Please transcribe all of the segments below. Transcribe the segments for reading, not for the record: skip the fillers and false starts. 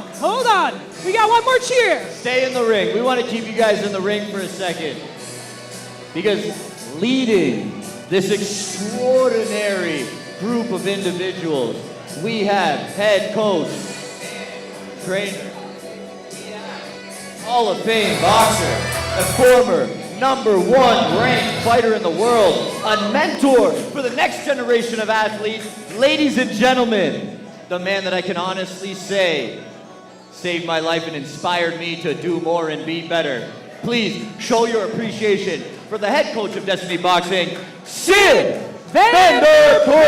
hold on. We got one more cheer. Stay in the ring. We want to keep you guys in the ring for a second. Because leading this extraordinary group of individuals, we have head coach, trainer, Hall of Fame boxer, a former #1 ranked fighter in the world, a mentor for the next generation of athletes. Ladies and gentlemen, the man that I can honestly say saved my life and inspired me to do more and be better. Please show your appreciation for the head coach of Destiny Boxing, Sid Vanderpool!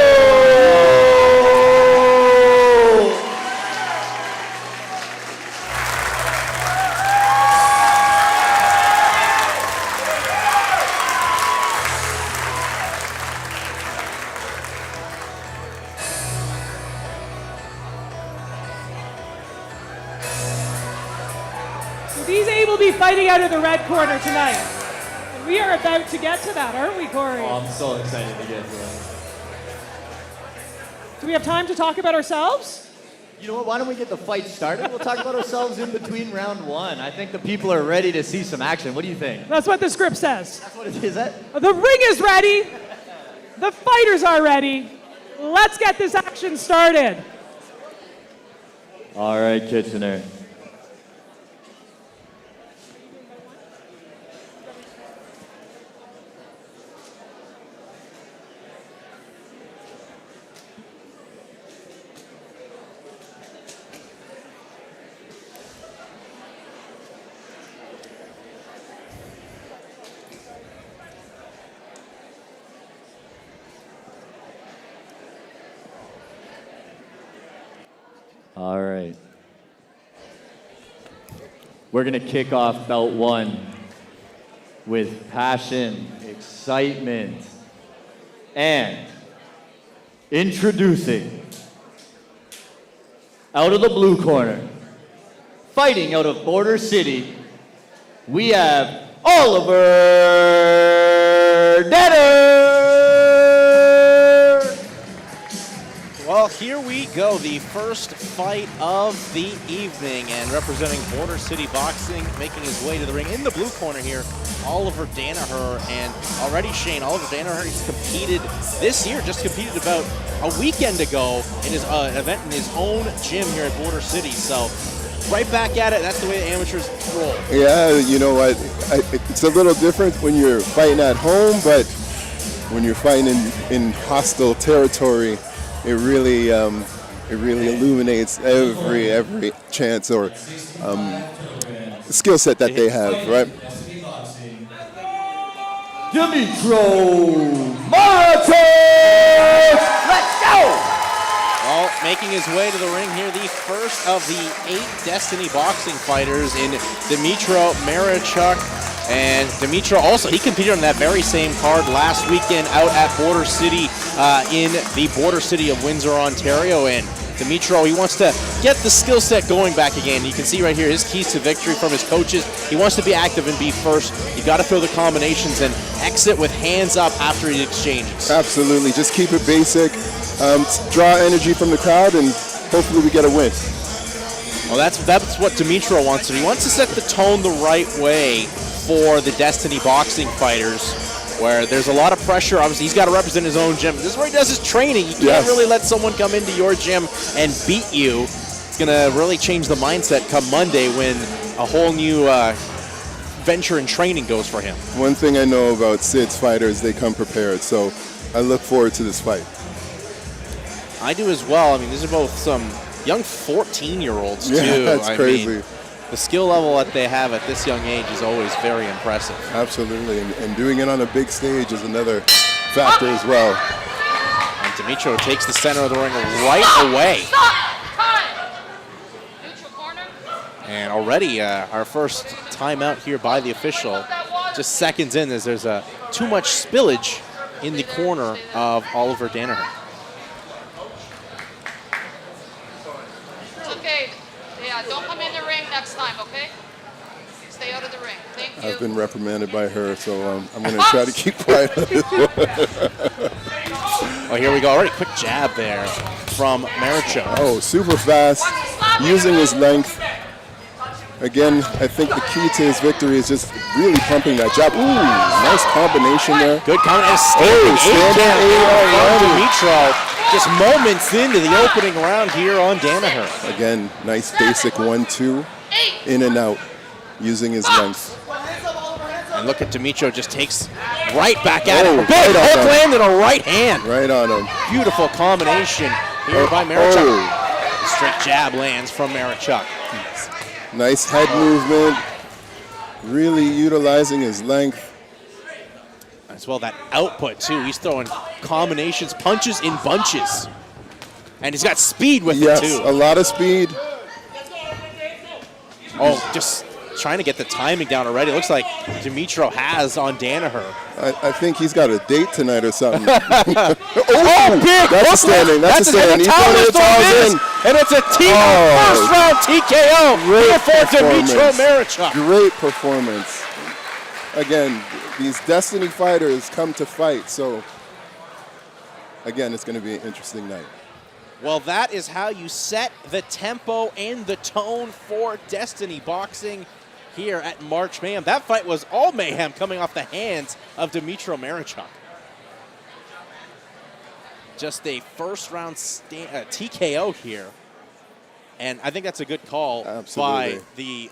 These eight will be fighting out of the red corner tonight. And we are about to get to that, aren't we, Corey? Oh, I'm so excited to get to that. Do we have time to talk about ourselves? You know what, why don't we get the fight started? We'll talk about ourselves in between round one. I think the people are ready to see some action. What do you think? That's what the script says. That's what it is. The ring is ready. The fighters are ready. Let's get this action started. All right, Kitchener. All right. We're going to kick off bout one with passion, excitement, and introducing, out of the blue corner, fighting out of Border City, we have Oliver Detter! Well, here we go, the first fight of the evening, and representing Border City Boxing, making his way to the ring in the blue corner here, Oliver Danaher. And already, Shane, Oliver Danaher, he's competed this year, just competed about a weekend ago in his event in his own gym here at Border City. So right back at it. That's the way the amateurs roll. Yeah, you know what? It's a little different when you're fighting at home, but when you're fighting in hostile territory, it really illuminates every chance or skill set that they have, right? Dimitro Marathon! Let's go! Well, making his way to the ring here, the first of the 8 Destiny Boxing fighters in Dimitro Marichuk. And Dimitro also, he competed on that very same card last weekend out at Border City in the Border City of Windsor, Ontario. And Dimitro, he wants to get the skill set going back again. You can see right here his keys to victory from his coaches. He wants to be active and be first. You got to throw the combinations and exit with hands up after he exchanges. Absolutely. Just keep it basic. Draw energy from the crowd, and hopefully we get a win. Well, that's what Dimitro wants to do. He wants to set the tone the right way for the Destiny Boxing fighters, where there's a lot of pressure. Obviously, he's got to represent his own gym. This is where he does his training. You can't really let someone come into your gym and beat you. It's going to really change the mindset come Monday when a whole new venture in training goes for him. One thing I know about Sid's fighters, they come prepared, so I look forward to this fight. I do as well. I mean, these are both some young 14-year-olds, too. Yeah, that's crazy. The skill level that they have at this young age is always very impressive. Absolutely, and doing it on a big stage is another factor as well. And Dimitro takes the center of the ring right away. And already our first timeout here by the official, just seconds in, as there's too much spillage in the corner of Oliver Danaher. Okay, yeah, don't come in the ring next time, okay? Stay out of the ring. Thank you. I've been reprimanded by her, so I'm going to try to keep quiet. Oh, here we go. Already quick jab there from Marichuk. Oh, super fast. using his length. Again, I think the key to his victory is just really pumping that jab. Ooh, nice combination there. Good combination. Dimitro just moments into the opening round here on Danaher. Again, nice basic 1-2, in and out, using his length. And look at Dimitro just takes right back at him. Big right hook land and a right hand. Right on him. Beautiful combination here by Marichuk. Straight jab lands from Marichuk. Nice head movement, really utilizing his length. As well, that output too. He's throwing combinations, punches in bunches. And he's got speed with it too. Yes, a lot of speed. Oh, just trying to get the timing down already. It looks like Dimitro has on Danaher. I think he's got a date tonight or something. Big! That's a standing. That's a standing. He's throwing the towels in. And it's a first round TKO here for Dimitro Marichuk. Great performance. Again, these Destiny fighters come to fight, so again, it's going to be an interesting night. Well, that is how you set the tempo and the tone for Destiny Boxing here at March Mayhem. That fight was all mayhem coming off the hands of Dimitro Marichuk. Just a first round TKO here. And I think that's a good call by the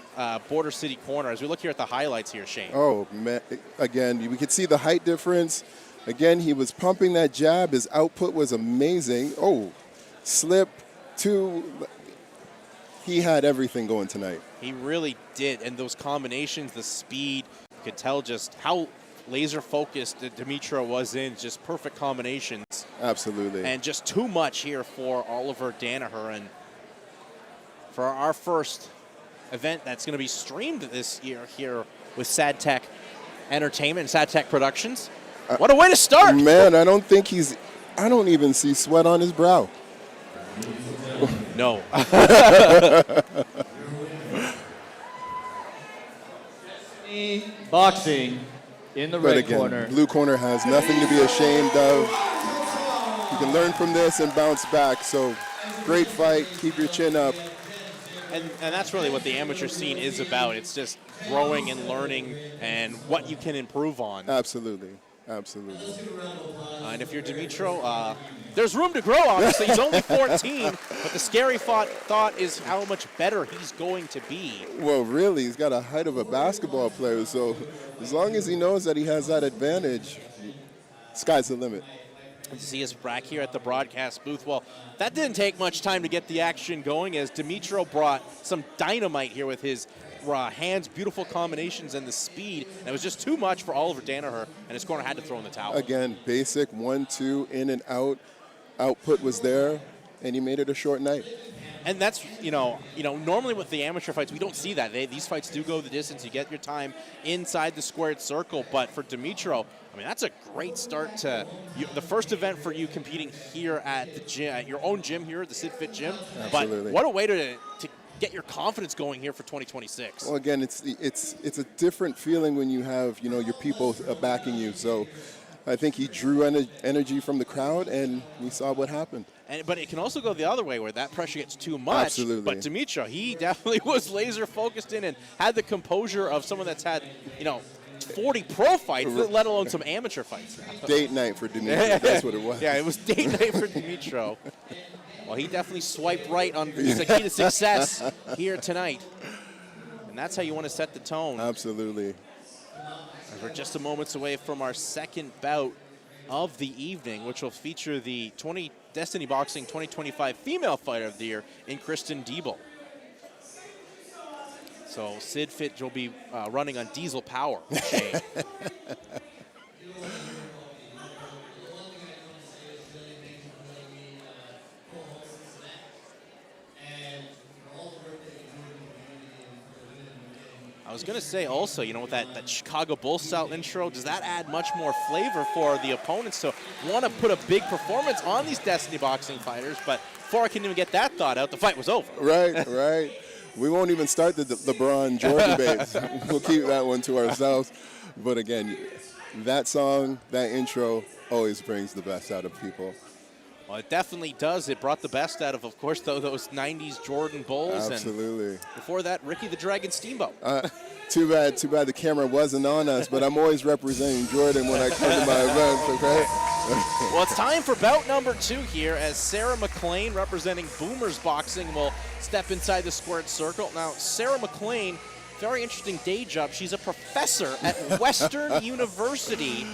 Border City corner as we look here at the highlights here, Shane. Oh, man. Again, we could see the height difference. Again, he was pumping that jab. His output was amazing. Oh, slip, two. He had everything going tonight. He really did. And those combinations, the speed, you could tell just how laser focused Dimitro was in. Just perfect combinations. Absolutely. And just too much here for Oliver Danaher. And for our first event that's going to be streamed this year here with SadTech Entertainment and SadTech Productions. What a way to start. Man, I don't even see sweat on his brow. No. Boxing in the red corner. Blue corner has nothing to be ashamed of. You can learn from this and bounce back. So, great fight. Keep your chin up. And that's really what the amateur scene is about. It's just growing and learning and what you can improve on. Absolutely. Absolutely. And if you're Dimitro, there's room to grow, obviously. He's only 14, but the scary thought is how much better he's going to be. Well, really, he's got a height of a basketball player, so as long as he knows that he has that advantage, sky's the limit. And to see us back here at the broadcast booth, well, that didn't take much time to get the action going as Dimitro brought some dynamite here with his hands, beautiful combinations, and the speed. And it was just too much for Oliver Danaher, and his corner had to throw in the towel. Again, basic 1-2, in and out. Output was there, and he made it a short night. And that's, normally with the amateur fights, we don't see that. These fights do go the distance. You get your time inside the squared circle. But for Dimitro, I mean, that's a great start to the first event for you competing here at the gym, at your own gym here at the SydFit gym. Absolutely. But what a way to get your confidence going here for 2026. Well, again, it's a different feeling when you have, your people backing you. So I think he drew energy from the crowd, and we saw what happened. But it can also go the other way where that pressure gets too much. Absolutely. But Dimitro, he definitely was laser focused in and had the composure of someone that's had, 40 pro fights, let alone some amateur fights. Date night for Dimitro, that's what it was. Yeah, it was date night for Dimitro. Well, he definitely swiped right on the key to success here tonight. And that's how you want to set the tone. Absolutely. As we're just a moments away from our second bout of the evening, which will feature the Destiny Boxing 2025 Female Fighter of the Year in Kristen Diebel. So SydFit will be running on diesel power. Shane. I was going to say also, with that Chicago Bulls style intro, does that add much more flavor for the opponents to want to put a big performance on these Destiny Boxing fighters? But before I can even get that thought out, the fight was over. Right. We won't even start the LeBron Jordan base. We'll keep that one to ourselves. But again, that song, that intro always brings the best out of people. Well, it definitely does. It brought the best out of course, those 90s Jordan Bulls. Absolutely. And before that, Ricky the Dragon Steamboat. Too bad the camera wasn't on us, but I'm always representing Jordan when I come to my events, okay? Well, it's time for bout number 2 here as Sarah McLean, representing Boomers Boxing, will step inside the squared circle. Now, Sarah McLean, very interesting day job. She's a professor at Western University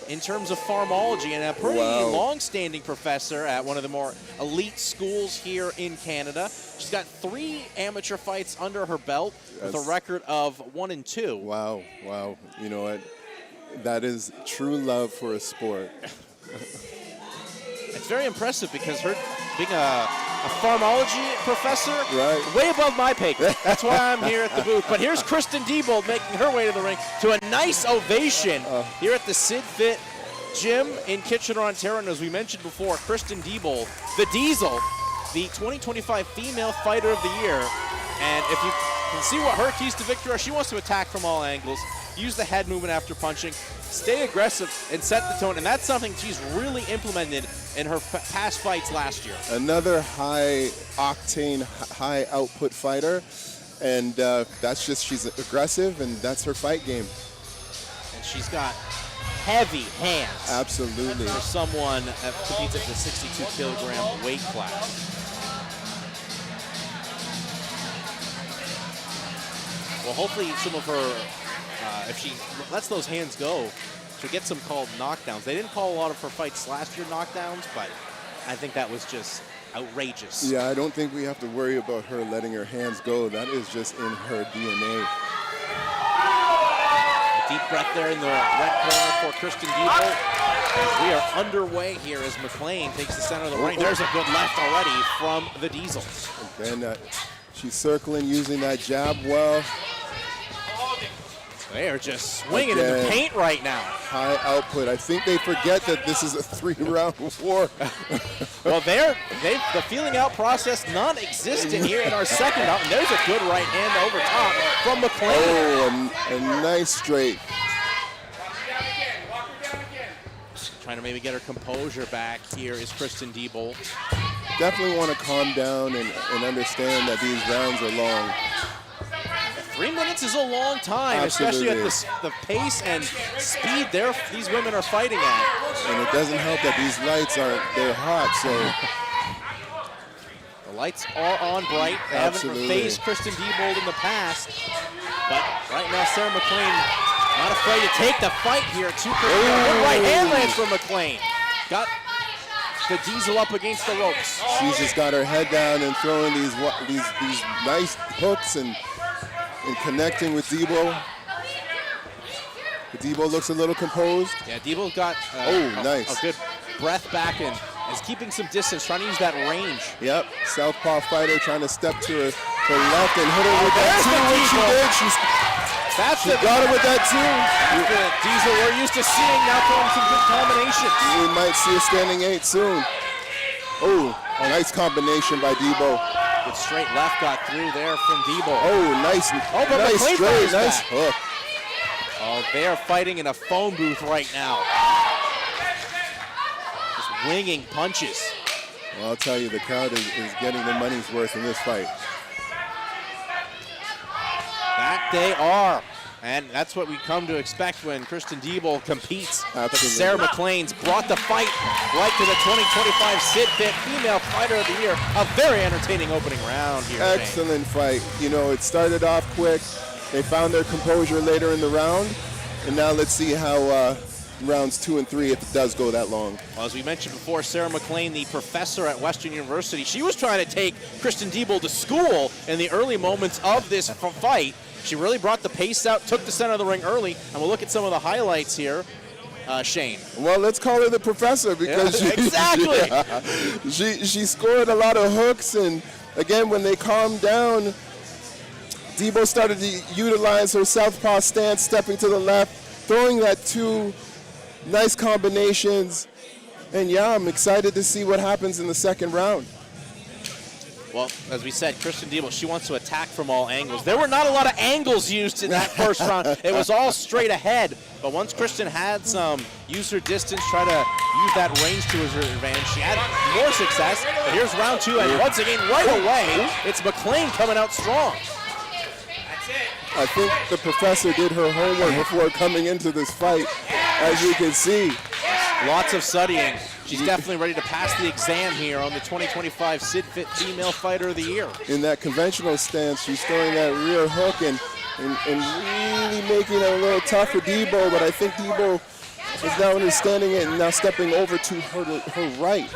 in terms of pharmacology, and a pretty long-standing professor at one of the more elite schools here in Canada. She's got 3 amateur fights under her belt with a record of 1-2. Wow. You know what? That is true love for a sport. It's very impressive because her being a pharmacology professor, way above my pay grade. That's why I'm here at the booth. But here's Kristen Diebold making her way to the ring to a nice ovation here at the SydFit gym in Kitchener, Ontario. And as we mentioned before, Kristen Diebold, the Diesel, the 2025 Female Fighter of the Year. And if you can see what her keys to victory are, she wants to attack from all angles, use the head movement after punching, stay aggressive, and set the tone. And that's something she's really implemented in her past fights last year. Another high-octane, high-output fighter. And that's just, she's aggressive, and that's her fight game. And she's got heavy hands. Absolutely. For someone that competes at the 62-kilogram weight class. Well, hopefully some of her, if she lets those hands go, she'll get some called knockdowns. They didn't call a lot of her fights last year knockdowns, but I think that was just outrageous. Yeah, I don't think we have to worry about her letting her hands go. That is just in her DNA. A deep breath there in the red corner for Kristen Diebold. We are underway here as McLean takes the center of the ring. There's a good left already from the Diesel. Again, she's circling, using that jab well. They are just swinging in the paint right now. High output. I think they forget that this is a 3-round war. Well, the feeling out process non-existent here in our second round. And there's a good right hand over top from McLean. Oh, a nice straight. Trying to maybe get her composure back here is Kristen Diebold. Definitely want to calm down and understand that these rounds are long. 3 minutes is a long time, Absolutely. especially at the pace and speed these women are fighting at. And it doesn't help that these lights they're hot, so. The lights are on bright. They haven't faced Kristen Diebold in the past, but right now Sarah McLean not afraid to take the fight here. Good right hand lands from McLean. Got the Diesel up against the ropes. She's just got her head down and throwing these nice hooks and connecting with Diebold. Diebold looks a little composed. Yeah, Diebold got nice. a good breath back and is keeping some distance, trying to use that range. Yep, southpaw fighter trying to step to her left and hit her with that two. She got her with that two. The Diesel we're used to seeing now throwing some good combinations. We might see a standing 8 soon. Oh, a nice combination by Diebold. Good straight left got through there from Diebold. Oh, nice, but nice straight, nice back. hook. Oh, they are fighting in a phone booth right now. Just winging punches. Well, I'll tell you, the crowd is getting their money's worth in this fight. That they are. And that's what we come to expect when Kristen Diebold competes. Absolutely. But Sarah McLean's brought the fight right to the 2025 SydFit Female Fighter of the Year. A very entertaining opening round here. Excellent fight. You know, it started off quick. They found their composure later in the round. And now let's see how rounds 2 and 3, if it does go that long. Well, as we mentioned before, Sarah McLean, the professor at Western University, she was trying to take Kristen Diebold to school in the early moments of this fight. She really brought the pace out, took the center of the ring early, and we'll look at some of the highlights here. Shane. Well, let's call her the professor because she scored a lot of hooks, and again, when they calmed down, Diebold started to utilize her southpaw stance, stepping to the left, throwing that two nice combinations, and yeah, I'm excited to see what happens in the second round. Well, as we said, Kristen Diebold, she wants to attack from all angles. There were not a lot of angles used in that first round. It was all straight ahead But once Kristen had some use her distance, try to use that range to her advantage, she had more success. But here's round 2, and once again, right away, it's McLean coming out strong. I think the professor did her homework before coming into this fight, as you can see. Lots of studying. She's definitely ready to pass the exam here on the 2025 SydFit Female Fighter of the Year. In that conventional stance, she's throwing that rear hook and really making it a little tough for Debo, but I think Debo is now understanding it and now stepping over to her right.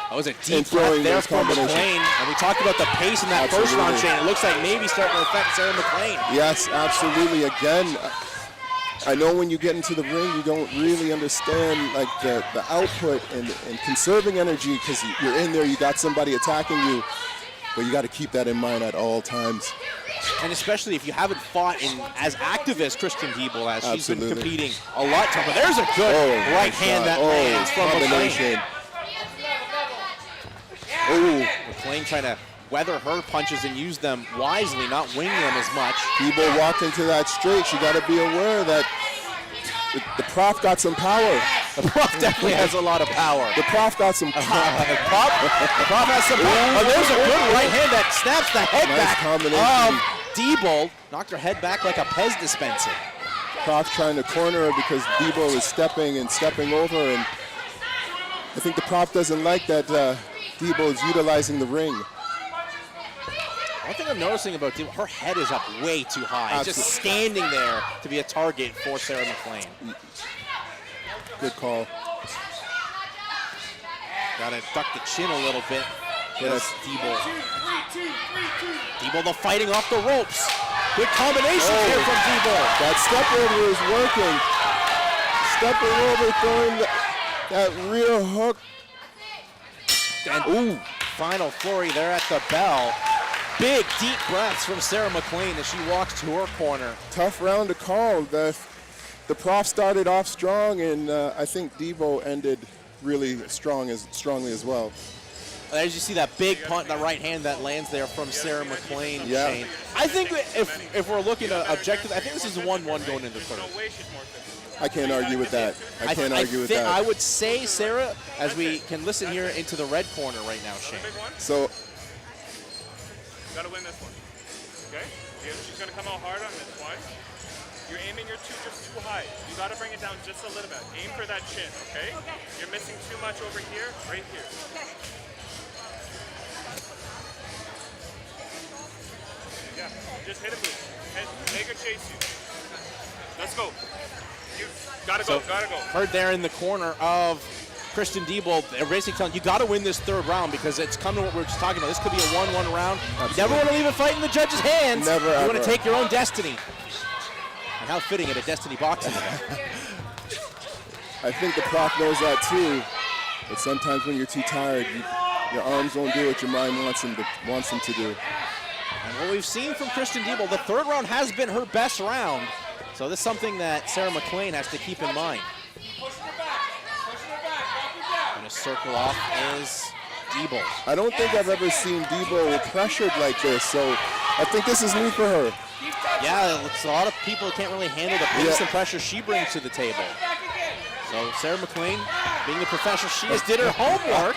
That was a deep breath there from McLean. And we talked about the pace in that first round, Shane. It looks like maybe starting to affect Sarah McLean. Yes, absolutely. Again, I know when you get into the ring, you don't really understand like the output and conserving energy because you're in there, you got somebody attacking you, but you got to keep that in mind at all times. And especially if you haven't fought in as active as Kristen Diebel has. She's been competing a lot tougher. There's a good right hand that lands from McLean. McLean trying to weather her punches and use them wisely, not wing them as much. Diebel walked into that straight. You got to be aware that the prof got some power. The prof definitely has a lot of power. The prof got some power. The prof has some power. Oh, there's a good right hand that snaps the head back of Diebel. Knocked her head back like a Pez dispenser. Prof trying to corner her because Diebel is stepping over, and I think the prof doesn't like that Diebel is utilizing the ring. One thing I'm noticing about Diebel, her head is up way too high. It's just standing there to be a target for Sarah McLean. Good call. Gotta duck the chin a little bit. Yes, Diebel. Diebel, the fighting off the ropes. Good combination here from Diebel. That step over is working. Stepping over, throwing that rear hook. And final flurry there at the bell. Big, deep breaths from Sarah McLean as she walks to her corner. Tough round to call. The prof started off strong, and I think Diebel ended really strongly as well. As you see that big punt in the right hand that lands there from Sarah McLean, yeah. Shane. I think if we're looking at objective, I think this is a 1-1 going into third. I can't argue with that. I can't argue with that. I would say, Sarah, as we can listen here into the red corner right now, Shane. So, got to win this one. Okay? She's going to come out hard on this one. You're aiming your two just too high. You got to bring it down just a little bit. Aim for that chin, okay? You're missing too much over here, right here. Yeah, just hit it loose. And make her chase you. Let's go. You gotta go. Heard there in the corner of Kristen Diebel, they're basically telling you got to win this third round because it's come to what we were just talking about. This could be a 1-1 round. Absolutely. You never want to leave a fight in the judge's hands. Never, you ever. want to take your own destiny. And how fitting at a Destiny boxing event. I think the prof knows that too. But sometimes when you're too tired, your arms won't do what your mind wants them to do. And what we've seen from Kristen Diebel, the third round has been her best round. So this is something that Sarah McLean has to keep in mind. Going to circle off is Diebel. I don't think I've ever seen Diebel pressured like this, so I think this is new for her. Yeah, it's a lot of people who can't really handle the pace and pressure she brings to the table. So Sarah McLean, being the professional she is, did her homework,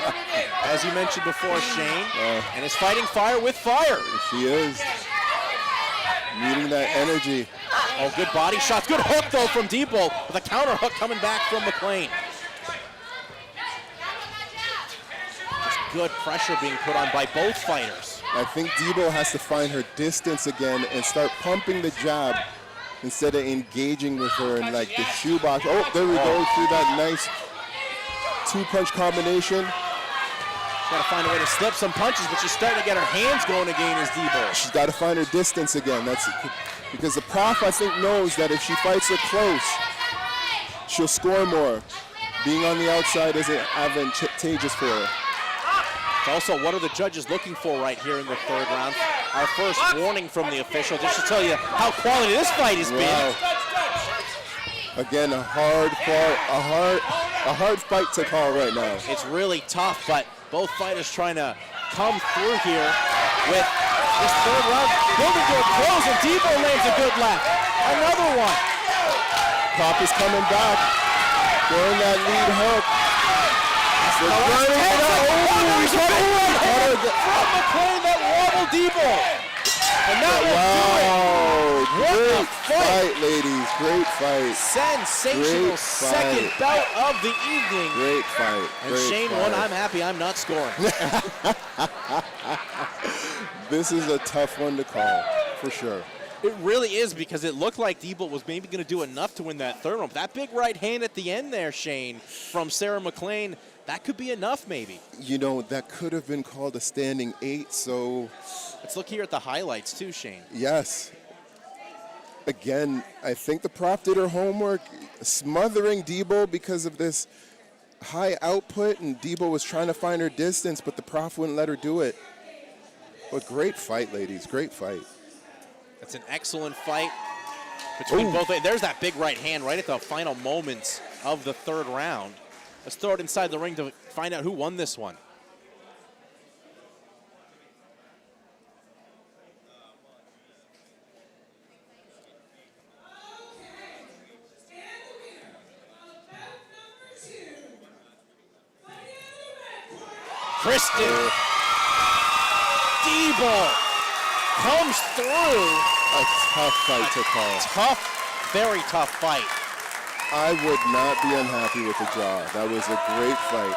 as you mentioned before, Shane, and is fighting fire with fire. She is. Needing that energy. Oh, good body shots. Good hook, though, from Diebel, with a counter hook coming back from McLean. Just good pressure being put on by both fighters. I think Diebel has to find her distance again and start pumping the jab instead of engaging with her in like the shoebox. Oh, there we go, through that nice two-punch combination. She's got to find a way to slip some punches, but she's starting to get her hands going again as Diebel. She's got to find her distance again. That's because the prof, I think, knows that if she fights her close, she'll score more. Being on the outside isn't advantageous for her. Also, what are the judges looking for right here in the third round? Our first warning from the official, just to tell you how quality this fight has been. Again, a hard fight to call right now. It's really tough, but both fighters trying to come through here with this third round. Building to a close, and Diebel lands a good left. Another one. Pop is coming back. Throwing that lead hook. He's running it out. He's running From McLean, that wobbled Debo. And that will do it. Great fight, ladies. Great fight. Sensational Great second fight. bout of the evening. Great fight. And Great Shane fight. won. I'm happy I'm not scoring. This is a tough one to call, for sure. It really is, because it looked like Debo was maybe going to do enough to win that third one. That big right hand at the end there, Shane, from Sarah McLean, that could be enough maybe. You know, that could have been called a standing 8, so Let's look here at the highlights too, Shane. yes. Again, I think the prop did her homework, smothering Debo because of this high output, and Debo was trying to find her distance, but the prof wouldn't let her do it. But great fight, ladies. Great fight. That's an excellent fight between both. There's that big right hand right at the final moments of the third round. Let's throw it inside the ring to find out who won this one. Kristen Debo comes through. A tough fight to call. Tough, very tough fight. I would not be unhappy with the draw. That was a great fight.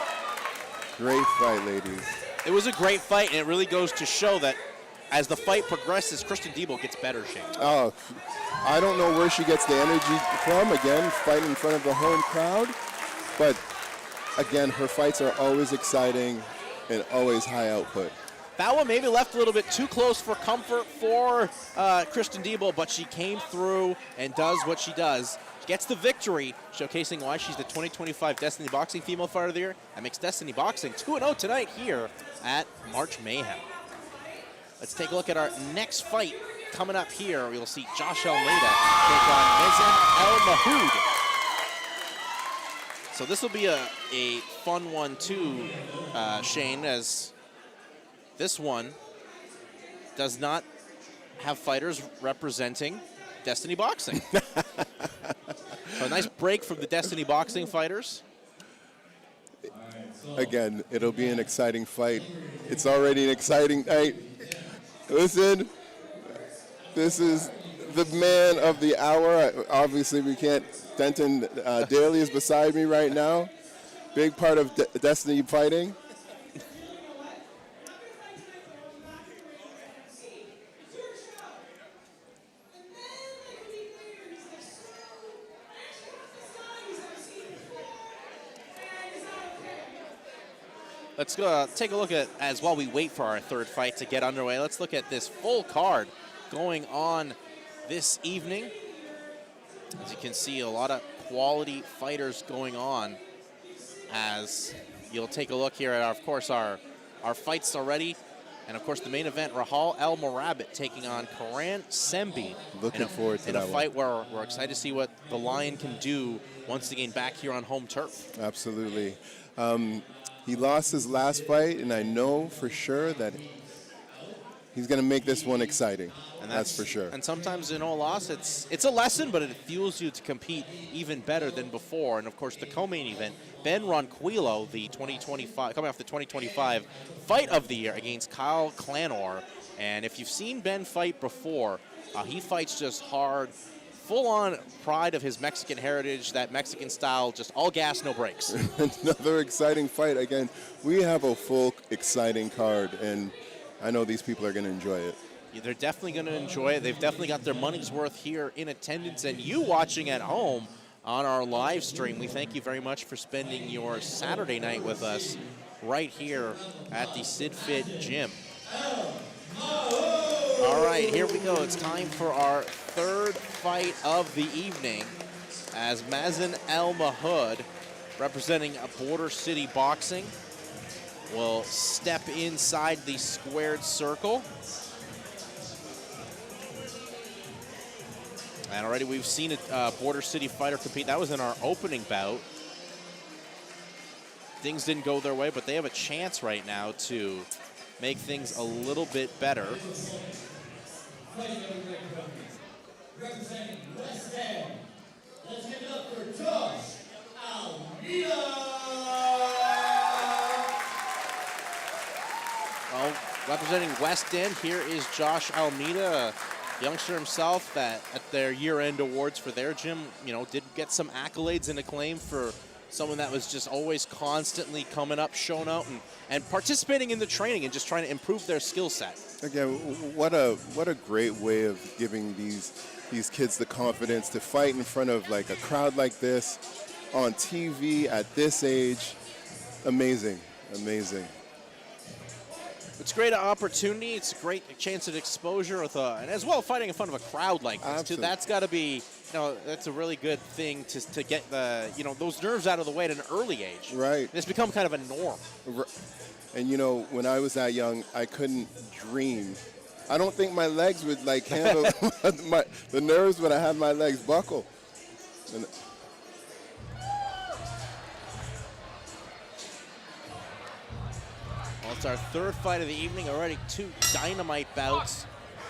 Great fight, ladies. It was a great fight, and it really goes to show that as the fight progresses, Kristen Debo gets better, Shane. Oh, I don't know where she gets the energy from. Again, fighting in front of the home crowd. But again, her fights are always exciting and always high output. That one maybe left a little bit too close for comfort for Kristen Debo, but she came through and does what she does. She gets the victory, showcasing why she's the 2025 Destiny Boxing Female Fighter of the Year. That makes Destiny Boxing 2-0 tonight here at March Mayhem. Let's take a look at our next fight coming up here. We'll see Josh Almeida take on Mayhem El Mahoud. So this will be a fun one too, Shane, as this one does not have fighters representing Destiny Boxing. So a nice break from the Destiny Boxing fighters. Again, it'll be an exciting fight. It's already an exciting night. Listen, this is the man of the hour. Obviously, we can't. Denton Daly is beside me right now. Big part of Destiny fighting. Let's go take a look at, as while we wait for our third fight to get underway, let's look at this full card going on this evening. As you can see, a lot of quality fighters going on. As you'll take a look here at, of course, our fights already. And, of course, the main event, Rahal El Morabit taking on Karan Sembi. Looking forward to that in a fight where we're excited to see what the Lion can do once again back here on home turf. Absolutely. He lost his last fight, and I know for sure that he's going to make this one exciting. And that's for sure. And sometimes, a loss, it's a lesson, but it fuels you to compete even better than before. And, of course, the co-main event, Ben Ronquillo, the 2025, coming off the 2025 Fight of the Year against Kyle Clanor. And if you've seen Ben fight before, he fights just hard, full-on pride of his Mexican heritage, that Mexican style, just all gas, no brakes. Another exciting fight. Again, we have a full, exciting card, and I know these people are going to enjoy it. Yeah, they're definitely going to enjoy it. They've definitely got their money's worth here in attendance, and you watching at home on our live stream. We thank you very much for spending your Saturday night with us right here at the SydFit gym. All right, here we go. It's time for our third fight of the evening as Mazen El Mahoud, representing Border City Boxing, will step inside the squared circle. And already we've seen a Border City fighter compete. That was in our opening bout. Things didn't go their way, but they have a chance right now to make things a little bit better. Let's give it up for Josh Almeida. Well, representing West End, here is Josh Almeida, a youngster himself that at their year-end awards for their gym, you know, did get some accolades and acclaim for someone that was just always constantly coming up, showing out, and participating in the training and just trying to improve their skill set. Again, what a great way of giving these kids the confidence to fight in front of like a crowd like this on TV at this age. Amazing, amazing. It's a great opportunity. It's a great chance at exposure with and as well fighting in front of a crowd like this too. That's got to be, you know, that's a really good thing to get the, you know, those nerves out of the way at an early age. Right. It's become kind of a norm. And you know, when I was that young, I couldn't dream. I don't think my legs would like handle the nerves when I had my legs buckle. And well, it's our third fight of the evening, already 2 dynamite bouts.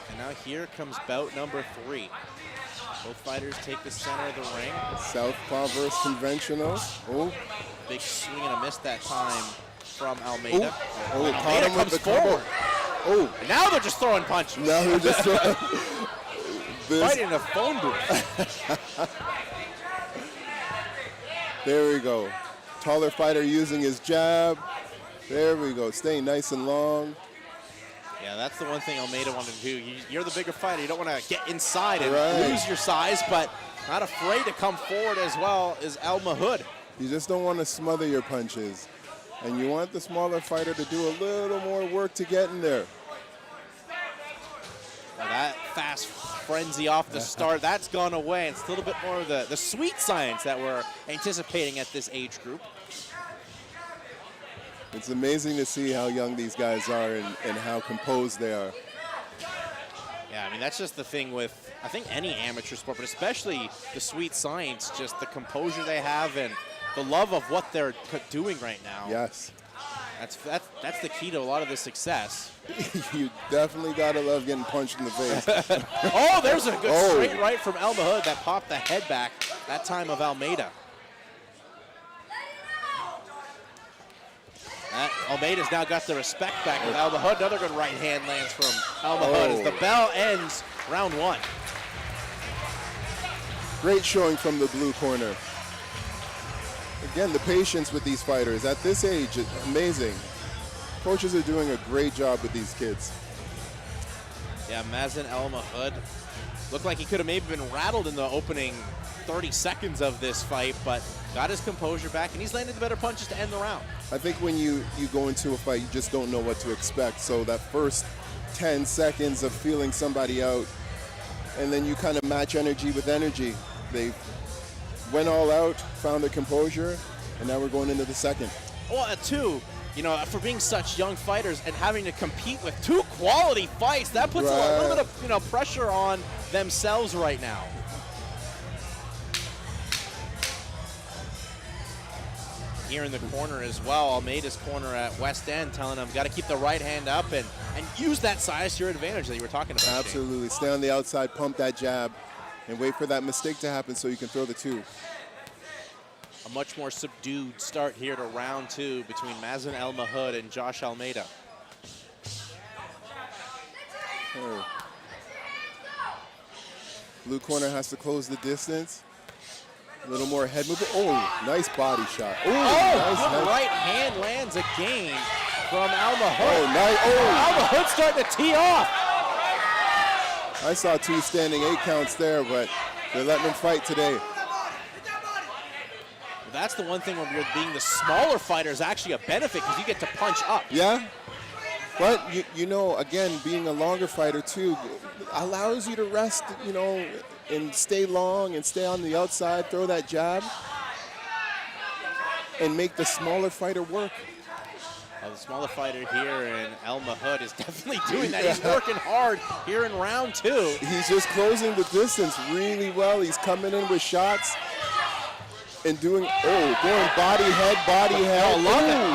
And now here comes bout number 3. Both fighters take the center of the ring. Southpaw versus conventional. Oh, big swing and a miss that time from Almeida. Oh, Almeida caught him with comes the combo. forward. Oh, And now they're just throwing punches. now they're just throwing. Fighting in a phone booth. There we go. Taller fighter using his jab. There we go. Staying nice and long. Yeah, that's the one thing Almeida wanted to do. You're the bigger fighter. You don't want to get inside and Right. lose your size, but not afraid to come forward as well as Al Mahood. You just don't want to smother your punches. And you want the smaller fighter to do a little more work to get in there. Well, that fast frenzy off the start, that's gone away. It's a little bit more of the sweet science that we're anticipating at this age group. It's amazing to see how young these guys are and how composed they are. Yeah, I mean, that's just the thing with, I think, any amateur sport, but especially the sweet science, just the composure they have and the love of what they're doing right now. Yes. That's the key to a lot of the success. You definitely got to love getting punched in the face. Oh, there's a good straight right from Al Mahood that popped the head back, that time of Almeida. Almeida's now got the respect back with Al Mahood. Another good right hand lands from Al Mahood as the bell ends round 1. Great showing from the blue corner. Again, the patience with these fighters at this age is amazing. Coaches are doing a great job with these kids. Yeah, Mazen El Mahood looked like he could have maybe been rattled in the opening 30 seconds of this fight, but got his composure back, and he's landed the better punches to end the round. I think when you go into a fight, you just don't know what to expect. So that first 10 seconds of feeling somebody out, and then you kind of match energy with energy. They went all out, found their composure, and now we're going into the second. Well, too, you know, for being such young fighters and having to compete with 2 quality fights, that puts a little bit of, you know, pressure on themselves right now. Here in the corner as well, Almeida's corner at West End telling him, got to keep the right hand up and use that size to your advantage that you were talking about. Absolutely. Stay on the outside, pump that jab, and wait for that mistake to happen so you can throw the 2. A much more subdued start here to round 2 between Mazen El Mahood and Josh Almeida. Blue corner has to close the distance. A little more head movement. Oh, nice body shot. Ooh, nice good head. right hand lands again from Al Mahood. Oh, nice. Oh. Al Mahood starting to tee off. I saw 2 standing 8 counts there, but they're letting him fight today. That's the one thing when you're being the smaller fighter is actually a benefit because you get to punch up. Yeah, but you know, again, being a longer fighter too allows you to rest, you know, and stay long and stay on the outside, throw that jab, and make the smaller fighter work. Well, the smaller fighter here in El Mahood is definitely doing that. He's working hard here in round 2. He's just closing the distance really well. He's coming in with shots. And doing body head. Oh, love it.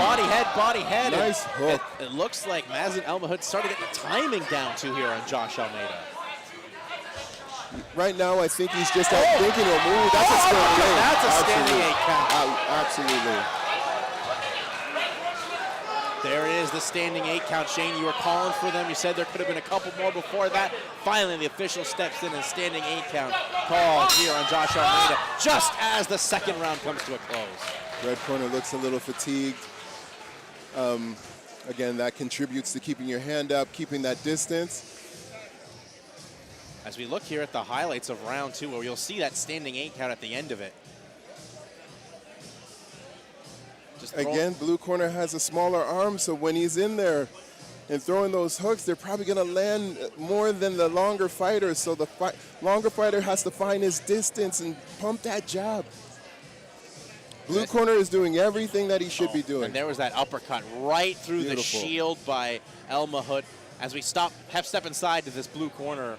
Body head. Nice hook. It looks like Mazen El Mahood started getting the timing down too here on Josh Almeida. Right now, I think he's just outthinking him. Ooh, that's a standing 8. That's a standing 8 count. Absolutely. There it is, the standing 8 count. Shane, you were calling for them. You said there could have been a couple more before that. Finally, the official steps in and standing 8 count call here on Josh Almeida, just as the second round comes to a close. Red corner looks a little fatigued. Again, that contributes to keeping your hand up, keeping that distance. As we look here at the highlights of round 2, where you'll see that standing 8 count at the end of it. Again, blue corner has a smaller arm, so when he's in there and throwing those hooks, they're probably going to land more than the longer fighter. So the longer fighter has to find his distance and pump that jab. Blue corner is doing everything that he should be doing. And there was that uppercut right through the shield by El Mahud. As we step inside to this blue corner.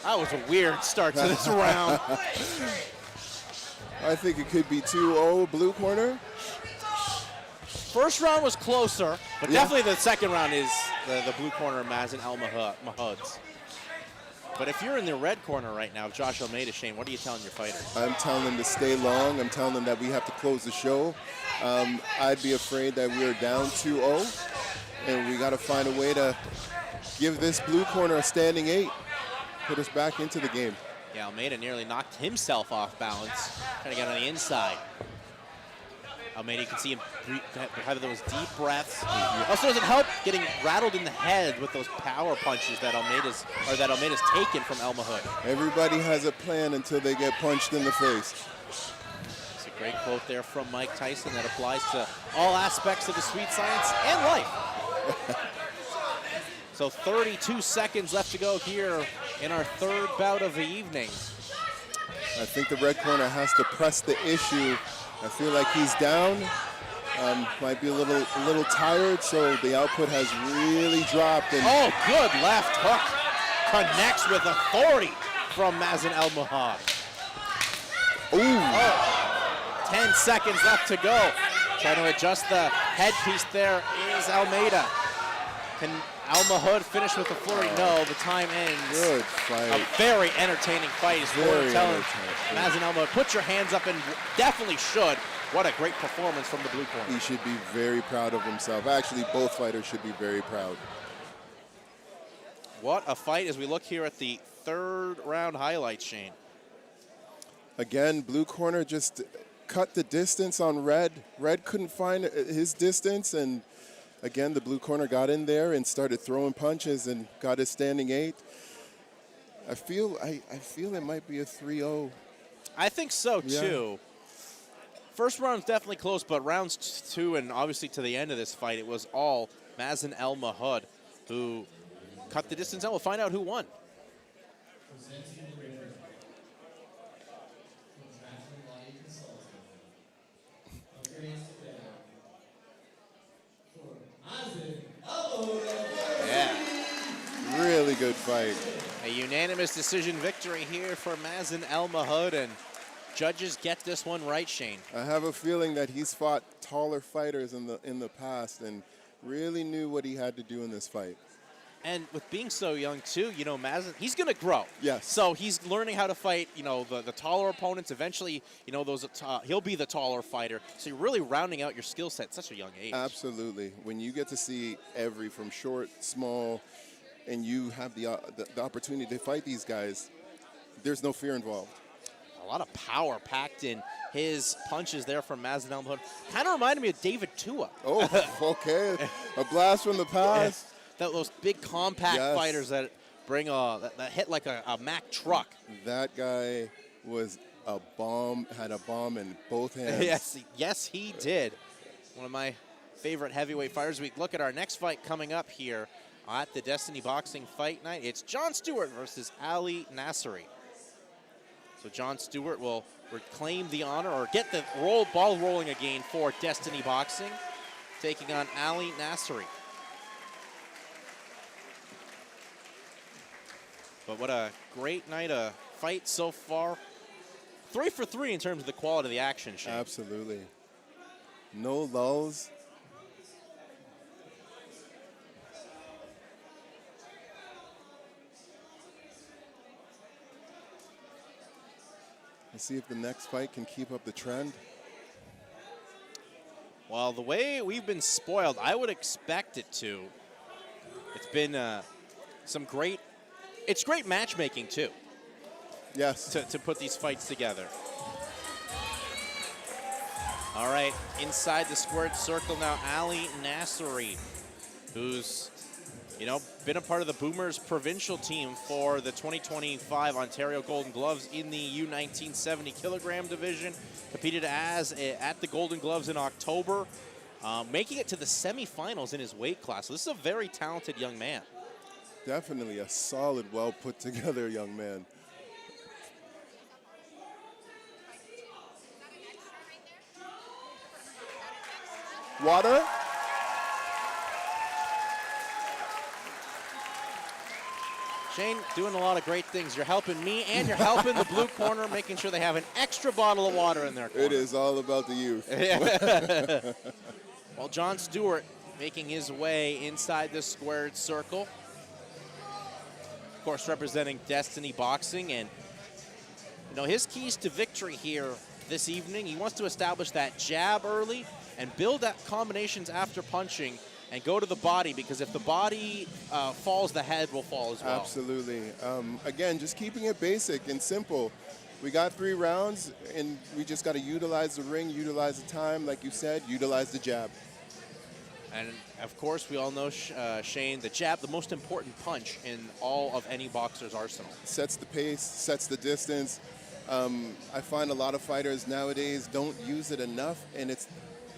That was a weird start to this round. I think it could be 2-0 blue corner. First round was closer, but definitely the second round is the blue corner, Mazen El Mahud's. But if you're in the red corner right now, Josh Almeida, Shane, what are you telling your fighters? I'm telling them to stay long. I'm telling them that we have to close the show. I'd be afraid that we're down 2-0, and we got to find a way to give this blue corner a standing 8. Put us back into the game. Yeah, Almeida nearly knocked himself off balance, trying to get on the inside. Almeida, you can see him have those deep breaths. Also doesn't help getting rattled in the head with those power punches that Almeida's taken from El Mahud. Everybody has a plan until they get punched in the face. It's a great quote there from Mike Tyson that applies to all aspects of the sweet science and life. So 32 seconds left to go here in our third bout of the evening. I think the red corner has to press the issue. I feel like he's down, might be a little tired, so the output has really dropped. And good left hook. Connects with authority from Mazen El Mahud. 10 seconds left to go. Trying to adjust the headpiece there is Almeida. Can El Mahud finish with a flurry? No, the time ends. Good fight. A very entertaining fight. Is Very telling entertaining. Mazen El Mahud, put your hands up, and definitely should. What a great performance from the blue corner. He should be very proud of himself. Actually, both fighters should be very proud. What a fight as we look here at the third round highlights, Shane. Again, blue corner just cut the distance on red. Red couldn't find his distance, and again, the blue corner got in there and started throwing punches and got his standing 8. I feel it might be a 3-0. I think so, too. First round's definitely close, but rounds 2 and obviously to the end of this fight, it was all Mazen El Mahud who cut the distance, and we'll find out who won. Yeah. Really good fight. A unanimous decision victory here for Mazen El Mahud, and judges get this one right, Shane. I have a feeling that he's fought taller fighters in the past and really knew what he had to do in this fight. And with being so young, too, you know, Mazen, he's going to grow. Yes. So he's learning how to fight, you know, the taller opponents. Eventually, you know, he'll be the taller fighter. So you're really rounding out your skill set at such a young age. Absolutely. When you get to see from short, small, and you have the opportunity to fight these guys, there's no fear involved. A lot of power packed in his punches there from Mazen El Mahud. Kind of reminded me of David Tua. Oh, okay. A blast from the past. Yeah. Those big compact fighters that bring that hit like a Mack truck. That guy was a bomb, had a bomb in both hands. Yes, he did. One of my favorite heavyweight fighters. We look at our next fight coming up here at the Destiny Boxing Fight Night. It's Jon Stewart versus Ali Nasseri. So Jon Stewart will reclaim the honor or get the ball rolling again for Destiny Boxing. taking on Ali Nasseri. But what a great night of fight so far. 3 for 3 in terms of the quality of the action, Shane. Absolutely. No lulls. Let's see if the next fight can keep up the trend. Well, the way we've been spoiled, I would expect it to. It's been it's great matchmaking too. Yes. To put these fights together. All right, inside the squared circle now, Ali Nasseri, who's been a part of the Boomers provincial team for the 2025 Ontario Golden Gloves in the U19 70 kilogram division. Competed at the Golden Gloves in October, making it to the semifinals in his weight class. So this is a very talented young man. Definitely a solid, well put together young man. Water? Shane, doing a lot of great things. You're helping me and you're helping the blue corner, making sure they have an extra bottle of water in their corner. It is all about the youth. Well, John Stewart making his way inside the squared circle. Of course, representing Destiny Boxing. And, his keys to victory here this evening, he wants to establish that jab early and build that combinations after punching and go to the body, because if the body falls, the head will fall as well. Absolutely. Again, just keeping it basic and simple. We got 3 rounds, and we just got to utilize the ring, utilize the time, like you said, utilize the jab. And, of course, we all know, Shane, the jab, the most important punch in all of any boxer's arsenal. Sets the pace, sets the distance. I find a lot of fighters nowadays don't use it enough, and it's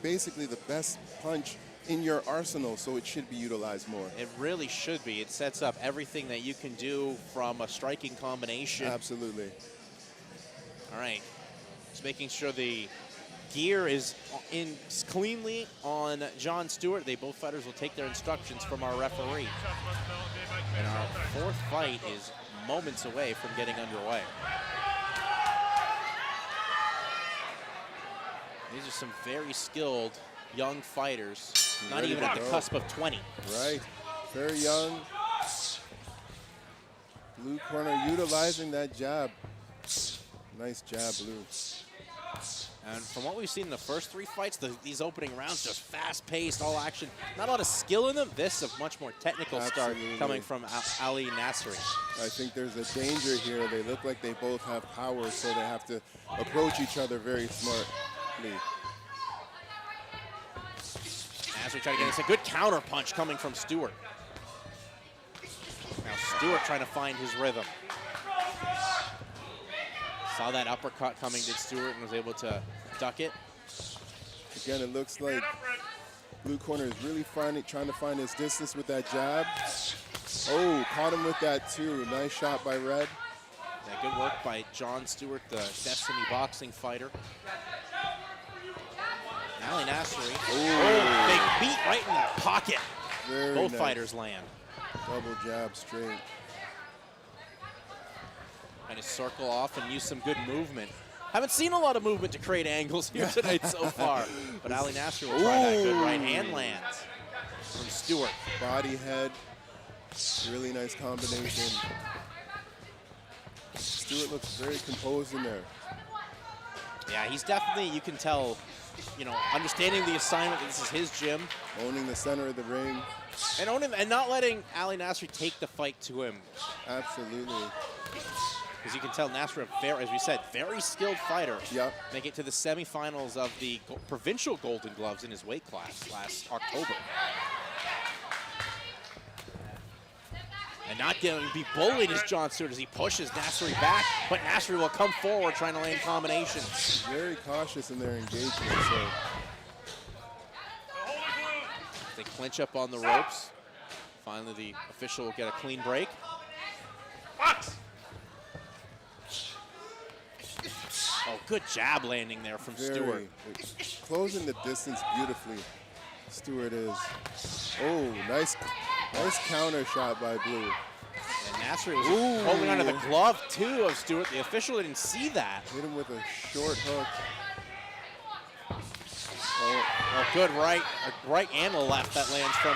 basically the best punch in your arsenal, so it should be utilized more. It really should be. It sets up everything that you can do from a striking combination. Absolutely. All right. Just making sure the gear is in cleanly on John Stewart. Both fighters will take their instructions from our referee. And our 4th fight is moments away from getting underway. These are some very skilled young fighters, not even at the cusp of 20. Right. Very young. Blue corner utilizing that jab. Nice jab, Blue. And from what we've seen in the first 3 fights, these opening rounds, just fast-paced, all action. Not a lot of skill in them. This is a much more technical start coming from Ali Nasseri. I think there's a danger here. They look like they both have power, so they have to approach each other very smartly. Nasseri trying to get a good counter punch coming from Stewart. Now Stewart trying to find his rhythm. Saw that uppercut coming, did Stewart, and was able to duck it. Again, it looks like blue corner is really trying to find his distance with that jab. Oh, caught him with that too. Nice shot by Red. Yeah, good work by John Stewart, the Destiny Boxing fighter. Ali Nasseri. Oh, big beat right in the pocket. Very Both nice. fighters land. Double jab straight. And to circle off and use some good movement. Haven't seen a lot of movement to create angles here tonight so far. But Ali Nasseri will try that good right hand lands from Stewart. Body head. Really nice combination. Stewart looks very composed in there. Yeah, he's definitely, you can tell, understanding the assignment that this is his gym. Owning the center of the ring. And not letting Ali Nasseri take the fight to him. Absolutely. Because you can tell Nasseri, as we said, very skilled fighter. Yep. Make it to the semifinals of the provincial Golden Gloves in his weight class last October. And not going to be bullied as John Stewart as he pushes Nasseri back, but Nasseri will come forward trying to land combinations. Very cautious in their engagement. So. They clinch up on the ropes. Finally, the official will get a clean break. Oh, good jab landing there from Stewart. Closing the distance beautifully. Stewart is. Oh, nice counter shot by Blue. And Nasri was holding onto the glove, too, of Stewart. The official didn't see that. Hit him with a short hook. Oh, good right and a left that lands from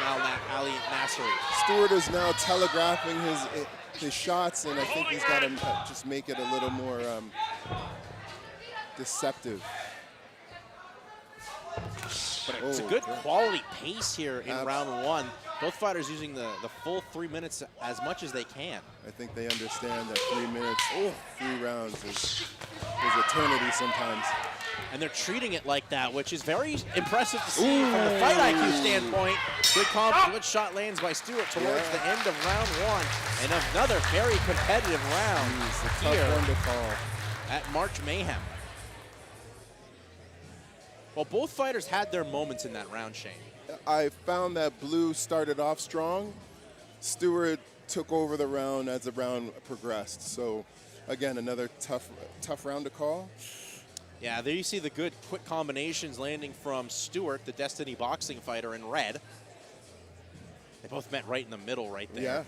Ali Nasri. Stewart is now telegraphing his shots, and I think he's got to just make it a little more deceptive. But it's a good quality pace here in round one. Both fighters using the full 3 minutes as much as they can. I think they understand that 3 minutes, 3 rounds is eternity sometimes. And they're treating it like that, which is very impressive to see from the fight IQ standpoint. Good shot lands by Stewart towards the end of round one. And another very competitive round here Tough one to call. at March Mayhem. Well, both fighters had their moments in that round, Shane. I found that Blue started off strong. Stewart took over the round as the round progressed. So, again, another tough round to call. Yeah, there you see the good quick combinations landing from Stewart, the Destiny boxing fighter, in red. They both met right in the middle right there. Yeah.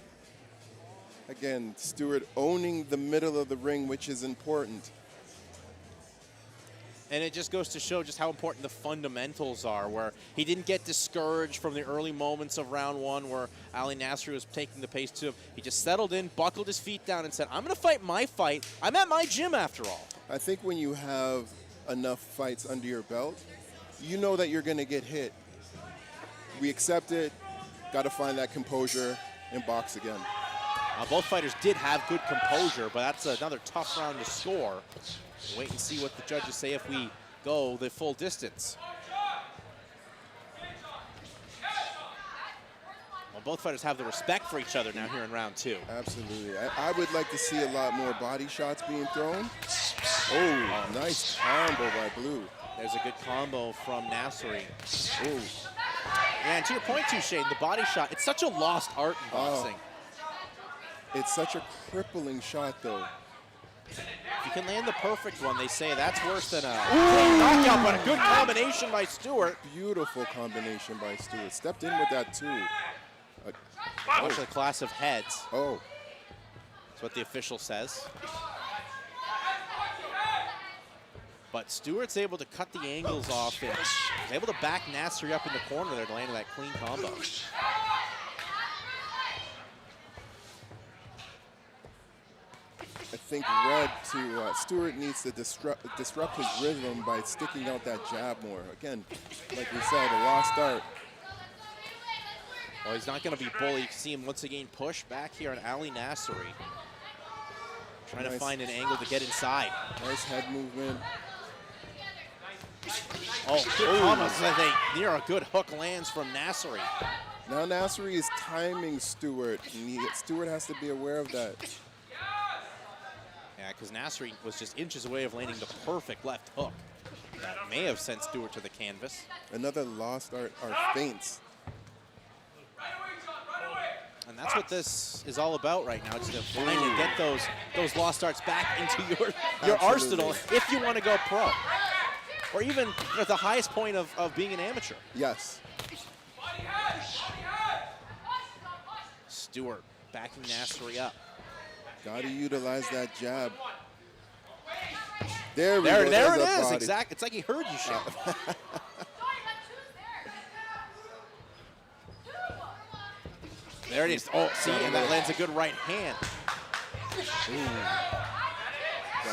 Again, Stewart owning the middle of the ring, which is important. And it just goes to show just how important the fundamentals are, where he didn't get discouraged from the early moments of round one where Ali Nasri was taking the pace to him. He just settled in, buckled his feet down, and said, I'm going to fight my fight. I'm at my gym after all. I think when you have enough fights under your belt, you know that you're going to get hit. We accept it, got to find that composure and box again. Both fighters did have good composure, but that's another tough round to score. Wait and see what the judges say if we go the full distance. Well, both fighters have the respect for each other now here in round two. Absolutely. I would like to see a lot more body shots being thrown. Oh, nice combo by Blue. There's a good combo from Nasri. Oh. Yeah, and to your point too, Shane, the body shot, it's such a lost art in boxing. It's such a crippling shot, though. If you can land the perfect one, they say that's worse than a knockout, but a good combination by Stewart. Beautiful combination by Stewart. Stepped in with that, too. Watch the class of heads. Oh. That's what the official says. But Stewart's able to cut the angles off and is able to back Nasri up in the corner there to land that clean combo. I think Stewart needs to disrupt his rhythm by sticking out that jab more. Again, like we said, a lost art. Well, he's not going to be bullied. You can see him once again push back here on Ali Nasri. Trying to find an angle to get inside. Nice head movement. Oh, good combo. Near a good hook lands from Nasri. Now Nasri is timing Stewart, and Stewart has to be aware of that. Yeah, because Nasri was just inches away of landing the perfect left hook. That may have sent Stewart to the canvas. Another lost art are feints. And that's what this is all about right now. It's to finally get those lost arts back into your arsenal if you want to go pro. Or even at the highest point of being an amateur. Yes. Stewart backing Nasri up. Got to utilize that jab. There it is. Exactly. It's like he heard you, Shane. There it is. Oh, see, and that lands a good right hand.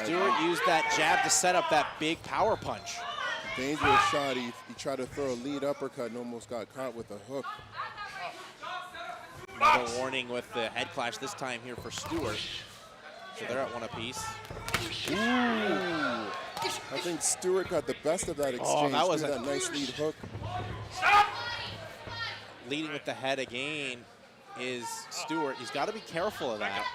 Stewart used that jab to set up that big power punch. Dangerous shot. He tried to throw a lead uppercut and almost got caught with a hook. Another warning with the head clash this time here for Stewart. So they're at one apiece. I think Stewart got the best of that exchange. That was that nice lead hook. Leading with the head again is Stewart. He's got to be careful of that.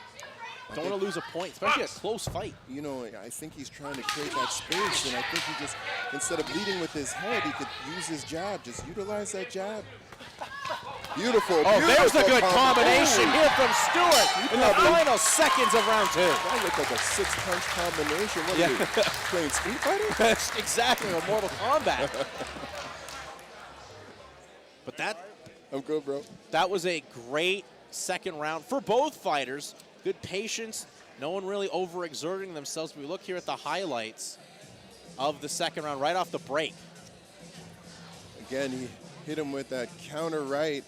Don't want to lose a point, especially a close fight. You know, I think he's trying to create that space, and I think he just, instead of leading with his head, he could use his jab. Just utilize that jab. Beautiful. Oh, there's a good combination here from Stewart in the final seconds of round two. That looked like a 6-punch combination. What are you, playing Street Fighter? Exactly, or Mortal Kombat. But that I'm good, bro. That was a great second round for both fighters. Good patience. No one really overexerting themselves. We look here at the highlights of the second round right off the break. Again, he hit him with that counter right.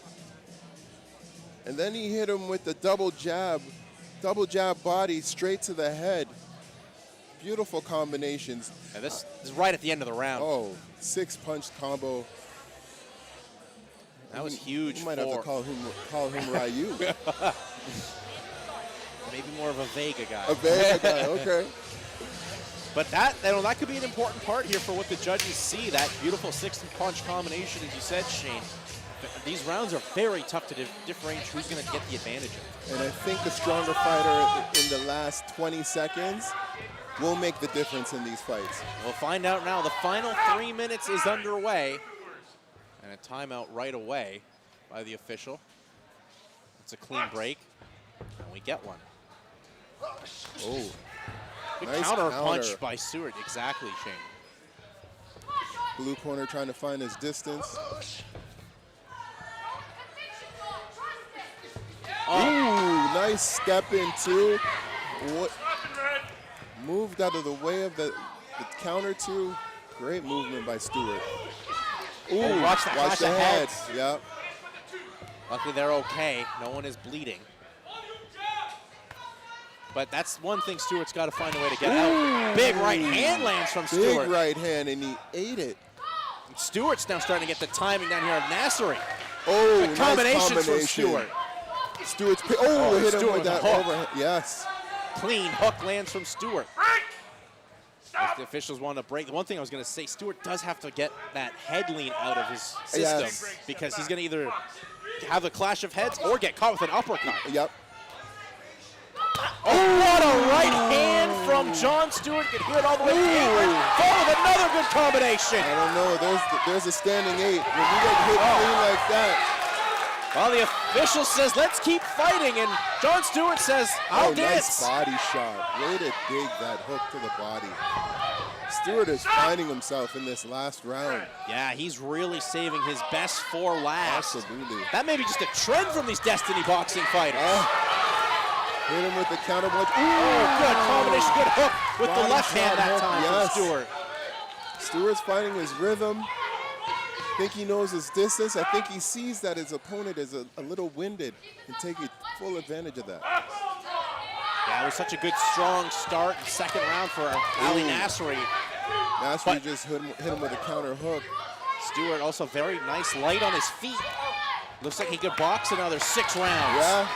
And then he hit him with the double jab body straight to the head. Beautiful combinations. And this is right at the end of the round. Oh, 6-punch combo. That was huge. You might have to call him Ryu. Maybe more of a Vega guy. A Vega guy, okay. But that could be an important part here for what the judges see, that beautiful 6-punch combination, as you said, Shane. These rounds are very tough to differentiate who's going to get the advantage of. And I think the stronger fighter in the last 20 seconds will make the difference in these fights. We'll find out now. The final 3 minutes is underway. And a timeout right away by the official. It's a clean break. And we get one. Oh. Good Nice counter counter. punch by Stewart. Exactly, Shane. Blue corner trying to find his distance. Ooh, nice step in too. What? Moved out of the way of the counter two. Great movement by Stewart. Ooh, watch the head. heads. Yep. Luckily, they're okay. No one is bleeding. But that's one thing Stewart's got to find a way to get out. Big right hand lands from Stewart. Big right hand, and he ate it. Stewart's now starting to get the timing down here of Nasseri. Oh, Good combinations nice from combination. Stewart. Stewart's hit him Stewart with that hook. overhand. Yes. Clean hook lands from Stewart. As the officials want to break. The one thing I was going to say, Stewart does have to get that head lean out of his system Yes. because he's going to either have a clash of heads or get caught with an uppercut. Yep. Oh, what a right hand from John Stewart. Could hear it all the way through. Followed with another good combination. I don't know. There's a standing 8. When you get hit clean like that. Well, the official says, let's keep fighting. And John Stewart says, I'll dance. Nice body shot. Way to dig that hook to the body. Stewart is finding himself in this last round. Yeah, he's really saving his best 4 last. Absolutely. That may be just a trend from these Destiny boxing fighters. Hit him with the counter punch. Oh, good combination, good hook with the Body left hand shot that hook, time yes. from Stewart. Stewart's finding his rhythm. I think he knows his distance. I think he sees that his opponent is a little winded and taking full advantage of that. Yeah, it was such a good, strong start and second round for Ali Nasseri. Nasseri just hit him with a counter hook. Stewart also very nice light on his feet. Looks like he could box another 6 rounds. Yeah.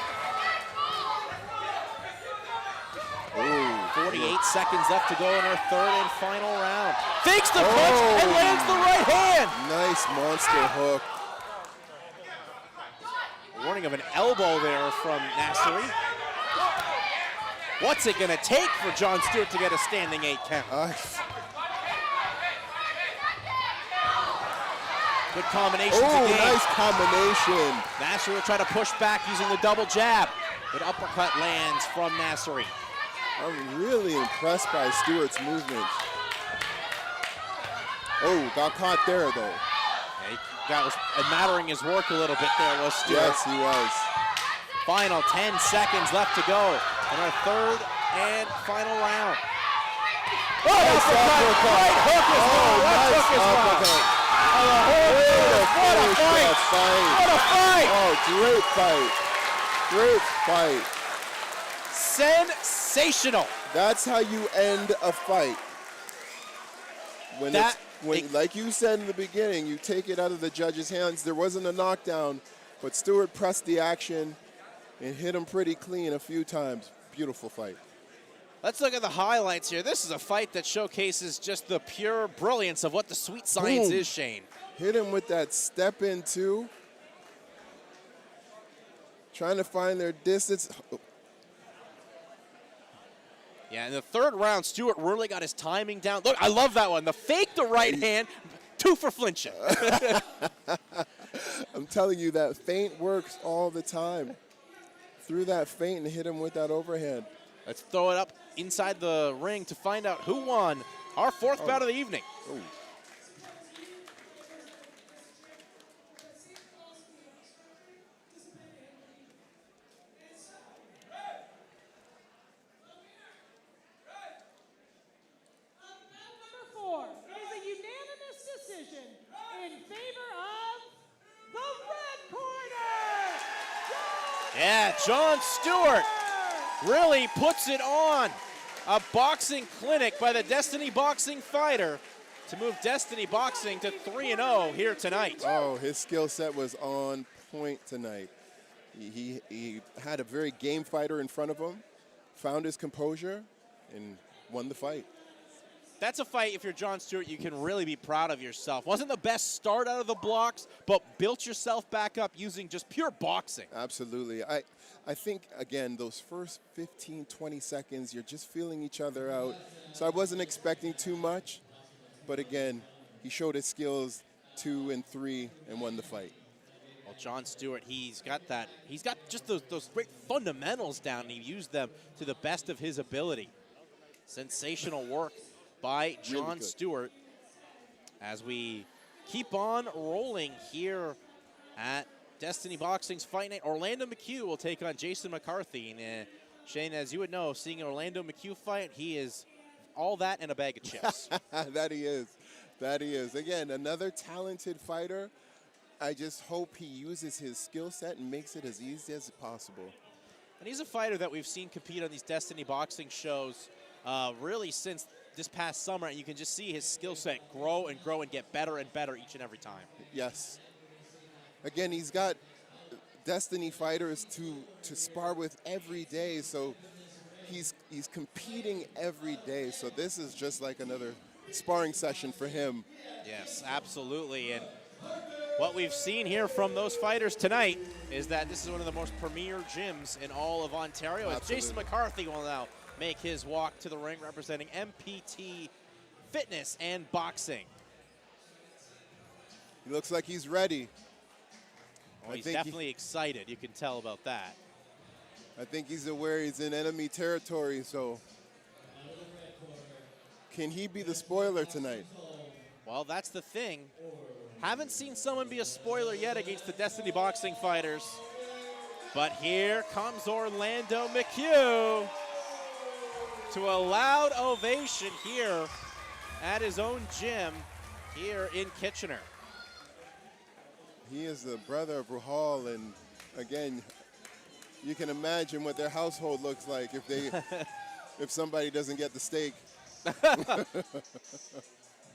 48 seconds left to go in our third and final round. Fakes the punch and lands the right hand. Nice monster hook. Warning of an elbow there from Nasseri. What's it going to take for John Stewart to get a standing 8 count? Good combinations again. Nice combination. Nasseri will try to push back using the double jab. Good uppercut lands from Nasseri. I'm really impressed by Stewart's movement. Oh, got caught there though. That was mattering his work a little bit there, was Stewart. Yes, he was. Final 10 seconds left to go in our third and final round. Oh, nice uppercut. Right hook is wrong. Right nice hook is wrong. uppercut. What a fight. What a fight. Oh, great fight. Great fight. Sensational. That's how you end a fight. When like you said in the beginning, you take it out of the judge's hands. There wasn't a knockdown, but Stewart pressed the action and hit him pretty clean a few times. Beautiful fight. Let's look at the highlights here. This is a fight that showcases just the pure brilliance of what the sweet science is, Shane. Hit him with that step in too. Trying to find their distance. Yeah, in the third round, Stewart really got his timing down. Look, I love that one. The fake the right hand, 2 for flinching. I'm telling you, that feint works all the time. Threw that feint and hit him with that overhand. Let's throw it up inside the ring to find out who won our 4th bout of the evening. Yeah, Jon Stewart really puts it on. A boxing clinic by the Destiny Boxing fighter to move Destiny Boxing to 3-0 here tonight. Oh, his skill set was on point tonight. He had a very game fighter in front of him, found his composure, and won the fight. That's a fight, if you're Jon Stewart, you can really be proud of yourself. Wasn't the best start out of the blocks, but built yourself back up using just pure boxing. Absolutely. I think, again, those first 15, 20 seconds, you're just feeling each other out. So I wasn't expecting too much. But again, he showed his skills 2 and 3 and won the fight. Well, Jon Stewart, he's got just those great fundamentals down, and he used them to the best of his ability. Sensational work by Jon Stewart as we keep on rolling here at Destiny Boxing's Fight Night. Orlando McHugh will take on Jason McCarthy. And Shane, as you would know, seeing an Orlando McHugh fight, he is all that and a bag of chips. That he is. That he is. Again, another talented fighter. I just hope he uses his skill set and makes it as easy as possible. And he's a fighter that we've seen compete on these Destiny Boxing shows really since this past summer, and you can just see his skill set grow and grow and get better and better each and every time. Yes. Again, he's got Destiny fighters to spar with every day, so he's competing every day. So this is just like another sparring session for him. Yes, absolutely. And what we've seen here from those fighters tonight is that this is one of the most premier gyms in all of Ontario. As Jason McCarthy will now make his walk to the ring representing MPT Fitness and Boxing. He looks like he's ready. Oh, he's definitely excited. You can tell about that. I think he's aware he's in enemy territory, so can he be the spoiler tonight? Well, that's the thing. Haven't seen someone be a spoiler yet against the Destiny Boxing fighters. But here comes Orlando McHugh to a loud ovation here at his own gym here in Kitchener. He is the brother of Rahal, and again, you can imagine what their household looks like if they, if somebody doesn't get the steak.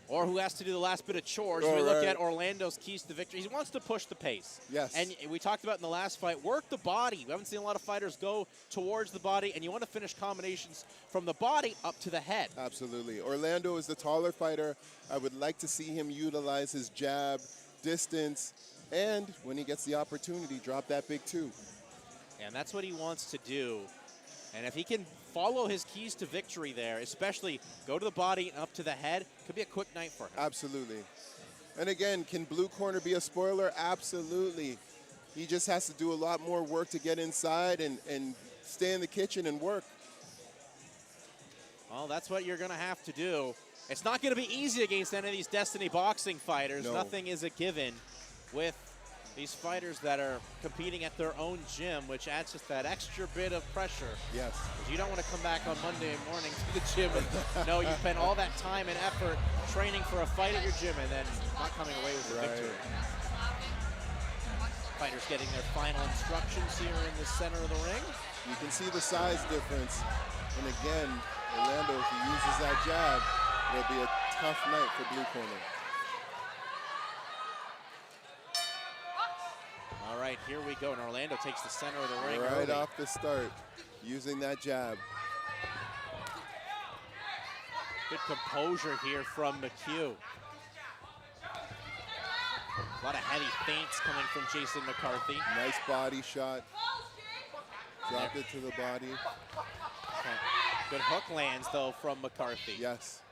Or who has to do the last bit of chores. We look at Orlando's keys to victory. He wants to push the pace. Yes. And we talked about in the last fight, work the body. We haven't seen a lot of fighters go towards the body, and you want to finish combinations from the body up to the head. Absolutely. Orlando is the taller fighter. I would like to see him utilize his jab, distance, and when he gets the opportunity, drop that big 2. And that's what he wants to do. And if he can follow his keys to victory there, especially go to the body and up to the head, could be a quick night for him. Absolutely. And again, can Blue Corner be a spoiler? Absolutely. He just has to do a lot more work to get inside and stay in the kitchen and work. Well, that's what you're going to have to do. It's not going to be easy against any of these Destiny Boxing fighters. No. Nothing is a given with these fighters that are competing at their own gym, which adds just that extra bit of pressure. Yes. Because you don't want to come back on Monday morning to the gym and know you spent all that time and effort training for a fight at your gym and then not coming away with a victory. Fighters getting their final instructions here in the center of the ring. You can see the size difference. And again, Orlando, if he uses that jab, it'll be a tough night for Blue Corner. All right, here we go. And Orlando takes the center of the ring Right early. off the start, using that jab. Good composure here from McHugh. A lot of heavy feints coming from Jason McCarthy. Nice body shot. Dropped it to the body. Okay. Good hook lands, though, from McCarthy. Yes.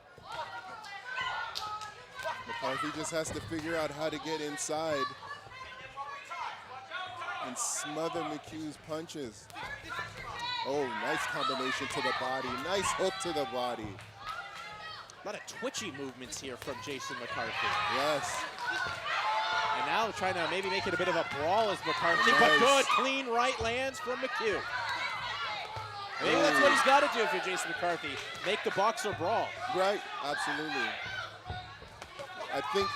McCarthy just has to figure out how to get inside and smother McHugh's punches. Oh, nice combination to the body. Nice hook to the body. A lot of twitchy movements here from Jason McCarthy. Yes. And now trying to maybe make it a bit of a brawl as McCarthy, Nice. but good, clean right lands from McHugh. Maybe that's what he's got to do if you're Jason McCarthy, make the boxer brawl. Right, absolutely. I think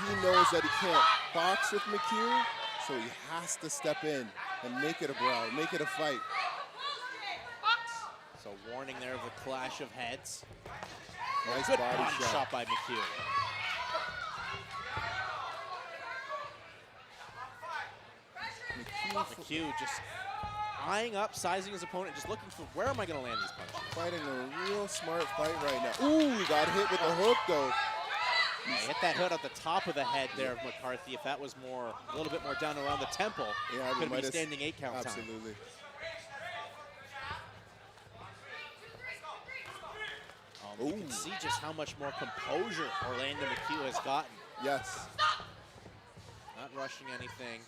he knows that he can't box with McHugh, so he has to step in. and make it a brawl, make it a fight. So warning there of the clash of heads. Nice Good body shot. shot by McHugh. McHugh just eyeing up, sizing his opponent, just looking for where am I going to land these punches. Fighting a real smart fight right now. Ooh, he got hit with the hook though. He hit that hook at the top of the head there of McCarthy. If that was a little bit more down around the temple, Yeah, could might be have- standing 8 count time. Absolutely. You can see just how much more composure Orlando McHugh has gotten. Yes. Not rushing anything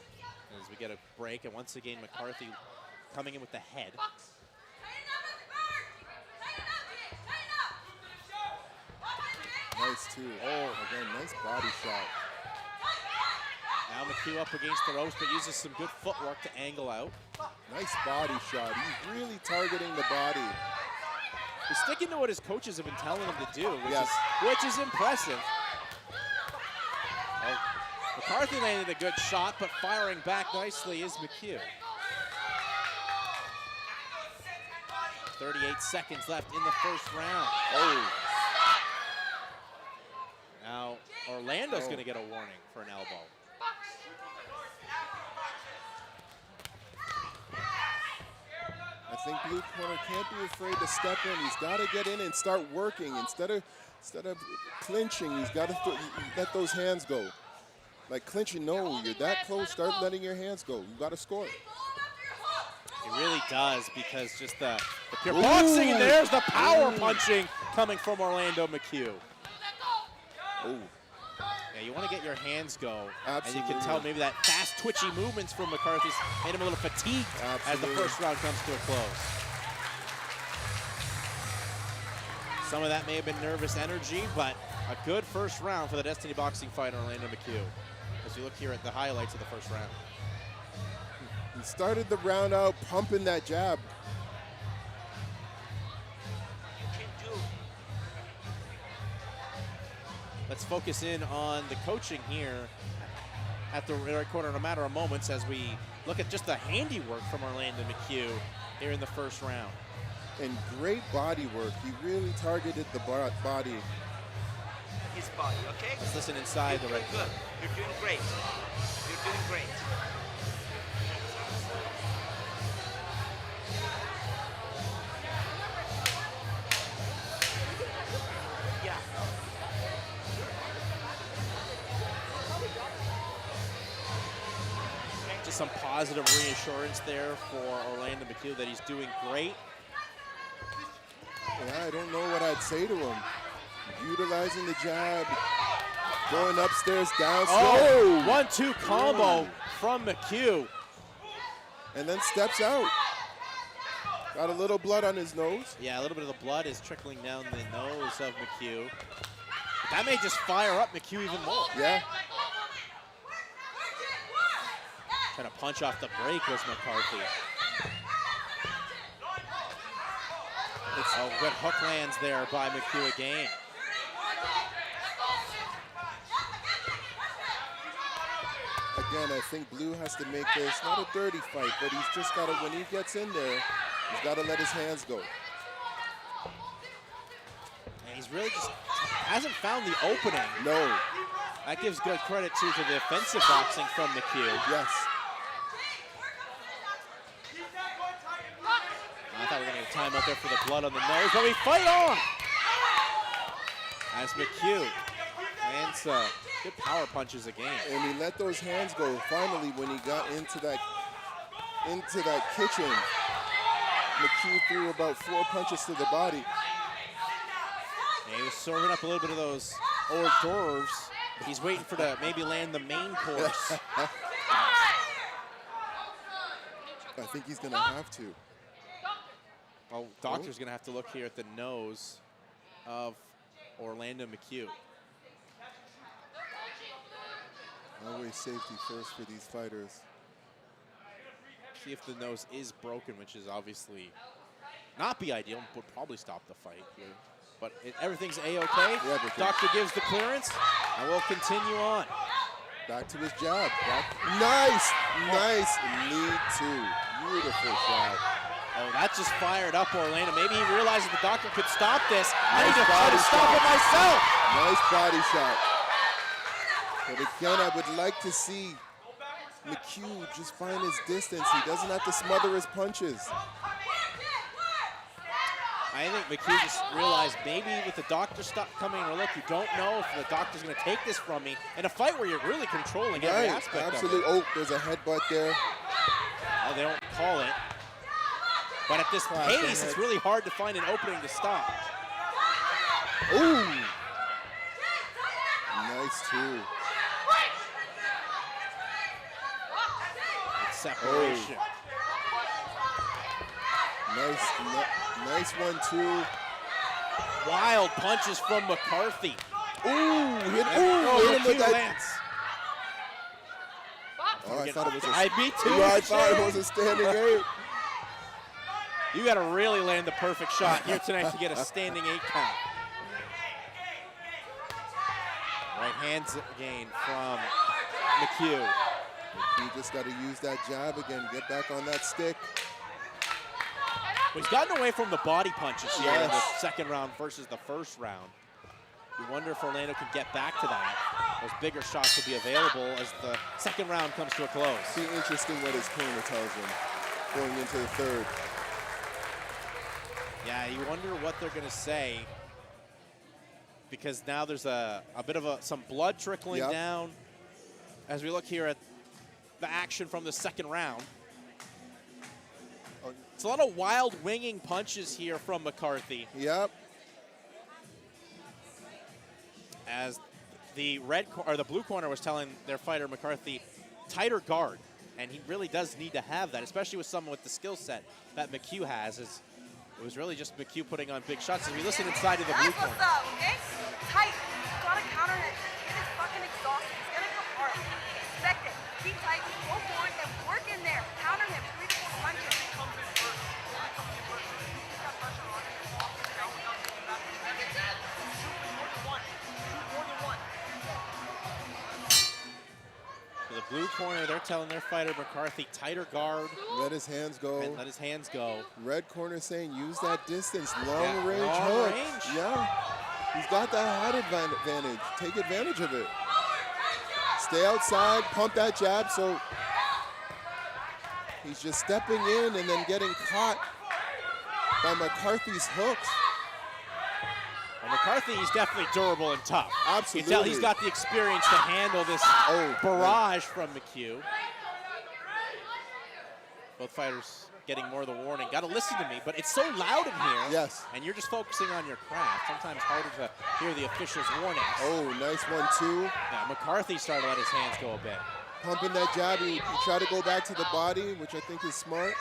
as we get a break. And once again, McCarthy coming in with the head. Nice too. Oh, again, nice body shot. Now McHugh up against the ropes, but uses some good footwork to angle out. Nice body shot. He's really targeting the body. He's sticking to what his coaches have been telling him to do, Yes. which is impressive. Oh, McCarthy landed a good shot, but firing back nicely is McHugh. 38 seconds left in the first round. Oh, Now, Orlando's going to get a warning for an elbow. I think blue corner can't be afraid to step in. He's got to get in and start working instead of clinching. He's got to let those hands go. Like clinching, no, you're that close. Start letting your hands go. You got to score. It really does, because just the pure boxing, and there's the power punching coming from Orlando McHugh. Oh, Yeah, you want to get your hands go. Absolutely. And you can tell maybe that fast, twitchy movements from McCarthy's made him a little fatigued as the Absolutely. first round comes to a close. Some of that may have been nervous energy, but a good first round for the Destiny Boxing fighter, Orlando McHugh. As you look here at the highlights of the first round. he started the round out pumping that jab. Let's focus in on the coaching here at the right corner in a matter of moments as we look at just the handiwork from Orlando McHugh here in the first round. And great body work. He really targeted the body. His body, okay? Let's listen inside the red Good. You're doing great. You're doing great. Yeah. Just some positive reassurance there for Orlando McHugh that he's doing great. Yeah, I don't know what I'd say to him. Utilizing the jab, going upstairs, downstairs. 1-2 combo from McHugh. And then steps out. Got a little blood on his nose. Yeah, a little bit of the blood is trickling down the nose of McHugh. That may just fire up McHugh even more. Yeah. Trying to punch off the break was McCarthy. Oh, good hook lands there by McHugh again. Again, I think Blue has to make this not a dirty fight, but he's just got to, when he gets in there, he's got to let his hands go. And he's really just hasn't found the opening. No. That gives good credit to the offensive boxing from McHugh. Yes. I thought we were going to get time out there for the blood on the nose, but we fight on! As McHugh lands good power punches again. And he let those hands go finally when he got into that kitchen. McHugh threw about 4 punches to the body. And he was serving up a little bit of those hors d'oeuvres. He's waiting for to maybe land the main course. I think he's going to have to. Well, doctor's going to have to look here at the nose of Orlando McHugh. Always safety first for these fighters. See if the nose is broken, which is obviously not be ideal. Would probably stop the fight here. But everything's A-okay. Everything. Doctor gives the clearance, and we'll continue on. Back to his jab. Nice. Lead 2. Beautiful shot. Oh, that just fired up Orlando. Maybe he realized the doctor could stop this. I need Nice to try to body stop shot. it myself. Nice body shot. But again, I would like to see McHugh just find his distance. He doesn't have to smother his punches. I think McHugh just realized maybe with the doctor coming or look, you don't know if the doctor's going to take this from me in a fight where you're really controlling every aspect absolutely. of it. Oh, there's a headbutt there. Oh, they don't call it. But at this pace, it's really hard to find an opening to stop. Ooh. Nice too. It's separation. Nice one too. Wild punches from McCarthy. Ooh, hit him with that. Lance. Oh, I thought it was I beat two. I thought it was a standing 8. You got to really land the perfect shot here tonight to get a standing 8 count. Right hands again from McHugh. McHugh just got to use that jab again, get back on that stick. Well, he's gotten away from the body punches here in the second round versus the first round. You wonder if Orlando can get back to that. Those bigger shots will be available as the second round comes to a close. Be interesting what his corner tells him going into the third. Yeah, you wonder what they're going to say because now there's a bit of some blood trickling down as we look here at the action from the second round. It's a lot of wild winging punches here from McCarthy. Yep. As the blue corner was telling their fighter McCarthy, tighter guard, and he really does need to have that, especially with someone with the skill set that McHugh has. It was really just McHugh putting on big shots. As we listen inside of the blue corner. That's what's up, okay? Tight. You gotta counter it. It is fucking exhausting. It's gonna come hard. Expect it. Keep tight. Go for it and work in there. Counter him. 3 to 4 punches. For the blue corner, they're telling their fighter McCarthy, tighter guard. Let his hands go. And let his hands go. Red corner saying use that distance, long range long hooks. range. Yeah, he's got that height advantage. Take advantage of it. Stay outside, pump that jab. So he's just stepping in and then getting caught by McCarthy's hooks. Well, McCarthy, he's definitely durable and tough. Absolutely. You can tell he's got the experience to handle this barrage from McHugh. Both fighters getting more of the warning. Got to listen to me, but it's so loud in here. Yes. And you're just focusing on your craft. Sometimes harder to hear the officials' warnings. Oh, nice one, too. Yeah, McCarthy started to let his hands go a bit. Pumping that jab, he tried to go back to the body, which I think is smart.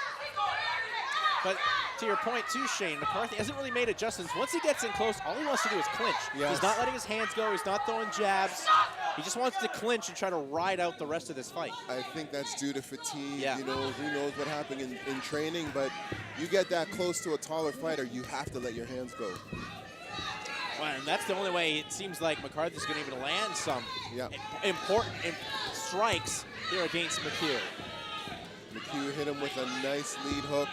But to your point too, Shane, McCarthy hasn't really made adjustments. Once he gets in close, all he wants to do is clinch. Yes. He's not letting his hands go. He's not throwing jabs. He just wants to clinch and try to ride out the rest of this fight. I think that's due to fatigue. Yeah. You know, who knows what happened in training, but you get that close to a taller fighter, you have to let your hands go. Well, and that's the only way it seems like McCarthy's going to even land some important strikes here against McHugh. McHugh hit him with a nice lead hook.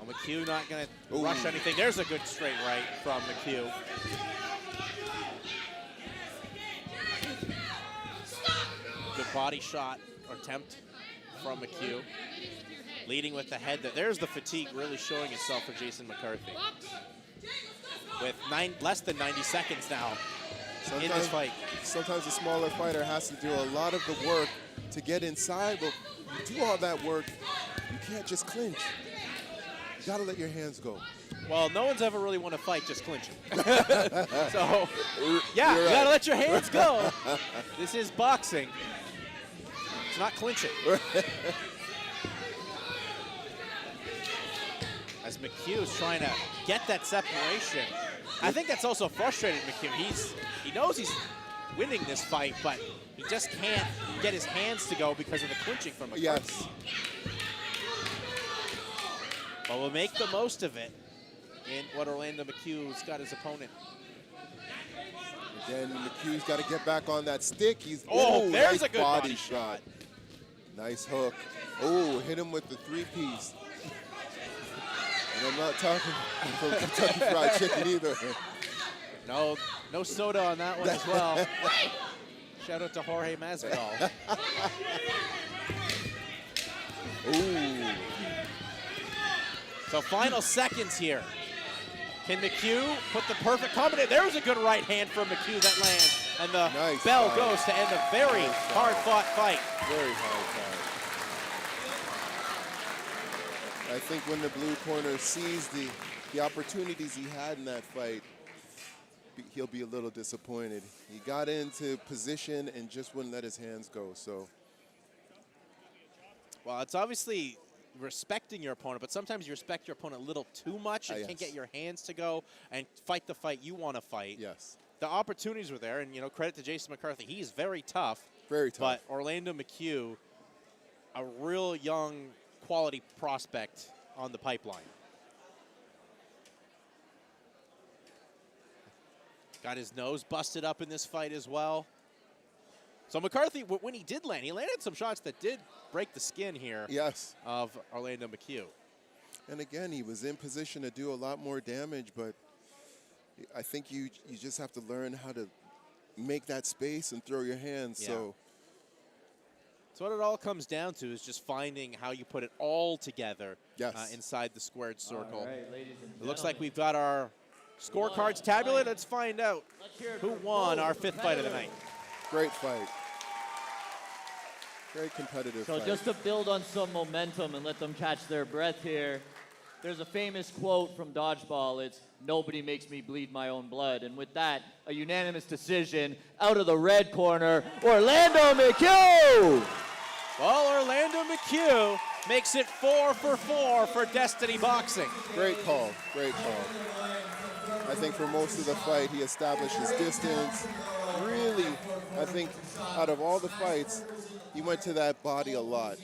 McHugh not going to rush anything. There's a good straight right from McHugh. Good body shot or attempt from McHugh. Leading with the head. There's the fatigue really showing itself for Jason McCarthy. With less than 90 seconds now in this fight. Sometimes a smaller fighter has to do a lot of the work to get inside, but you do all that work, you can't just clinch. You gotta let your hands go. Well, no one's ever really won a fight just clinching. So, yeah, you gotta let your hands go. This is boxing. It's not clinching. As McHugh's trying to get that separation. I think that's also frustrating McHugh. He knows he's winning this fight, but he just can't get his hands to go because of the clinching from McCarthy. Yes. But we'll make the most of it in what Orlando McHugh's got his opponent. Then McHugh's got to get back on that stick. He's there's nice a good body shot. Nice hook. Oh, hit him with the 3-piece. And I'm not talking from Kentucky Fried Chicken either. No soda on that one as well. Shout out to Jorge Masvidal. Ooh. So final seconds here. Can McHugh put the perfect combination? There's a good right hand from McHugh that lands. And the bell goes to end a very hard-fought fight. Very hard fight. I think when the blue corner sees the opportunities he had in that fight, he'll be a little disappointed. He got into position and just wouldn't let his hands go. So, well, it's obviously respecting your opponent, but sometimes you respect your opponent a little too much and can't get your hands to go and fight the fight you want to fight. Yes. The opportunities were there, and credit to Jason McCarthy. He's very tough. Very tough. But Orlando McHugh, a real young quality prospect on the pipeline. Got his nose busted up in this fight as well. So McCarthy, when he did land, he landed some shots that did break the skin here. Yes. Of Orlando McHugh. And again, he was in position to do a lot more damage, but I think you just have to learn how to make that space and throw your hands. Yeah. So what it all comes down to is just finding how you put it all together inside the squared circle. All right, ladies and it looks like we've got our scorecards tabulated. Let's find out who won our 5th fight of the night. Great fight. Very competitive So fight. just to build on some momentum and let them catch their breath here, there's a famous quote from Dodgeball. It's, "Nobody makes me bleed my own blood." And with that, a unanimous decision out of the red corner, Orlando McHugh! Well, Orlando McHugh makes it 4 for 4 for Destiny Boxing. Great call. Great call. I think for most of the fight, he established his distance. Really, I think out of all the fights, he went to that body a lot.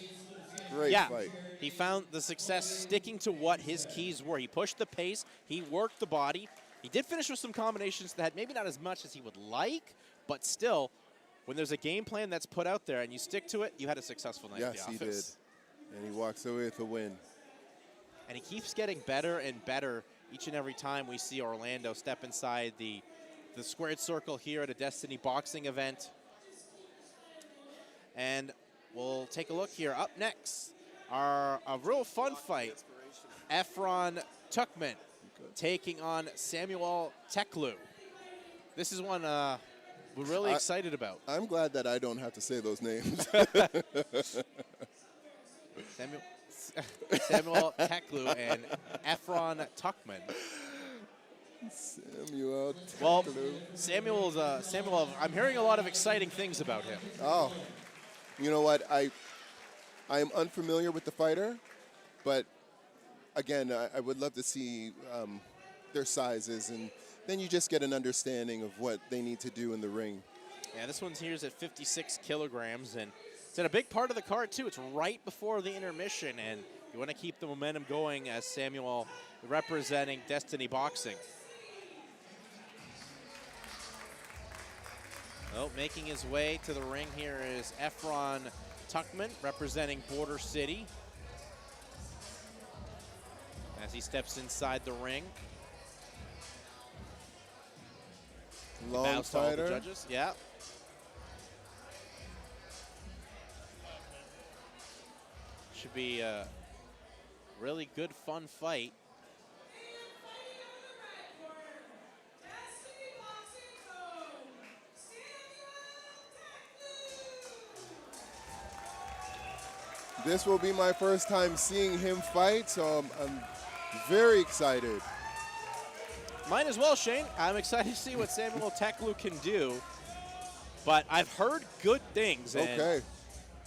Great fight. He found the success sticking to what his keys were. He pushed the pace. He worked the body. He did finish with some combinations that had maybe not as much as he would like, but still, when there's a game plan that's put out there and you stick to it, you had a successful night at the office. Yes, he did. And he walks away with a win. And he keeps getting better and better each and every time we see Orlando step inside the squared circle here at a Destiny Boxing event. And we'll take a look here. Up next are a real fun fight. Efron Tuckman taking on Samuel Teklu. This is one we're really excited about. I'm glad that I don't have to say those names. Samuel Teklu and Efron Tuckman. Samuel Teklu. Well, Samuel, I'm hearing a lot of exciting things about him. Oh, you know what? I am unfamiliar with the fighter, but again, I would love to see their sizes, and then you just get an understanding of what they need to do in the ring. Yeah, this one's here's at 56 kilograms, and it's in a big part of the card, too. It's right before the intermission, and you want to keep the momentum going as Samuel representing Destiny Boxing. Well, making his way to the ring here is Efron Tuckman representing Border City. As he steps inside the ring. Long Bows to all the fighter. judges. Yeah. Should be a really good, fun fight. This will be my first time seeing him fight, so I'm very excited. Might as well, Shane. I'm excited to see what Samuel Teklu can do. But I've heard good things. And Okay.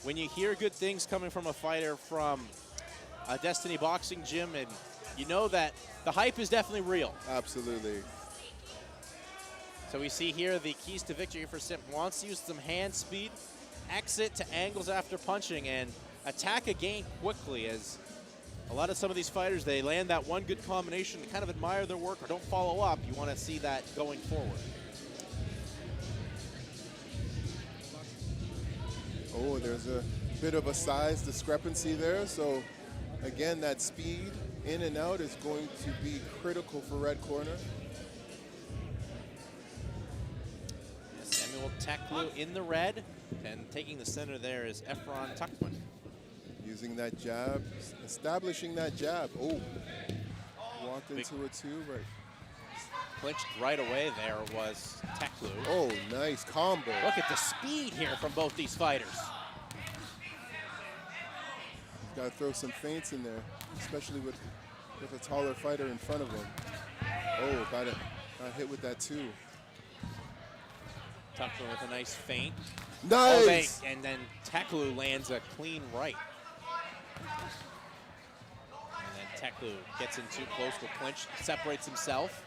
when you hear good things coming from a fighter from a Destiny Boxing gym, and you know that the hype is definitely real. Absolutely. So we see here the keys to victory for Sim. Wants to use some hand speed, exit to angles after punching, and attack again quickly, as a lot of some of these fighters, they land that one good combination, kind of admire their work or don't follow up. You want to see that going forward. Oh, there's a bit of a size discrepancy there. So again, that speed in and out is going to be critical for red corner. Samuel Teklu in the red, and taking the center there is Efron Tuckman. Using that jab, establishing that jab. Oh, walked into it too, right. Clinched right away there was Teklu. Oh, nice combo. Look at the speed here from both these fighters. Got to throw some feints in there, especially with a taller fighter in front of him. Oh, got hit with that too. Tuckman with a nice feint. Nice! And then Teklu lands a clean right. And then Teklu gets in too close to clinch, separates himself.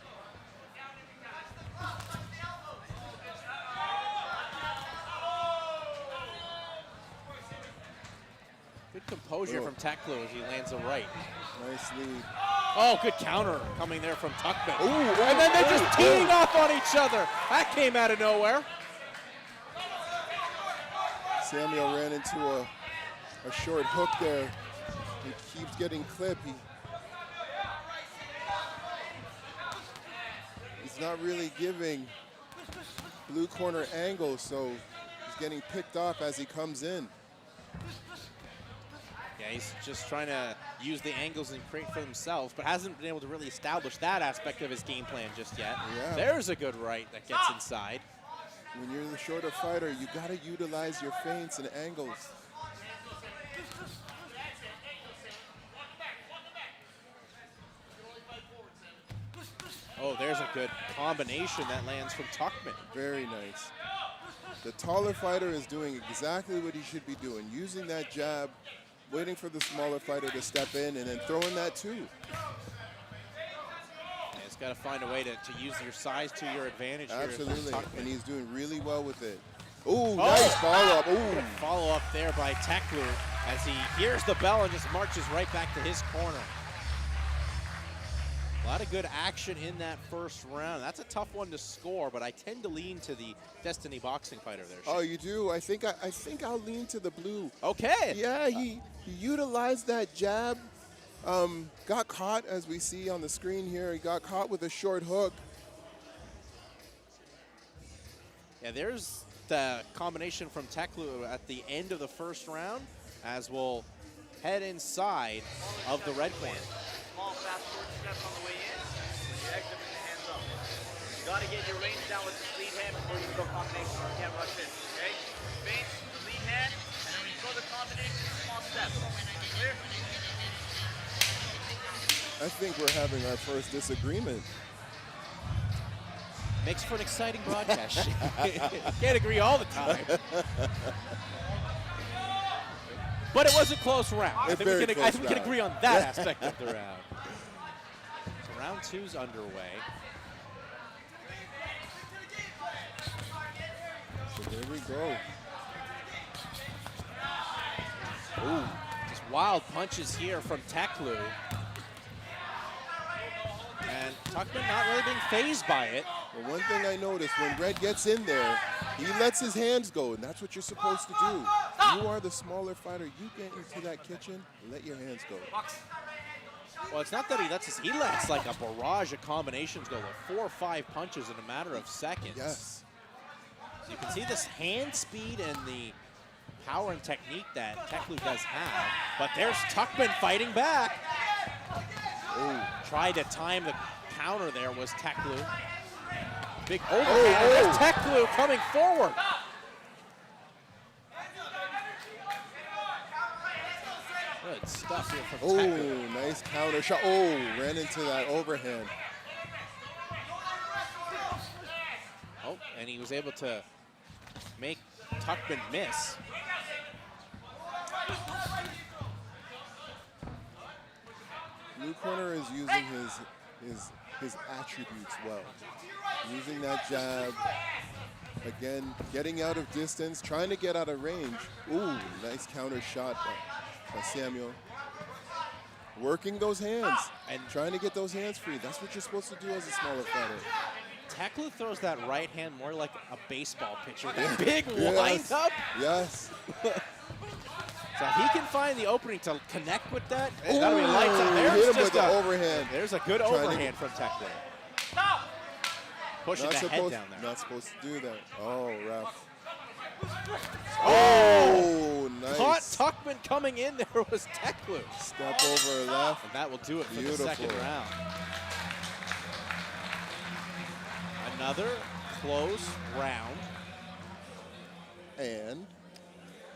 Good composure from Teklu as he lands a right. Nice lead. Oh, good counter coming there from Tuckman. And then they're just teeing off on each other. That came out of nowhere. Samuel ran into a short hook there. He keeps getting clipped. He's not really giving blue corner angle, so he's getting picked off as he comes in. Yeah, he's just trying to use the angles and create for himself, but hasn't been able to really establish that aspect of his game plan just yet. Yeah. There's a good right that gets inside. When you're the shorter fighter, you got to utilize your feints and angles. Oh, there's a good combination that lands from Tuckman. Very nice. The taller fighter is doing exactly what he should be doing, using that jab, waiting for the smaller fighter to step in, and then throwing that too. It's got to find a way to use your size to your advantage here. Absolutely, and he's doing really well with it. Ooh, nice follow-up. Ooh. Follow-up there by Teklu as he hears the bell and just marches right back to his corner. A lot of good action in that first round. That's a tough one to score, but I tend to lean to the Destiny boxing fighter there. Oh, you do? I think I'll lean to the blue. Okay. Yeah, he utilized that jab. Got caught, as we see on the screen here. He got caught with a short hook. Yeah, there's the combination from Teklu at the end of the first round, as we'll head inside of the red corner. Small, fast forward steps on the way in. When you exit, bring the hands up. You got to get your range down with the lead hand before you go combination. You can't rush in, okay? Feint, the lead hand, and then when you throw the combination, small steps. Clear? I think we're having our first disagreement. Makes for an exciting broadcast. Can't agree all the time. But it was a close round. I think we can agree on that aspect of the round. So round two's underway. So there we go. Ooh, just wild punches here from Teklu. And Tuckman not really being phased by it. Well, one thing I noticed, when Red gets in there, he lets his hands go, and that's what you're supposed to do. You are the smaller fighter. You get into that kitchen, let your hands go. Well, it's not that he lets like a barrage of combinations go, like 4 or 5 punches in a matter of seconds. Yes. So you can see this hand speed and the power and technique that Teklu does have. But there's Tuckman fighting back. Ooh, tried to time the counter there was Teklu. Big overhand. There's Teklu coming forward. Good stuff here from Teklu. Oh, nice counter shot. Oh, ran into that overhand. Oh, and he was able to make Tuckman miss. Blue corner is using his attributes well. Using that jab, again, getting out of distance, trying to get out of range. Ooh, nice counter shot by Samuel. Working those hands and trying to get those hands free. That's what you're supposed to do as a smaller fighter. Teklu throws that right hand more like a baseball pitcher with a big wind-up. Yes. So he can find the opening to connect with that. That'll be lights up. Hit There's him just with the overhand. There's a good overhand from Teklu. Pushing the head down there. Not supposed to do that. Oh, ref. Oh! Nice. Caught Tuckman coming in there was Teklu. Step over left. And that will do it for Beautiful. the second round. Another close round. And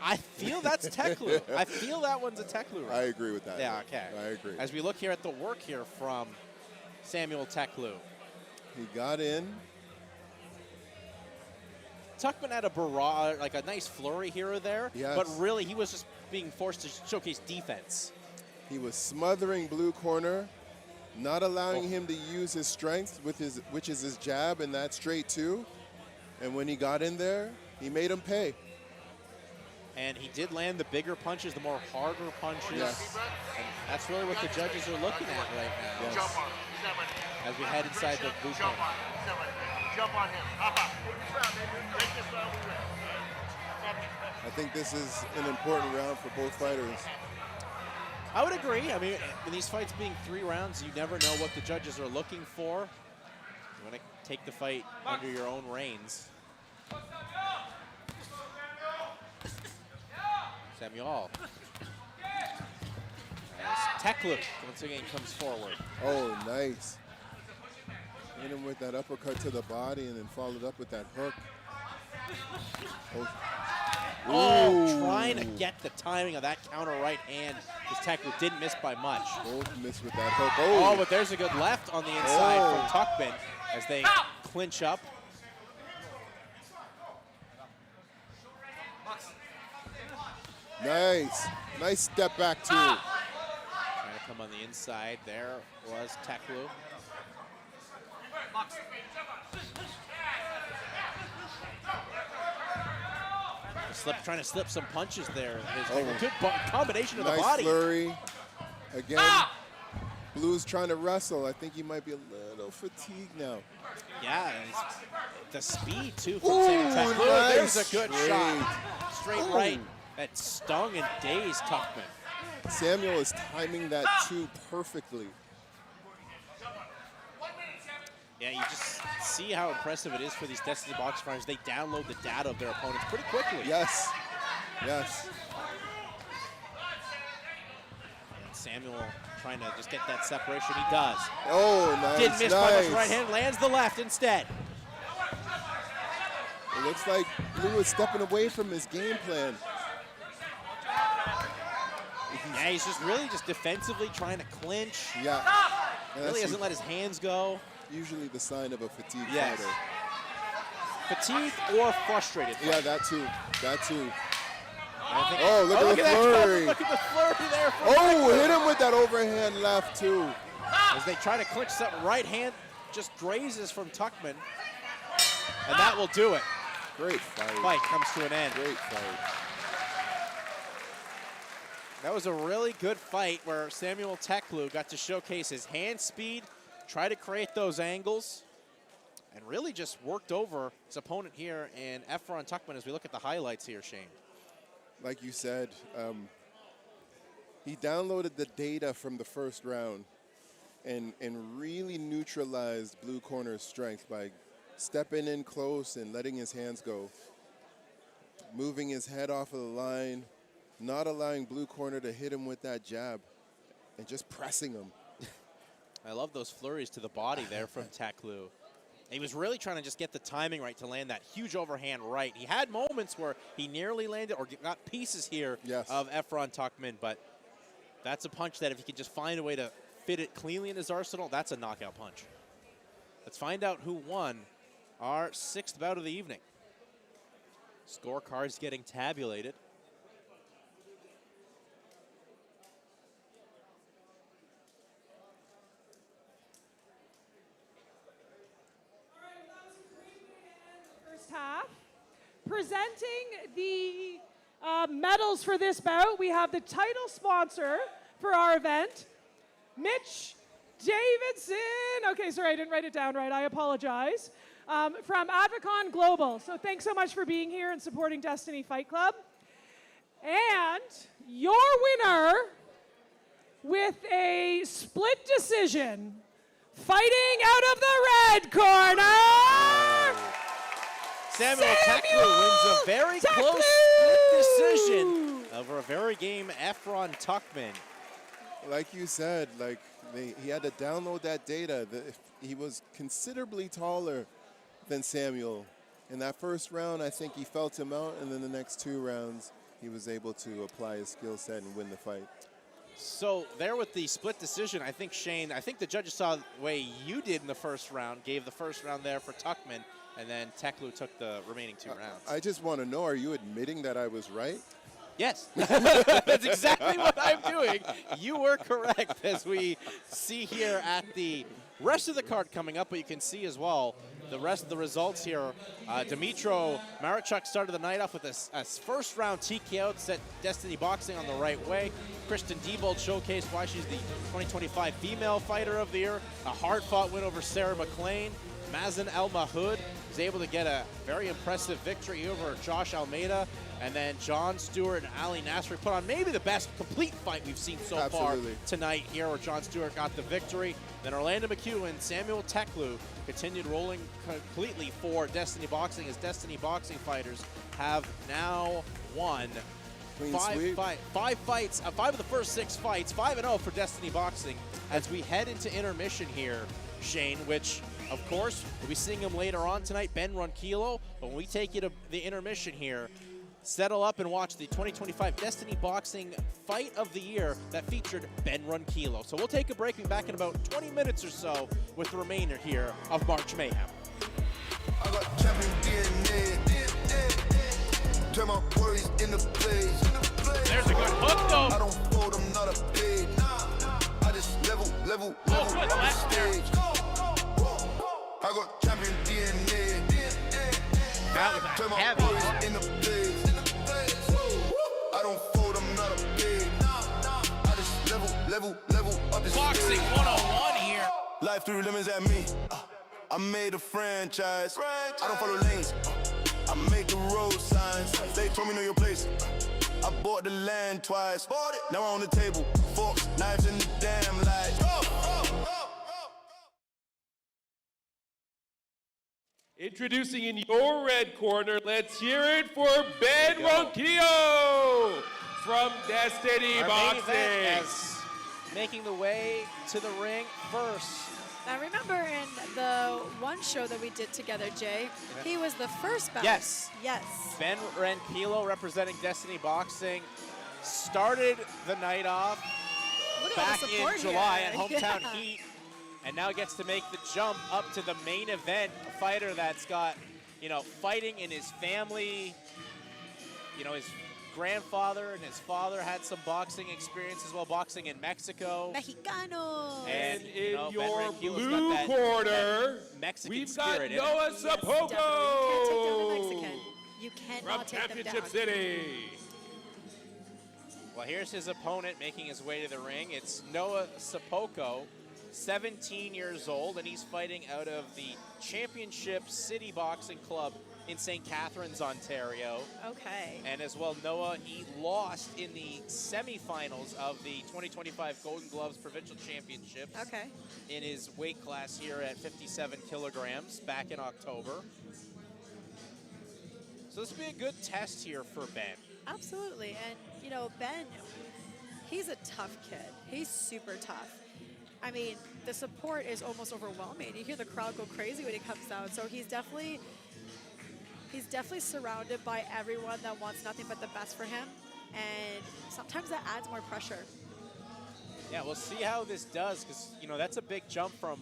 I feel that's Teklu. I feel that one's a Teklu round. I agree with that. Yeah, okay. I agree. As we look here at the work here from Samuel Teklu. He got in. Tuckman had a barrage, like a nice flurry here or there, Yes. but really he was just being forced to showcase defense. He was smothering blue corner, not allowing him to use his strength, which is his jab and that straight too. And when he got in there, he made him pay. And he did land the bigger punches, the more harder punches. Yes. And that's really what the judges are looking at right now. Yes. Jump on him. He's not ready. As we head inside the blue Jump corner. on him. He's not ready. Jump on him. Hop up. Take this round, baby. Take this round, we win. I think this is an important round for both fighters. I would agree. I mean, in these fights being 3 rounds, you never know what the judges are looking for. You want to take the fight under your own reins. Samuel. As Teklu once again comes forward. Oh, nice. Hit him with that uppercut to the body and then followed up with that hook. Oh, trying to get the timing of that counter right hand. Because Teklu didn't miss by much. Both missed with that hook. Oh, but there's a good left on the inside from Tuckman as they clinch up. Nice. Nice step back too. Trying to come on the inside. There was Teklu. Trying to slip some punches there. Good combination of the Nice body. flurry. Again, Blue's trying to wrestle. I think he might be a little fatigued now. Yeah, and the speed too from Samuel Teklu. Nice There's a good straight. shot. Straight right. That stung and dazed Tuckman. Samuel is timing that too perfectly. Yeah, you just see how impressive it is for these Destiny box fighters. They download the data of their opponents pretty quickly. Yes. Yes. And Samuel trying to just get that separation. He does. Oh, nice. Didn't miss by much right hand. Lands the left instead. It looks like Blue is stepping away from his game plan. Yeah, he's just really just defensively trying to clinch. Yeah. Really hasn't let his hands go. Usually the sign of a fatigued Yes. fighter. Fatigued or frustrated. Yeah, that too. That too. I think, Oh, look at the flurry. Look at the flurry there. From Oh, Teklu. hit him with that overhand left too. As they try to clinch that right hand, just grazes from Tuckman. And that will do it. Great fight. Fight comes to an end. Great fight. That was a really good fight where Samuel Teklu got to showcase his hand speed, try to create those angles, and really just worked over his opponent here in Efron Tuckman as we look at the highlights here, Shane. Like you said, he downloaded the data from the first round and really neutralized Blue Corner's strength by stepping in close and letting his hands go, moving his head off of the line, not allowing Blue Corner to hit him with that jab, and just pressing him. I love those flurries to the body there from Teklu. He was really trying to just get the timing right to land that huge overhand right. He had moments where he nearly landed or got pieces here of Efron Tuckman, but that's a punch that if he could just find a way to fit it cleanly in his arsenal, that's a knockout punch. Let's find out who won our 6th bout of the evening. Scorecards getting tabulated. Half. Presenting the medals for this bout, we have the title sponsor for our event, Mitch Davidson. Okay, sorry, I didn't write it down right. I apologize. From Advocon Global. So thanks so much for being here and supporting Destiny Fight Club. And your winner with a split decision, fighting out of the red corner, Samuel Teklu wins a very close split decision over a very game Efron Tuchman. Like you said, like he had to download that data. He was considerably taller than Samuel. In that first round, I think he felt him out, and then the next 2 rounds, he was able to apply his skill set and win the fight. So there with the split decision, I think, Shane, I think the judges saw the way you did in the first round, gave the first round there for Tuchman, and then Teklu took the remaining 2 rounds. I just want to know, are you admitting that I was right? Yes, that's exactly what I'm doing. You were correct, as we see here at the rest of the card coming up, but you can see as well the rest of the results here. Dmytro Marichuk started the night off with a first round TKO, set Destiny Boxing on the right way. Kristen Diebold showcased why she's the 2025 Female Fighter of the Year. A hard-fought win over Sarah McLean. Mazen El Mahoud was able to get a very impressive victory over Josh Almeida. And then John Stewart and Ali Nasri put on maybe the best complete fight we've seen so far tonight here, where John Stewart got the victory. Then Orlando McHugh and Samuel Teklu continued rolling completely for Destiny Boxing, as Destiny Boxing fighters have now won five fights, 5 of the first 6 fights, 5-0 for Destiny Boxing, as we head into intermission here, Shane, which, of course, we'll be seeing him later on tonight, Ben Ronquillo. But when we take you to the intermission here, settle up and watch the 2025 Destiny Boxing Fight of the Year that featured Ben Ronquillo. So we'll take a break, be back in about 20 minutes or so with the remainder here of March Mayhem. I got champion DNA. Turn my worries into plays. There's a good hook though. I don't fold, I'm not a pig. I just level up the stage. I got champion DNA. That was Turn my heavy. worries into plays. I don't fold, I'm not a pig. I just level up the Boxing stage. 101 here. Life threw lemons at me. I made a franchise. I don't follow lanes. I make the road signs. They told me know your place. I bought the land twice. Now we're on the table. Forks, knives, and the damn lights. Introducing in your red corner, let's hear it for Ben Ronquillo from Destiny Boxing. Making the way to the ring first. Now remember in the one show that we did together, Jay, he was the first bout. Yes. Yes. Ben Ronquillo, representing Destiny Boxing, started the night off back in July at Hometown Heat, and now gets to make the jump up to the main event. A fighter that's got, fighting in his family. His grandfather and his father had some boxing experience as well, boxing in Mexico. Mexicano. And in your blue corner, Mexican we've got spirit in Noah it. Sapoko You cannot from take them Championship down. City. Well, here's his opponent making his way to the ring. It's Noah Sapoko, 17 years old, and he's fighting out of the Championship City Boxing Club in St. Catharines, Ontario. Okay. And as well, Noah, he lost in the semifinals of the 2025 Golden Gloves Provincial Championships. Okay. In his weight class here at 57 kilograms back in October. So this will be a good test here for Ben. Absolutely. And, Ben, he's a tough kid. He's super tough. I mean, the support is almost overwhelming. You hear the crowd go crazy when he comes out. So he's definitely surrounded by everyone that wants nothing but the best for him. And sometimes that adds more pressure. Yeah, we'll see how this does, because, that's a big jump from,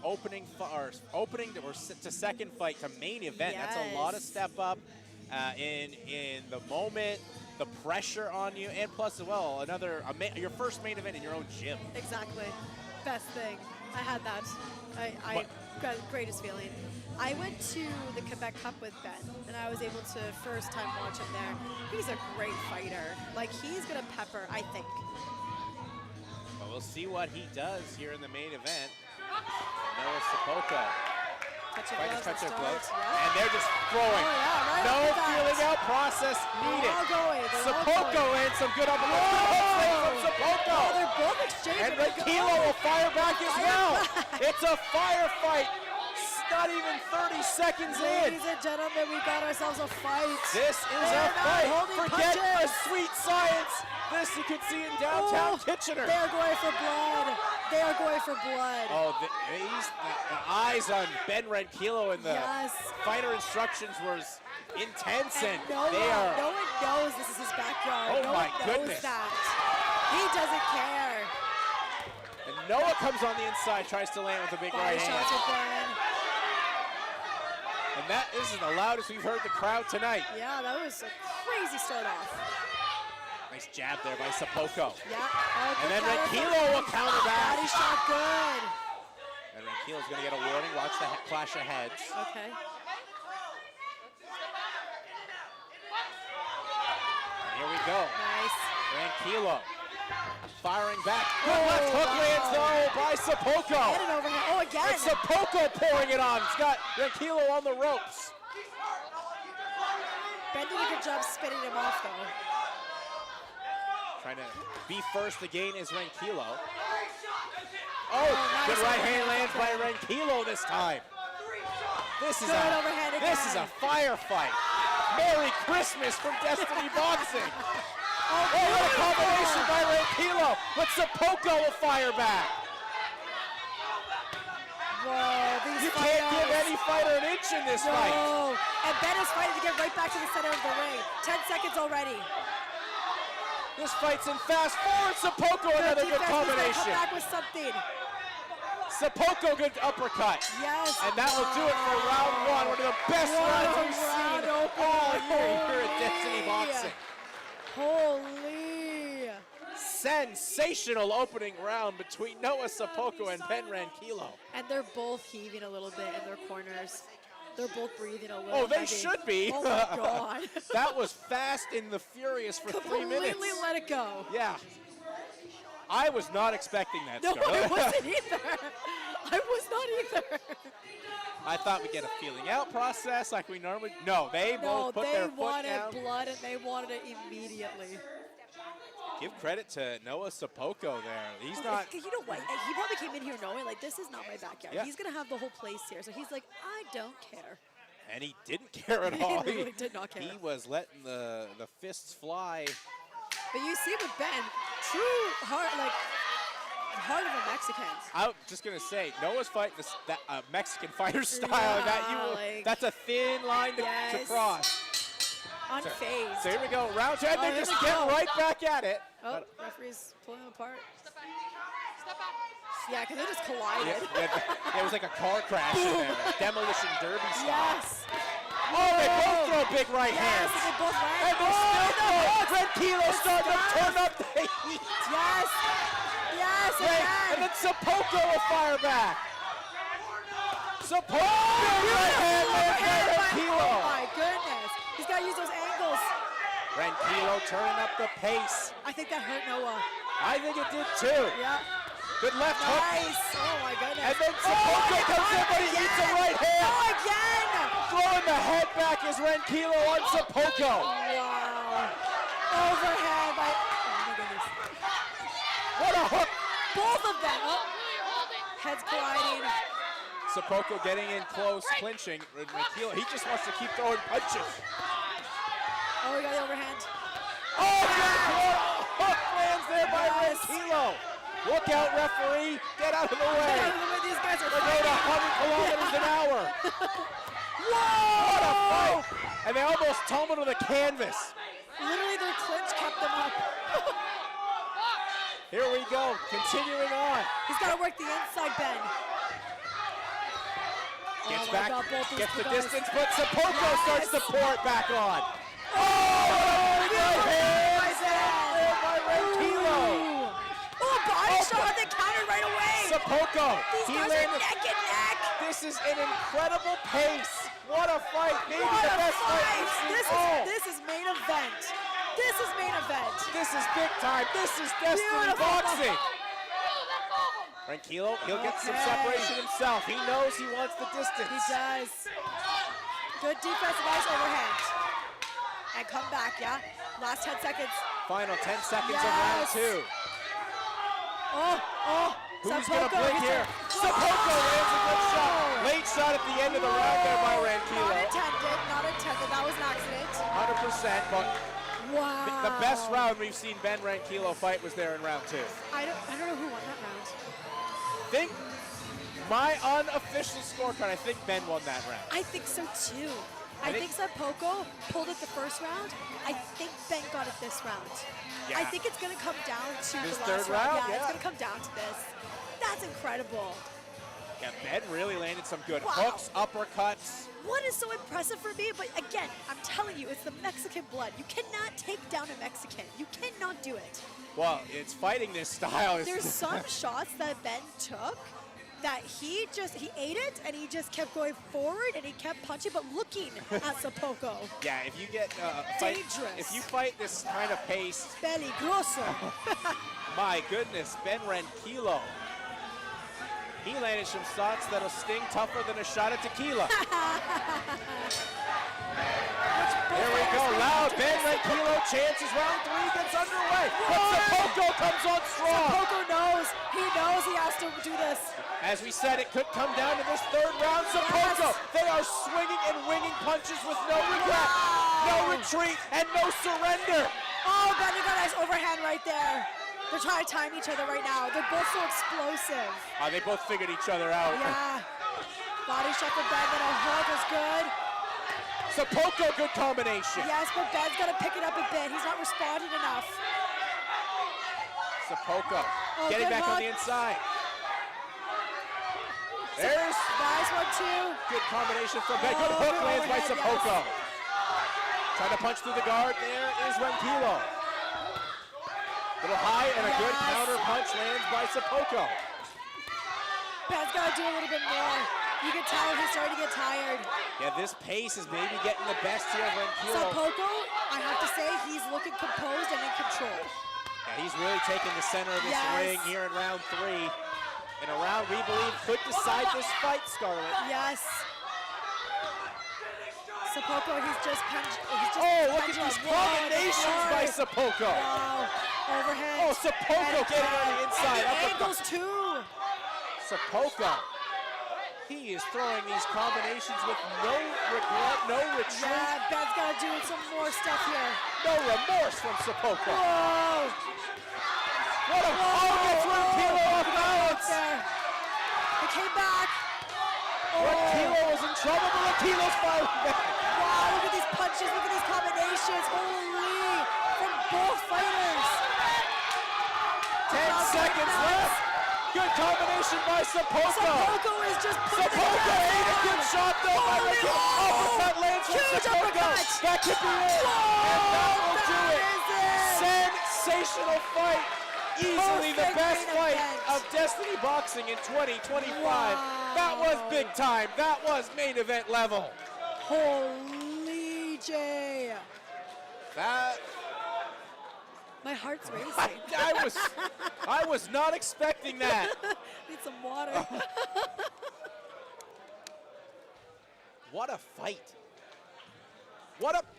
opening to second fight to main event. Yes. That's a lot of step up in the moment, the pressure on you, and plus as well, your first main event in your own gym. Exactly. Best thing. I had that. I got the greatest feeling. I went to the Quebec Cup with Ben, and I was able to first time watch him there. He's a great fighter. Like, he's going to pepper, I think. Well, We'll see what he does here in the main event. Noah Sopoko. Fighters touch their gloves, and they're just throwing. No feeling out process needed. Sopoko in, some good uppercuts from Sopoko. They're both exchanging. And Kilo will fire back as well. It's a firefight. Not even 30 seconds in. Ladies and gentlemen, we got ourselves a fight. This is a fight. Forget the sweet science. This you could see in downtown Kitchener. They are going for blood. They are going for blood. Oh, the eyes on Ben Renkilo and the fighter instructions was intense, and no one knows this is his backyard. Oh no my one goodness. knows that. He doesn't care. And Noah comes on the inside, tries to land with a big right hand. Shots with Ben. And that isn't the loudest we've heard the crowd tonight. Yeah, that was a crazy start off. Nice jab there by Sopoko. Yeah. And then Renkilo will counter back. Body shot good. And Renkilo's going to get a warning. Watch the clash of heads. Okay. And here we go. Nice. Renkilo firing back. Good left hook lands though by Sopoko. And an overhead. Oh, again. And Sopoko pouring it on. He's got Renkilo on the ropes. Ben did a good job spinning him off though. Trying to be first again is Renkilo. Oh, good right hand lands by Renkilo this time. This is a firefight. Merry Christmas from Destiny Boxing. Oh, what a combination by Renkilo, but Sopoko will fire back. Whoa, you can't give any fighter an inch in this fight. And Ben is fighting to get right back to the center of the ring. 10 seconds already. This fight's in fast forward. Sopoko, another good combination. Come back with something. Sopoko, good uppercut. Yes. And that will do it for round one. One of the best rounds we've seen all year here at Destiny Boxing. Holy. Sensational opening round between Noah Sopoko and Ben Renkilo. And they're both heaving a little bit in their corners. They're both breathing a little. Oh, they heavy. should be. Oh my God. That was fast and the furious for 3 minutes. Completely let it go. Yeah. I was not expecting that. No, I wasn't either. I was not either. I thought we'd get a feeling out process like we normally. No, they both put their foot down. They wanted blood and they wanted it immediately. Give credit to Noah Sopoko there. He's not. You know what? He probably came in here knowing like this is not my backyard. Yeah. He's gonna have the whole place here, so he's like, I don't care. And he didn't care at all. He really did not care. He was letting the fists fly. But you see with Ben, true heart of a Mexican. I'm just gonna say, Noah's fight that Mexican fighter style. Yeah, that's a thin line to cross. Unfazed. So here we go, round 10. They just get right back at it. Oh, referee's pulling them apart. Yeah, because they just collided. It was like a car crash in there, demolition derby style. Yes. Oh, they both throw big right hands. They both land. And they still throw. Renkilo starting to turn up the heat. Yes. Yes, and then Sopoko will fire back. Sopoko, right hand lands by Renkilo. Oh my goodness. He's got to use those angles. Renkilo turning up the pace. I think that hurt Noah. I think it did too. Yeah. Good left hook. Nice. Oh my goodness. And then Sopoko comes in, but he eats a right hand. Oh, again. Throwing the head back is Renkilo on Sopoko. Wow. Overhead by. Oh my goodness. What a hook. Both of them. Oh. Heads colliding. Sopoko getting in close, clinching. Renkilo, he just wants to keep throwing punches. Oh, we got the overhand. Oh, good hook lands there by Renkilo. Look out, referee. Get out of the way. These guys are They're going 100 kilometers an hour. Whoa! What a fight. And they almost tumbled to the canvas. Literally, their clinch kept them up. Here we go, continuing on. He's got to work the inside, Ben. Gets my back, God, both these gets the guys. distance, but Sopoko starts to pour it back on. Oh, right hand by Renkilo. Oh, body shot, they countered right away. Sopoko, These guys are neck and neck. This is an incredible pace. What a fight, maybe What the a best fight we've seen. This is main event. This is main event. This is big time. This is Destiny Beautiful. Boxing. Ranquillo, he'll get some separation himself. He knows he wants the distance. He does. Good defensive ice overhand. And come back, yeah? Last 10 seconds. Final 10 seconds of round 2. Who's going to blink here? Sapoko lands a good shot. Late shot at the end of the round there by Ranquillo. Not intended. That was an accident. 100%, but wow. The best round we've seen Ben Ranquillo fight was there in round 2. I don't know who won that round. Think my unofficial scorecard, I think Ben won that round. I think so too. I think Sapoko pulled it the first round. I think Ben got it this round. Yeah. I think it's going to come down to This the last third round, Yeah, yeah. it's going to come down to this. That's incredible. Yeah, Ben really landed some good Wow. hooks, uppercuts. What is so impressive for me, but again, I'm telling you, it's the Mexican blood. You cannot take down a Mexican. You cannot do it. Well, it's fighting this style. There's some shots that Ben took that he ate it and he just kept going forward and he kept punching, but looking at Sapoko. Yeah, if you get Dangerous. if you fight this kind of pace, Peligroso. my goodness, Ben Ranquillo. He landed some shots that'll sting tougher than a shot of tequila. Here we go, loud. Ben Ranquillo chances round 3 gets underway. But Sapoko comes on strong. Sapoko knows. He knows he has to do this. As we said, it could come down to this third round. Sapoko, they are swinging and winging punches with no regret, no retreat, and no surrender. Oh, Ben, you got a nice overhand right there. They're trying to time each other right now. They're both so explosive. They both figured each other out. Yeah. Body shot from Ben, then a hook is good. Sapoko, good combination. Yes, but Ben's got to pick it up a bit. He's not responding enough. Sapoko good getting back on hook. the inside. There's Nice one, too. good combination from Ben. Good hook good lands by overhead, Sapoko. Trying to punch through the guard. There is Ranquillo. Little high and a good counter punch lands by Sapoko. Ben's got to do a little bit more. You can tell he's starting to get tired. Yeah, this pace is maybe getting the best here of Ranquillo. Sapoko, I have to say, he's looking composed and in control. Yeah, he's really taking the center of this Yes. ring here in round 3. In a round we believe could decide this fight, Scarlett. Yes. Sapoko, he's just punched. Look at these combinations by Sapoko. Wow. Overhead. Oh, Sapoko getting on the inside. And the angles too. Sapoko. He is throwing these combinations with no regret, no retreat. Yeah, Ben's got to do some more stuff here. No remorse from Sapoko. Whoa. What a gets Ranquillo off balance. He came back. Ranquillo was in trouble, but Ranquillo's fighting back. Wow, look at these punches, look at these combinations. Holy, from both fighters. 10 seconds left. Good combination by Sapoko. Sapoko is just putting Sapoko ate a good shot though by Holy Ranquillo. moly. Uppercut lands from Huge Sapoko. uppercut. That could be it. And that will do it. Sensational fight. Easily the Perfect best main fight event. of Destiny Boxing in 2025. That was big time. That was main event level. Holy Jay. That My heart's racing. I was not expecting that. Need some water. What a fight.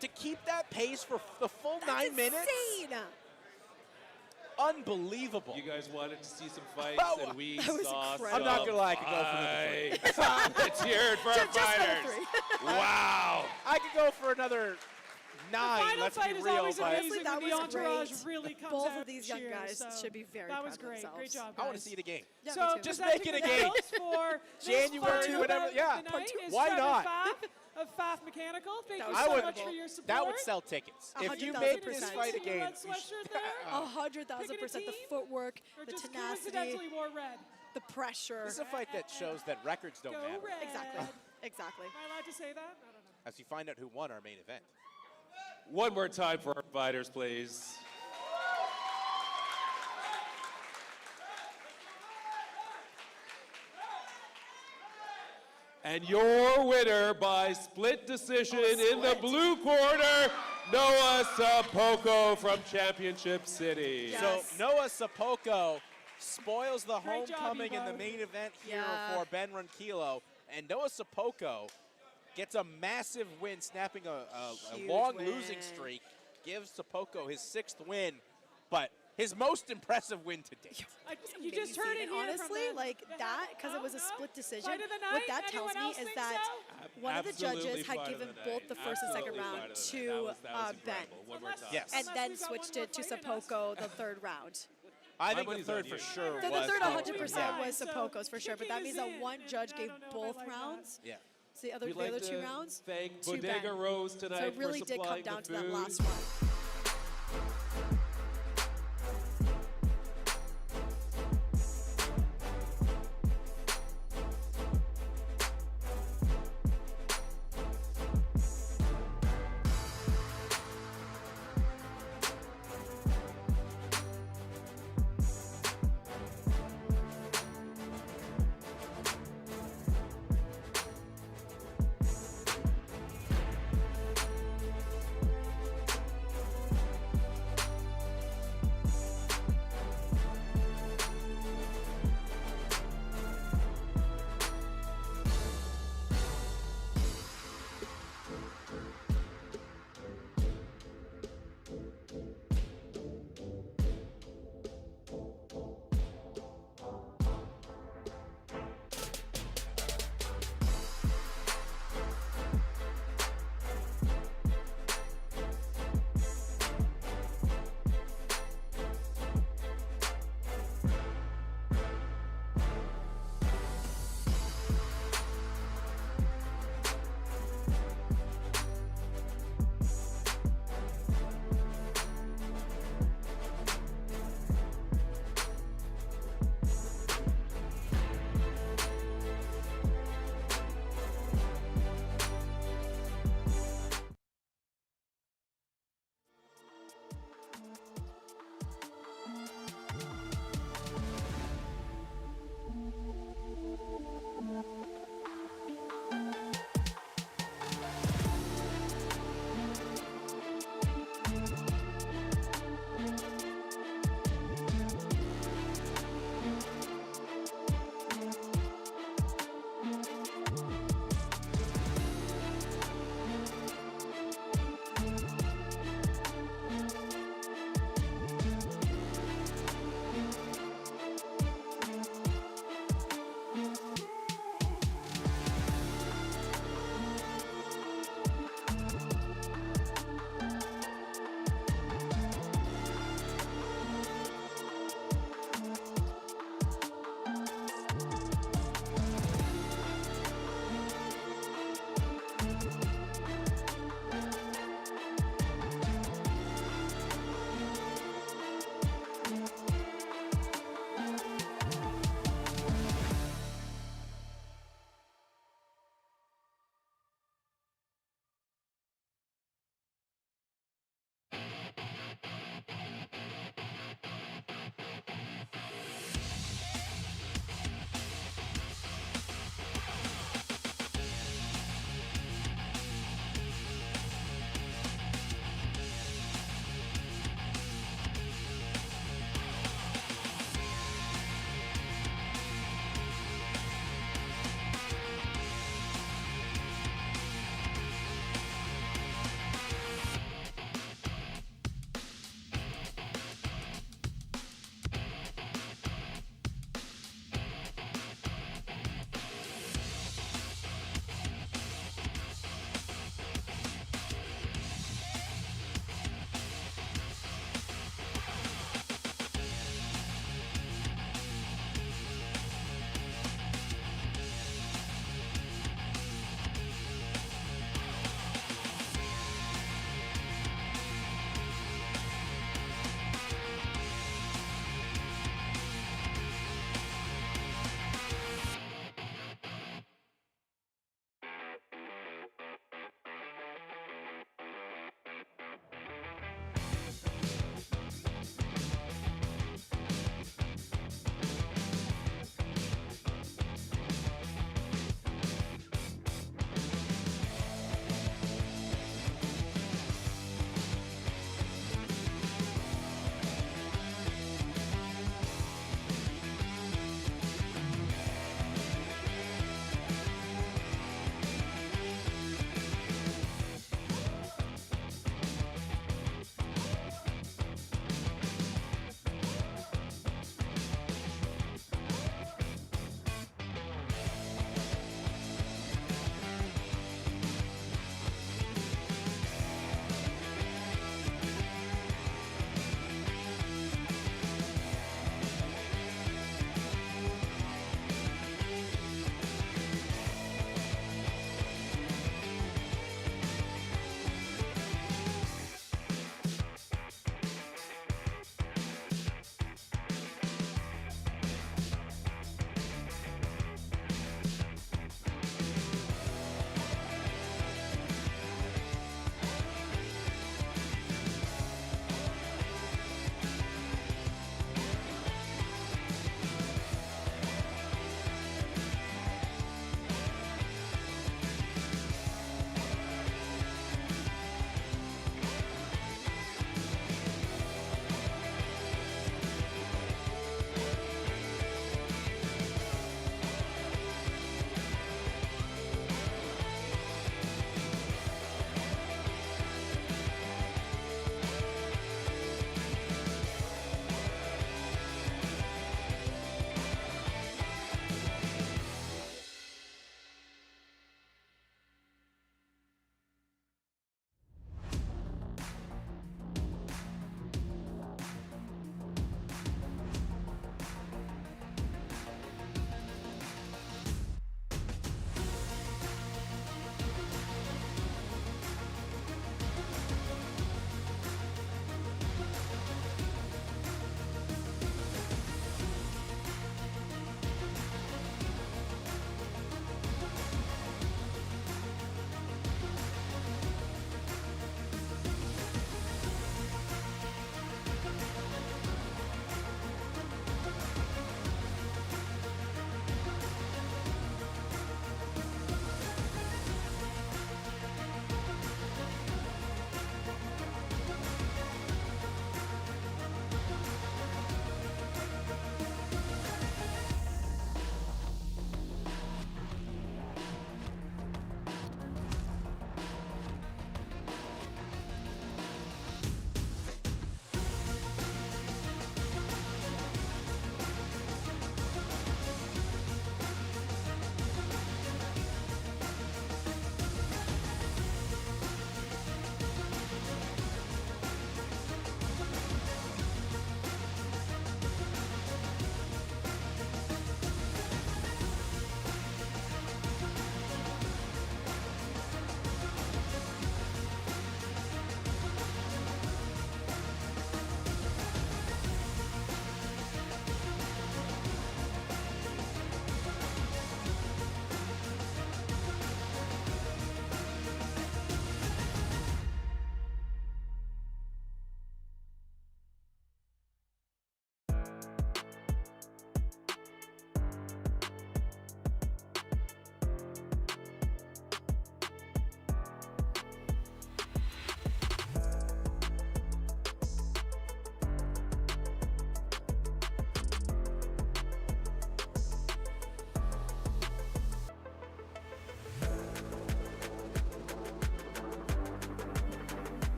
To keep that pace for the full 9 minutes? Insane. Unbelievable. You guys wanted to see some fights, and we That was saw incredible. I'm not gonna lie, I could go for fights. Let's hear it for our Just another fighters. 3. Wow. I could go for another 9. Final Let's fight be is real, always but amazing That when the was entourage great. really comes Both out of these young cheers, guys so should be very That was proud of great. Great themselves. job, I want to guys. see it again. Yeah, So me too. Just presenting make it the a game. medals for this January, final whatever, bout yeah. of the night is Why Trevor not? Pfaff of Pfaff Mechanical. Thank you was I so would, much for your support. that would sell tickets. If you 100,000%. make this fight See your again, red sweatshirt there? 100,000%. The team? footwork, Or the just tenacity, coincidentally wore red. the pressure. this is a fight that shows that records don't Go matter. red. Exactly. Exactly. Am I allowed to say that? I don't know. As you find out who won our main event. One more time for our fighters, please. And your winner by split decision in the blue corner, Noah Sapoko from Championship City. So Noah Sapoko spoils the Great job, homecoming in the Evo. main event here Yeah. for Ben Ronquillo. And Noah Sopoko gets a massive win, snapping a Huge long win. losing streak. Gives Sopoko his 6th win, but his most impressive win to date. You just heard it And here honestly, from like that, because it was a split decision. Fight of the What night? that tells Anyone me else is think that so? one of the Absolutely judges had fight of given the both night. the first and second Absolutely round fight of the to night. That was Ben, incredible. One more time. Yes. and then we've got switched one it to more fight in us. Sopoko the 3rd round. I think the money's third on for you. sure The was. third Sopoko. 100% was So Sopoko's for sure, but that kicking means is that in. one judge I gave don't know both if I like that. rounds. Yeah. So the other, We'd the like other to 2 rounds thank to Bodega Ben. Rose So tonight it really for did come supplying down the to that food. last one.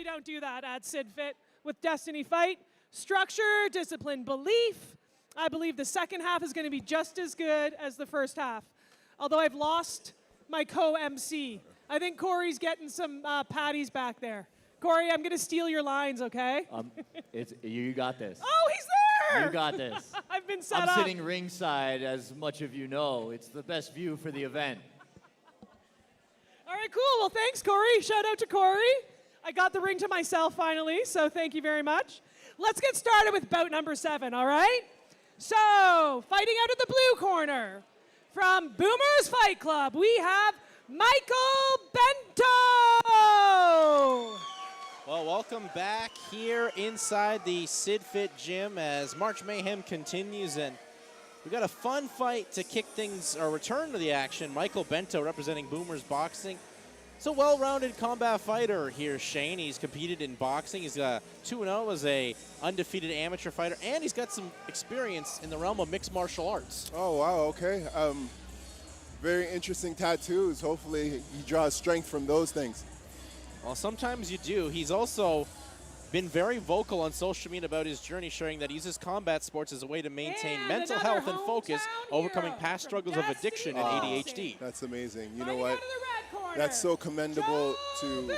we don't do that at SydFit with Destiny Fight. Structure, discipline, belief. I believe the second half is going to be just as good as the first half. Although I've lost my co-MC. I think Corey's getting some patties back there. Corey, I'm going to steal your lines, okay? You got this. Oh, he's there! You got this. I've been set I'm up. sitting ringside, as much of you know. It's the best view for the event. All right, cool. Well, thanks, Corey. Shout out to Corey. I got the ring to myself finally, so thank you very much. Let's get started with bout number 7, all right? So, fighting out of the blue corner, from Boomers Fight Club, we have Michael Bento! Well, welcome back here inside the SydFit gym as March Mayhem continues, and we got a fun fight to kick things or return to the action. Michael Bento representing Boomers Boxing. He's a well-rounded combat fighter here, Shane. He's competed in boxing. He's 2-0 as a undefeated amateur fighter, and he's got some experience in the realm of mixed martial arts. Oh, wow, okay. Very interesting tattoos. Hopefully he draws strength from those things. Well, sometimes you do. He's also been very vocal on social media about his journey, showing that he uses combat sports as a way to maintain mental health and focus, overcoming past struggles of addiction and ADHD. That's amazing. You know what? That's so commendable to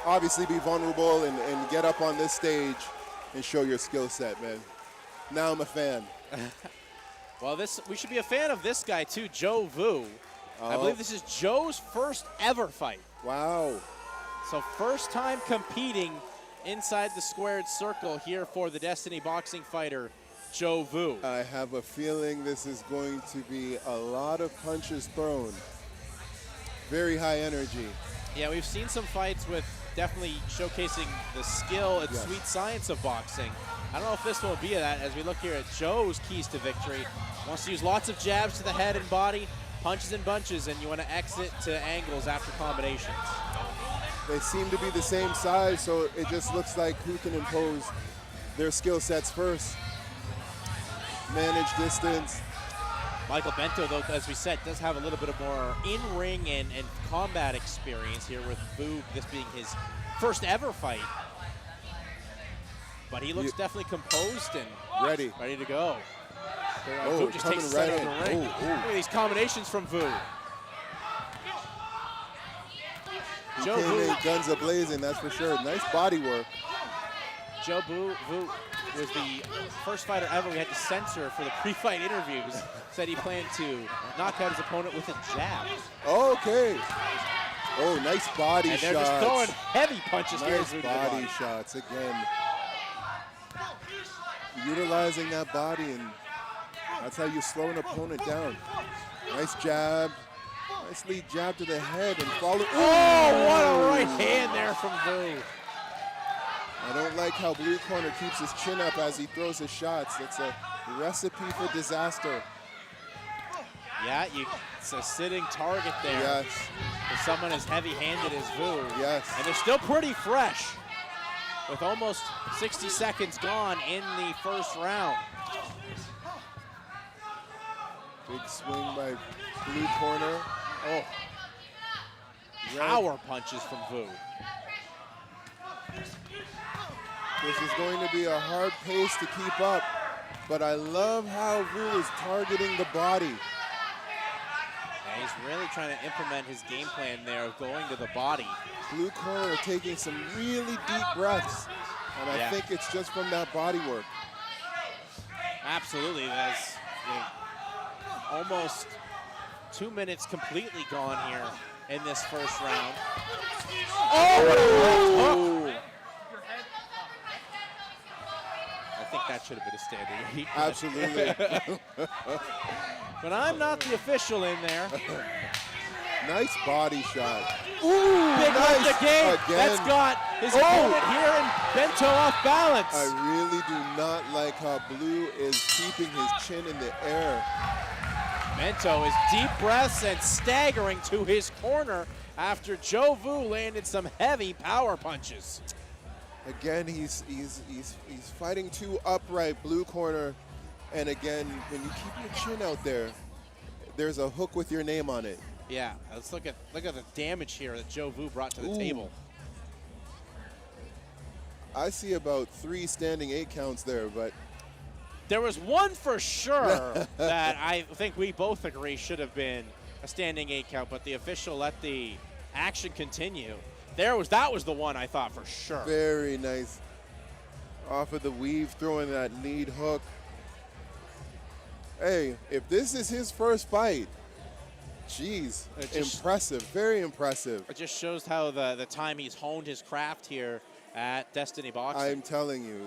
obviously be vulnerable and get up on this stage and show your skill set, man. Now I'm a fan. Well, we should be a fan of this guy too, Joe Vu. I believe this is Joe's first ever fight. Wow. So first time competing inside the squared circle here for the Destiny boxing fighter, Joe Vu. I have a feeling this is going to be a lot of punches thrown. Very high energy. Yeah, we've seen some fights with definitely showcasing the skill and sweet science of boxing. I don't know if this will be that as we look here at Joe's keys to victory. Wants to use lots of jabs to the head and body, punches and bunches, and you want to exit to angles after combinations. They seem to be the same size, so it just looks like who can impose their skill sets first. Manage distance. Michael Bento, though, as we said, does have a little bit of more in-ring and combat experience here with Vu, this being his first ever fight. But he looks definitely composed and ready to go. Vu just takes the center of the ring. Look at these combinations from Vu. He came in guns a-blazing, that's for sure. Nice body work. Joe Vu was the first fighter ever we had to censor for the pre-fight interviews. Said he planned to knock out his opponent with a jab. Okay. Oh, nice body shots. And they're just throwing heavy punches here. Nice body shots again. Utilizing that body, and that's how you slow an opponent down. Nice jab. Nice lead jab to the head and follow. Oh, what a right hand there from Vu. I don't like how blue corner keeps his chin up as he throws his shots. It's a recipe for disaster. Yeah, it's a sitting target there. Yes. For someone as heavy-handed as Vu. Yes. And they're still pretty fresh with almost 60 seconds gone in the first round. Big swing by blue corner. Oh. Power punches from Vu. This is going to be a hard pace to keep up, but I love how Vu is targeting the body. Yeah, he's really trying to implement his game plan there of going to the body. Blue corner taking some really deep breaths, and I think it's just from that body work. Absolutely, that's almost 2 minutes completely gone here in this first round. Oh, what a hook! I think that should have been a standing heat. Absolutely. But I'm not the official in there. Nice body shot. Ooh, big nice left again. That's got his opponent here and Bento off balance. I really do not like how Blue is keeping his chin in the air. Bento is deep breaths and staggering to his corner after Joe Vu landed some heavy power punches. Again, he's fighting too upright, blue corner, and again, when you keep your chin out there, there's a hook with your name on it. Yeah, let's look at the damage here that Joe Vu brought to the table. I see about 3 standing 8 counts there, but There was one for sure that I think we both agree should have been a standing 8 count, but the official let the action continue. That was the one I thought for sure. very nice. Off of the weave, throwing that lead hook. Hey, if this is his first fight, geez, impressive, very impressive. It just shows how the time he's honed his craft here at Destiny Boxing. I'm telling you.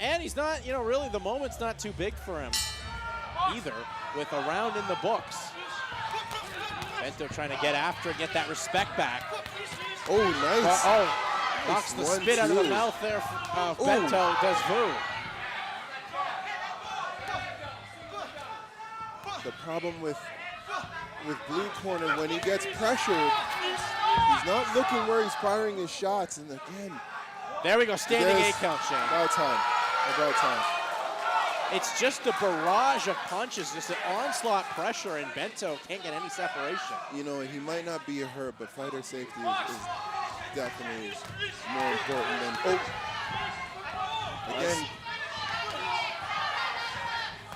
And he's not, really the moment's not too big for him either, with a round in the books. Bento trying to get after and get that respect back. Oh, nice. Knocks the Nice spit out of the 1-2. mouth there. Bento does Vu. The problem with blue corner, when he gets pressured, he's not looking where he's firing his shots. And again, there we go, standing 8 count, Shane. About time. About time. It's just a barrage of punches, just an onslaught pressure, and Bento can't get any separation. He might not be hurt, but fighter safety is definitely more important than. Again.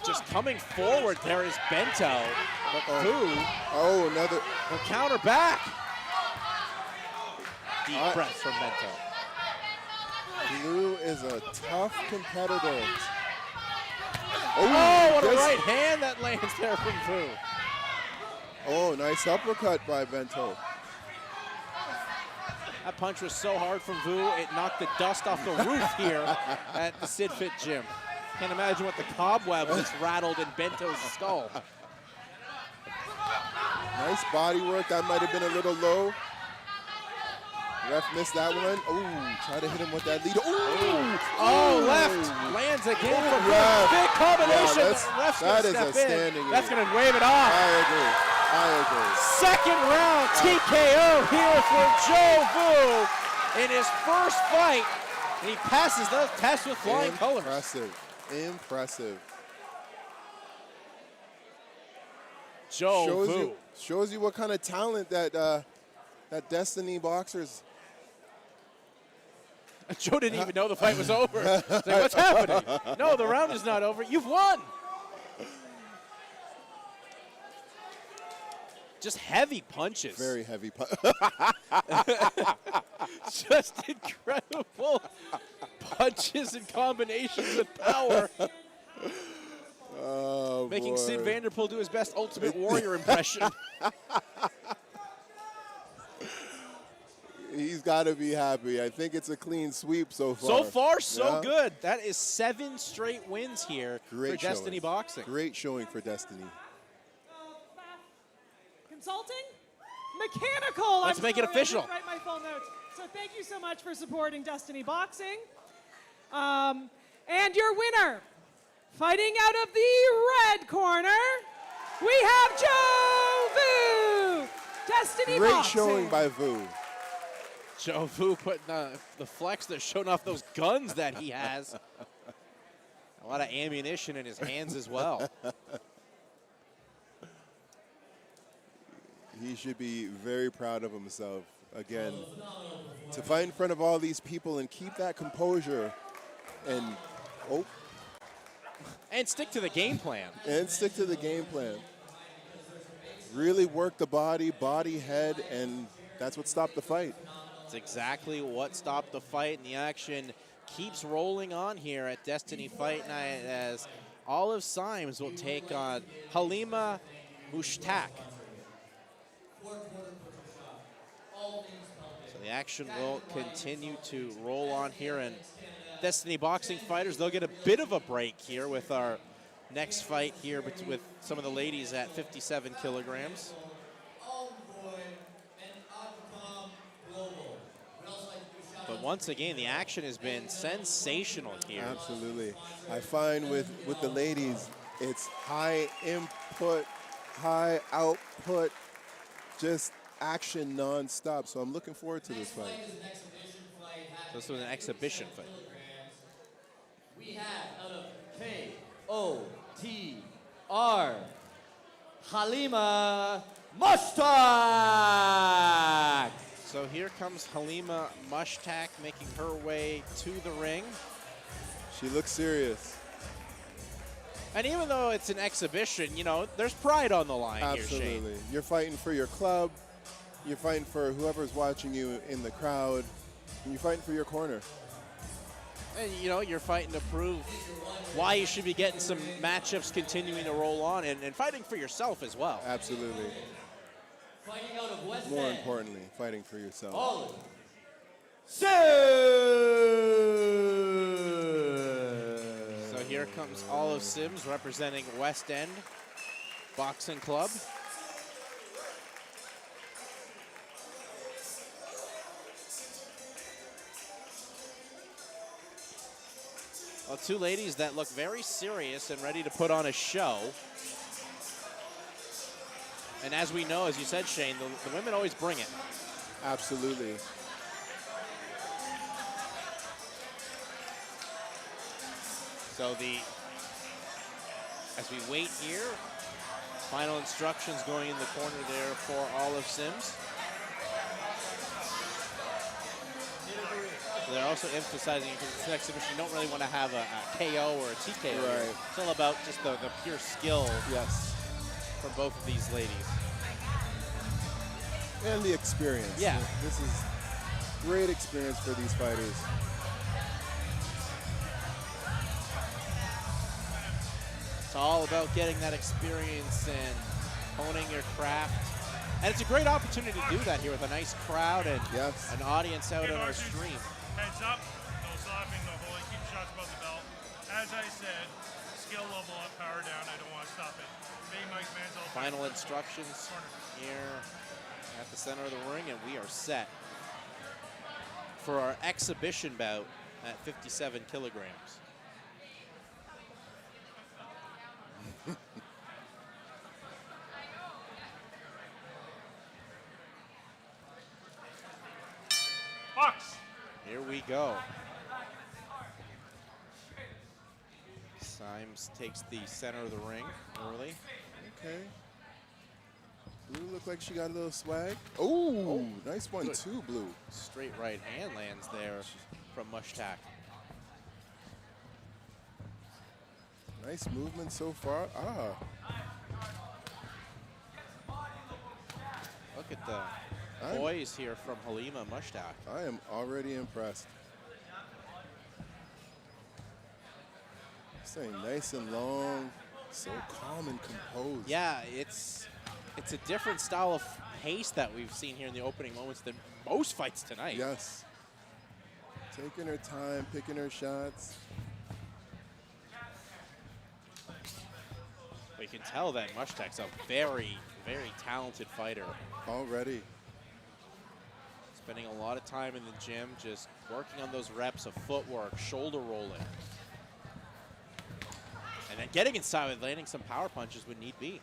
Just coming forward, there is Bento. Vu. Oh, another. A counter back. Deep breath from Bento. Blue is a tough competitor. What a right hand that lands there from Vu. Oh, nice uppercut by Bento. That punch was so hard from Vu, it knocked the dust off the roof here at the SydFit gym. Can't imagine what the cobweb just rattled in Bento's skull. Nice body work. That might have been a little low. Ref missed that one. Ooh, try to hit him with that lead. Ooh! Left. Lands again from Ref. big combination. Yeah, that is a standing. That's going to wave it off. I agree. Second round TKO here for Joe Vu in his first fight. And he passes the test with flying colors. Impressive. Joe Vu. Shows you what kind of talent that Destiny boxers. Joe didn't even know the fight was over. It's like, what's happening? No, the round is not over. You've won. Just heavy punches. Very heavy Just incredible punches and combinations with power. Oh, Making boy. Sid Vanderpool do his best Ultimate Warrior impression. He's got to be happy. I think it's a clean sweep so far. So far, so good. That is 7 straight wins here for Destiny Boxing. Great showing for Destiny. Consulting? Mechanical. Let's make it official. I didn't write my full notes. So thank you so much for supporting Destiny Boxing. And your winner, fighting out of the red corner, we have Joe Vu. Destiny Great Boxing. showing by Vu. Joe Vu putting the flex there, showing off those guns that he has. A lot of ammunition in his hands as well. He should be very proud of himself. Again, to fight in front of all these people and keep that composure and And stick to the game plan. Really work the body, head, and that's what stopped the fight. It's exactly what stopped the fight, and the action keeps rolling on here at Destiny Fight Night as Olive Symes will take on Halima Mushtak. So the action will continue to roll on here, and Destiny Boxing fighters, they'll get a bit of a break here with our next fight here with some of the ladies at 57 kilograms. But once again, the action has been sensational here. Absolutely. I find with the ladies, it's high input, high output, just action nonstop. So I'm looking forward to this fight. This was an exhibition fight. We have out of KOTR, Halima Mushtak. So here comes Halima Mushtaq making her way to the ring. She looks serious. And even though it's an exhibition, you know, there's pride on the line here, Shane. Absolutely. You're fighting for your club. You're fighting for whoever's watching you in the crowd. And you're fighting for your corner. And, you know, you're fighting to prove why you should be getting some matchups continuing to roll on and fighting for yourself as well. Absolutely. Fighting out of West More End. importantly, fighting for yourself. Olive Sims. So here comes Olive Sims representing West End Boxing Club. Well, two ladies that look very serious and ready to put on a show. And as we know, as you said, Shane, the women always bring it. Absolutely. So as we wait here, final instructions going in the corner there for Olive Sims. So they're also emphasizing, because it's an exhibition, you don't really want to have a KO or a TKO. Right. It's all about just the pure skill. Yes. From both of these ladies. And the experience. Yeah. This is great experience for these fighters. It's all about getting that experience and honing your craft. And it's a great opportunity to do that here with a nice crowd and an audience out on our stream. Heads up, no stopping, no holding, keep shots above the belt. As I said, skill level up, power down, I don't want to stop it. Final instructions here at the center of the ring, and we are set for our exhibition bout at 57 kilograms. Box. Here we go. Symes takes the center of the ring early. Okay. Blue looked like she got a little swag. Oh, nice one too, Blue. Straight right hand lands there from Mushtaq. Nice movement so far. Look at the poise here from Halima Mushtaq. I am already impressed. Staying nice and long, so calm and composed. Yeah, it's a different style of pace that we've seen here in the opening moments than most fights tonight. Yes. Taking her time, picking her shots. But you can tell that Mushtaq's a very, very talented fighter. Already. Spending a lot of time in the gym just working on those reps of footwork, shoulder rolling. And then getting inside with landing some power punches when need be.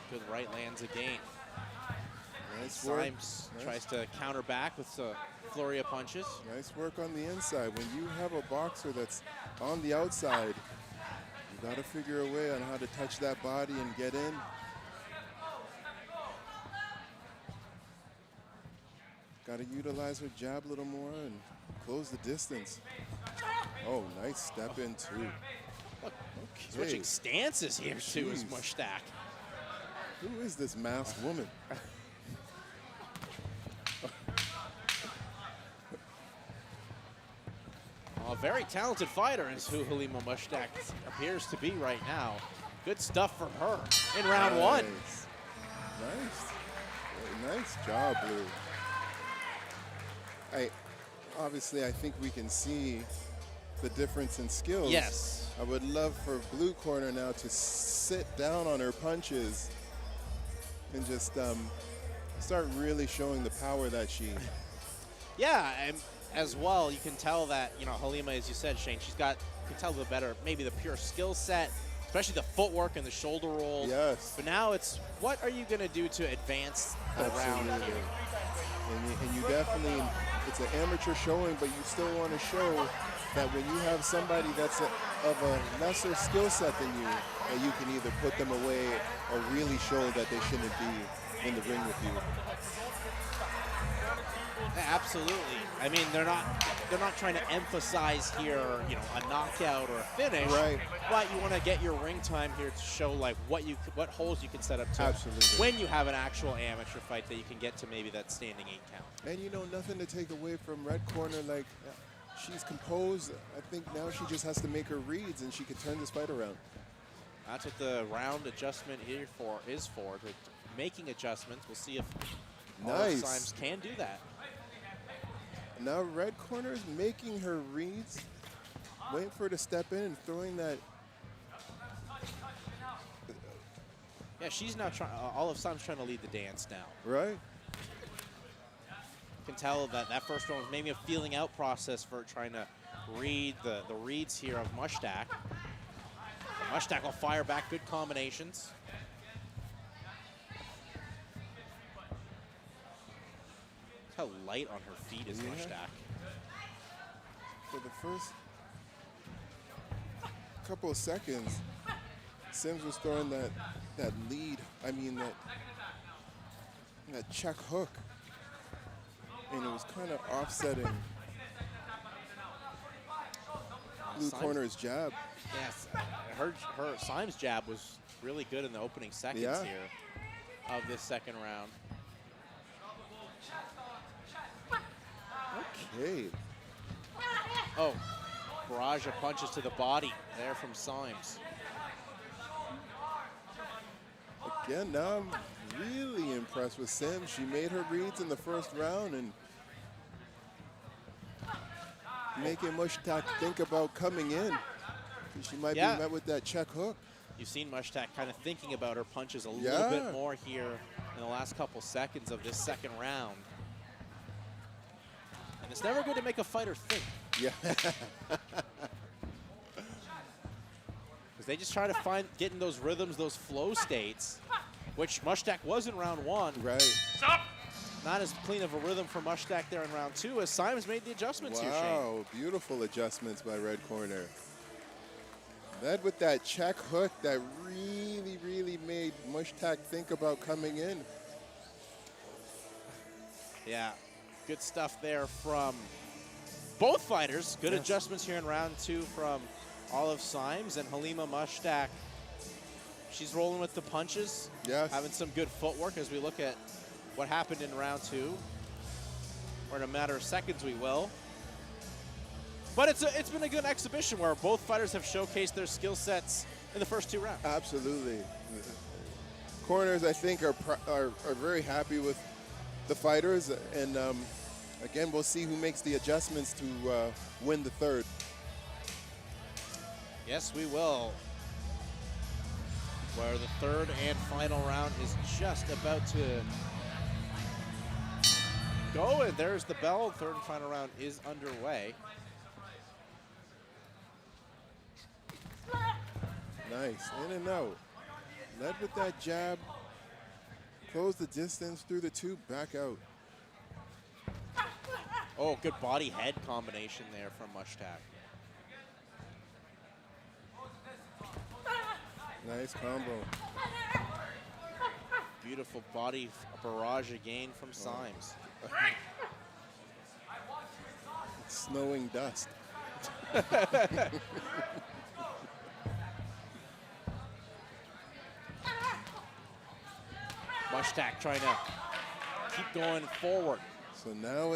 Good right lands again. Nice work. Symes tries to counter back with a flurry of punches. Nice work on the inside. When you have a boxer that's on the outside, you got to figure a way on how to touch that body and get in. Got to utilize her jab a little more and close the distance. Oh, nice step in too. Look, okay. Switching stances here too is Jeez. Mushtaq. Who is this masked woman? A very talented fighter is who Halima Mushtaq appears to be right now. Good stuff from her in round one. Nice. Nice job, Blue. Obviously, I think we can see the difference in skills. Yes. I would love for Blue Corner now to sit down on her punches and just start really showing the power that she. Yeah, and as well, you can tell that, you know, Halima, as you said, Shane, she's got, you can tell the better, maybe the pure skill set, especially the footwork and the shoulder roll. Yes. But now it's, what are you going to do to advance the round here? And you definitely, it's an amateur showing, but you still want to show that when you have somebody that's of a lesser skill set than you, that you can either put them away or really show that they shouldn't be in the ring with you. Absolutely. I mean, they're not trying to emphasize here, you know, a knockout or a finish. Right. But you want to get your ring time here to show like what holes you can set up to. Absolutely. When you have an actual amateur fight that you can get to maybe that standing 8 count. And you know, nothing to take away from Red Corner. Like, she's composed. I think now she just has to make her reads and she can turn this fight around. That's what the round adjustment is for, making adjustments. We'll see if Nice. Symes can do that. Now Red Corner is making her reads, waiting for her to step in and throwing that. Yeah, she's now trying. Olive Symes trying to lead the dance now. Right. You can tell that first one was maybe a feeling out process for trying to read the reads here of Mushtak. Mushtak will fire back good combinations. How light on her feet is Mushtak. For the first couple of seconds, Symes was throwing that lead. I mean that check hook, and it was kind of offsetting Blue Corner's jab. Yes, her Symes' jab was really good in the opening seconds here of this second round. Okay. Oh, barrage of punches to the body there from Symes. Again, now I'm really impressed with Symes. She made her reads in the first round and making Mushtak think about coming in. She might be met with that check hook. You've seen Mushtak kind of thinking about her punches a little bit more here in the last couple seconds of this second round. And it's never good to make a fighter think. Yeah. Because they just try to get in those rhythms, those flow states, which Mushtak was in round 1. Right. Stop! Not as clean of a rhythm for Mushtak there in round 2 as Symes made the adjustments here, Shane. Wow, beautiful adjustments by Red Corner. Led with that check hook that really, really made Mushtak think about coming in. Yeah, good stuff there from both fighters. Good adjustments here in round 2 from Olive Symes and Halima Mushtak. She's rolling with the punches. Yes. Having some good footwork as we look at what happened in round 2. Or in a matter of seconds we will. But it's been a good exhibition where both fighters have showcased their skill sets in the first 2 rounds. Absolutely. Corners, I think, are very happy with the fighters. And again, we'll see who makes the adjustments to win the third. Yes, we will. Where the third and final round is just about to go. And there's the bell. Third and final round is underway. Nice, in and out. Led with that jab. Close the distance through the 2, back out. Oh, good body-head combination there from Mushtak. Nice combo. Beautiful body barrage again from Symes. It's snowing dust. Mushtak trying to keep going forward. So now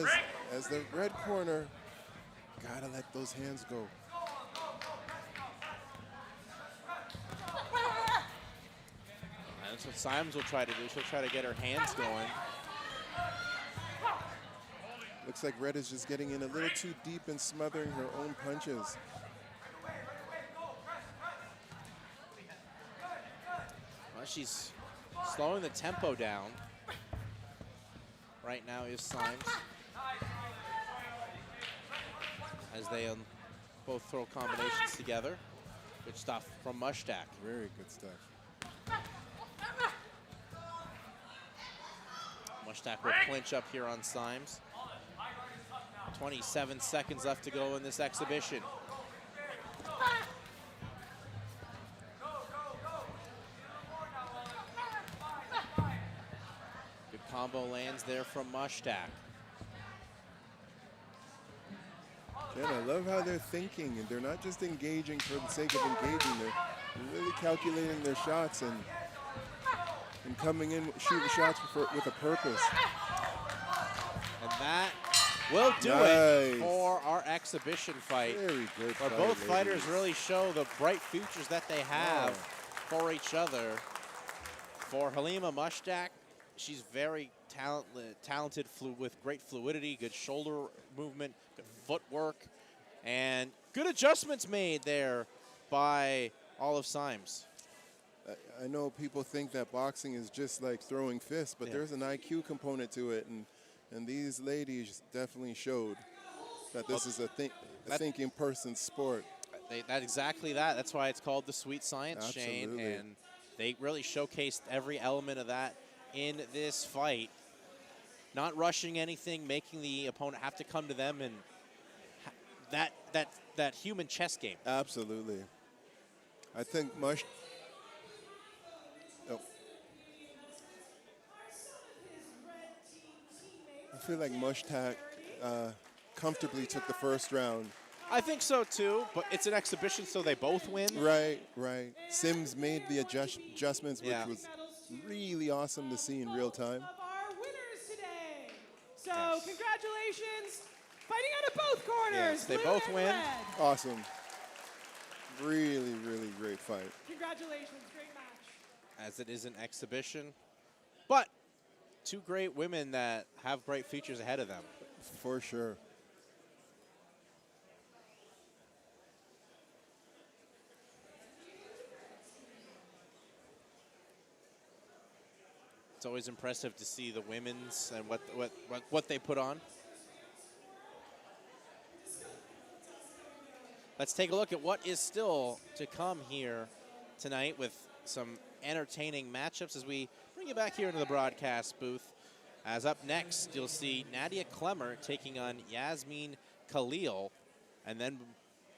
as the Red Corner, gotta let those hands go. And that's what Symes will try to do. She'll try to get her hands going. Looks like Red is just getting in a little too deep and smothering her own punches. Well, she's slowing the tempo down. Right now is Symes. As they both throw combinations together. Good stuff from Mushtak. Very good stuff. Mushtak will clinch up here on Symes. 27 seconds left to go in this exhibition. Good combo lands there from Mushtak. And I love how they're thinking, and they're not just engaging for the sake of engaging. They're really calculating their shots and coming in shooting shots with a purpose. And that will do it for our exhibition fight. Very good where fight, both ladies. fighters really show the bright futures that they have for each other. For Halima Mushtak, she's very talented with great fluidity, good shoulder movement, good footwork, and good adjustments made there by Olive Symes. I know people think that boxing is just like throwing fists, but there's an IQ component to it, and these ladies definitely showed that this is a thinking person's sport. That's exactly that. That's why it's called the sweet science, Shane, Absolutely. and they really showcased every element of that in this fight. Not rushing anything, making the opponent have to come to them, and that human chess game. Absolutely. I think I feel like Mushtak comfortably took the first round. I think so too, but it's an exhibition, so they both win. Right. Sims made the adjustments, which was really awesome to see in real time. Our winners today. So congratulations, fighting out of both corners. Yes, they blue both and win. red. Awesome. Really, really great fight. Congratulations, great match. As it is an exhibition, but two great women that have bright futures ahead of them. For sure. It's always impressive to see the women's and what they put on. Let's take a look at what is still to come here tonight with some entertaining matchups as we bring you back here into the broadcast booth. As up next, you'll see Nadia Klemmer taking on Yasmin Khalil, and then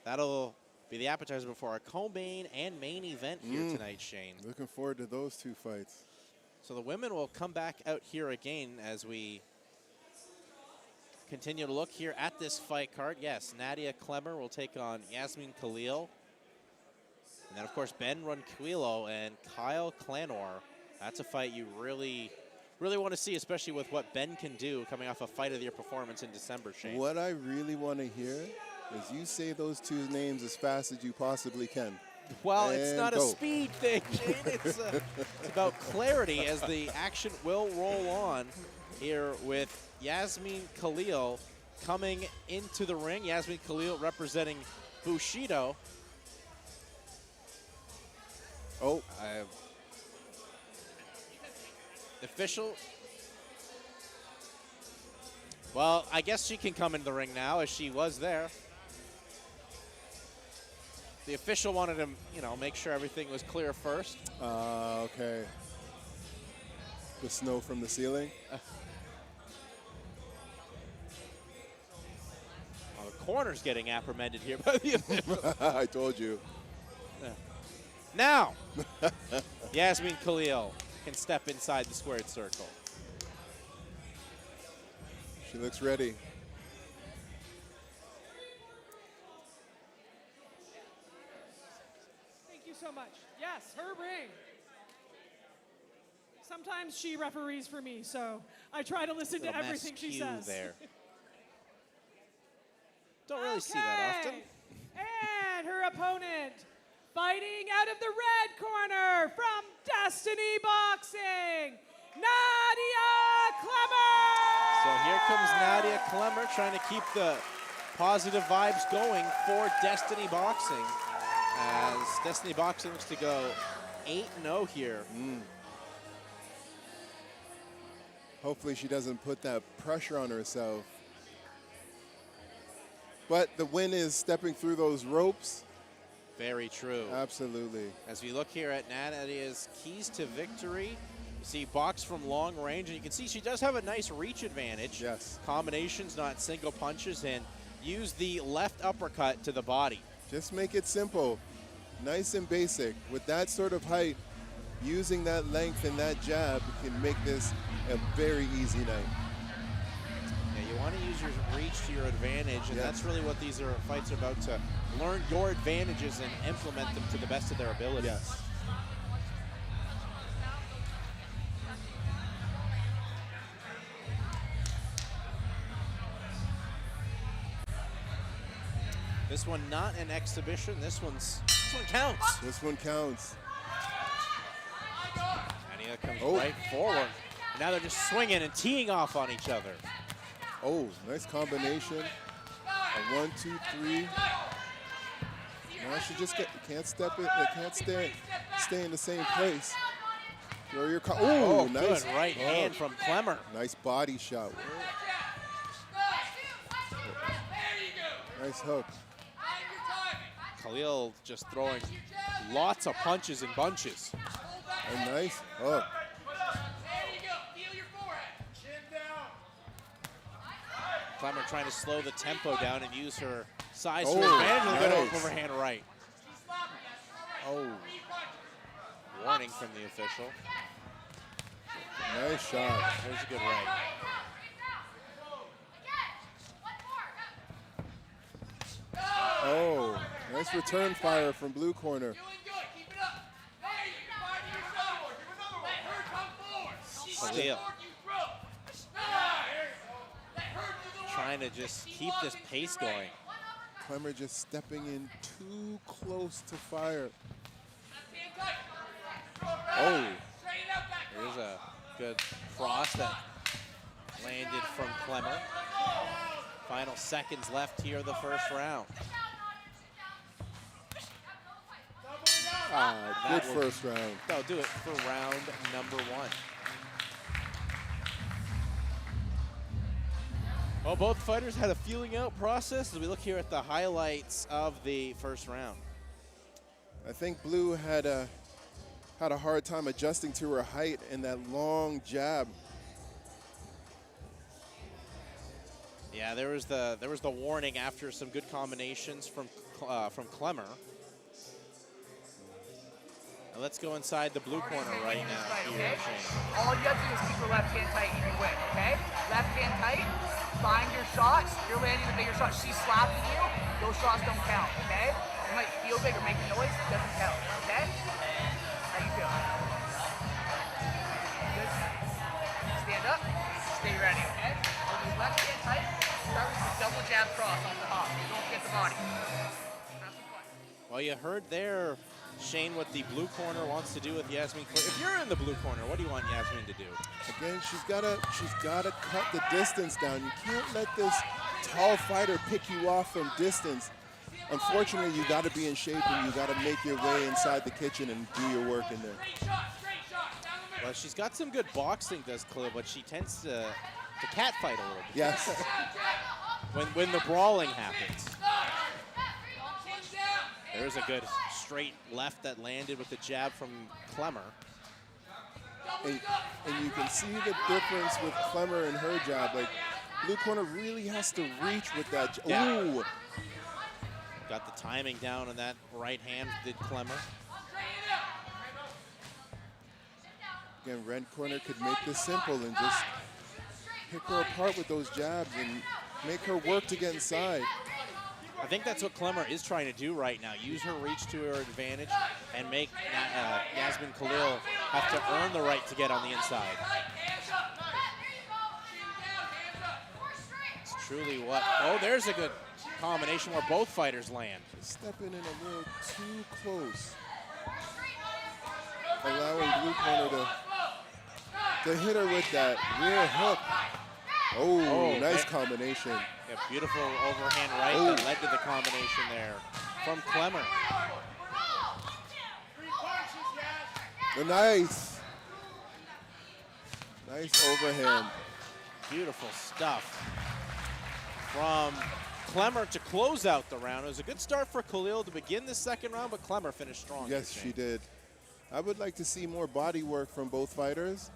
that'll be the appetizer before our co-main and main event here tonight, Shane. Looking forward to those two fights. So the women will come back out here again as we continue to look here at this fight card. Yes, Nadia Klemmer will take on Yasmin Khalil. And then, of course, Ben Ronquillo and Kyle Clanor. That's a fight you really want to see, especially with what Ben can do coming off a Fight of the Year performance in December, Shane. What I really want to hear is you say those two names as fast as you possibly can. Well, it's And not go. a speed thing, Shane. It's about clarity as the action will roll on here with Yasmin Khalil coming into the ring. Yasmin Khalil representing Bushido. Oh. Official. Well, I guess she can come into the ring now as she was there. The official wanted to, make sure everything was clear first. Okay. The snow from the ceiling. Well, the corner's getting apprehended here by the official. I told you. Now, Yasmin Khalil can step inside the squared circle. She looks ready. Thank you so much. Yes, her ring. Sometimes she referees for me, so I try to listen to everything she says. There. Don't really see that often. And her opponent, fighting out of the red corner from Destiny Boxing, Nadia Klemmer! So here comes Nadia Klemmer trying to keep the positive vibes going for Destiny Boxing. As Destiny Boxing looks to go 8-0 here. Hopefully she doesn't put that pressure on herself. But the win is stepping through those ropes. Very true. Absolutely. As we look here at Nadia's keys to victory, you See, box from long range, and you can see she does have a nice reach advantage. Yes. Combinations, not single punches, and use the left uppercut to the body. Just make it simple, nice and basic. With that sort of height, using that length and that jab can make this a very easy night. Yeah, you want to use your reach to your advantage, and Yes. that's really what these fights are about, to learn your advantages and implement them to the best of their ability. Yes. This one not an exhibition. This one counts. This one counts. Ania comes right forward. And now they're just swinging and teeing off on each other. Oh, nice combination. A 1, 2, 3. Now she just can't step it. They can't stay in the same place. Throw your Oh, nice good right hand from Clemmer. Nice body shot. Nice hook. Khalil just throwing lots of punches in bunches. And nice hook. Clemmer trying to slow the tempo down and use her size Oh, to her advantage. A good nice. overhand right. Oh. Warning from the official. Nice shot. There's a good right. Oh, nice return fire from blue corner. Khalil trying to just keep this pace going. Clemmer just stepping in too close to fire. Oh. There's a good cross that landed from Clemmer. Final seconds left here of the first round. Good first round. That'll do it for round number 1. Well, both fighters had a feeling out process as we look here at the highlights of the first round. I think Blue had a hard time adjusting to her height and that long jab. Yeah, there was the warning after some good combinations from Clemmer. Now let's go inside the blue corner right now. Here, Shane. All you have to do is keep your left hand tight and you win, okay? Left hand tight, find your shots. You're landing the bigger shots. She's slapping you. Those shots don't count, okay? You might feel big or make a noise. It doesn't count, okay? How you feel? Good? Stand up. Stay ready, okay? Hold your left hand tight. Start with the double jab cross off the hop. Don't forget the body. Have some fun. Well, you heard there, Shane, what the blue corner wants to do with Yasmin. If you're in the blue corner, what do you want Yasmin to do? Again, she's gotta cut the distance down. You can't let this tall fighter pick you off from distance. Unfortunately, you gotta be in shape and you gotta make your way inside the kitchen and do your work in there. Well, she's got some good boxing, does Khalil, but she tends to cat fight a little bit. Yes. when the brawling happens. There's a good straight left that landed with the jab from Clemmer. And you can see the difference with Clemmer and her jab. Like, blue corner really has to reach with that. Yeah. Ooh. Got the timing down on that right hand, did Clemmer. Again, red corner could make this simple and just pick her apart with those jabs and make her work to get inside. I think that's what Clemmer is trying to do right now. Use her reach to her advantage and make Yasmin Khalil have to earn the right to get on the inside. It's truly what, oh, there's a good combination where both fighters land. Stepping in a little too close. Allowing blue corner to hit her with that rear hook. Oh, nice combination. Yeah, beautiful overhand right that led to the combination there from Clemmer. Nice overhand. Beautiful stuff from Clemmer to close out the round. It was a good start for Khalil to begin the second round, but Clemmer finished strong. Yes, she did. I would like to see more body work from both fighters.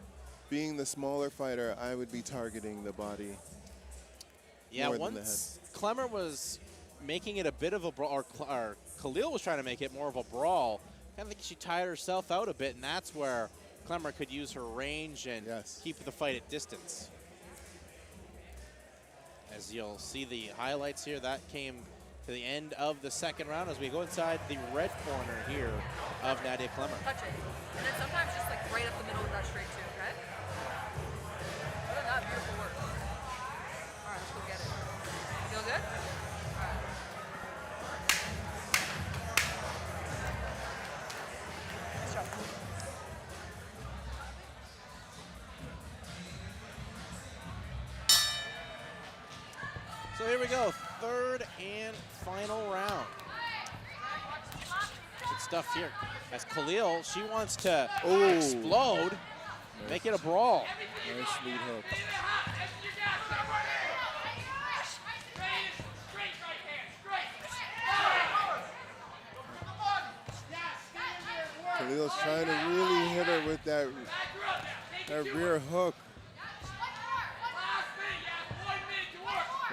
Being the smaller fighter, I would be targeting the body. Yeah, more than the once Clemmer was making it a bit of a brawl, or Khalil was trying to make it more of a brawl, I think she tired herself out a bit, and that's where Clemmer could use her range and keep the fight at distance. As you'll see the highlights here, that came to the end of the second round as we go inside the red corner here of Nadia Clemmer. Touch it. And then sometimes just like right up the middle of that straight too, okay? Look at that beautiful work. All right, let's go get it. Feel good? All right. Nice job. So here we go, third and final round. Good stuff here. As Khalil, she wants to explode, make it a brawl. Nice lead hook. Khalil's trying to really hit her with that rear hook.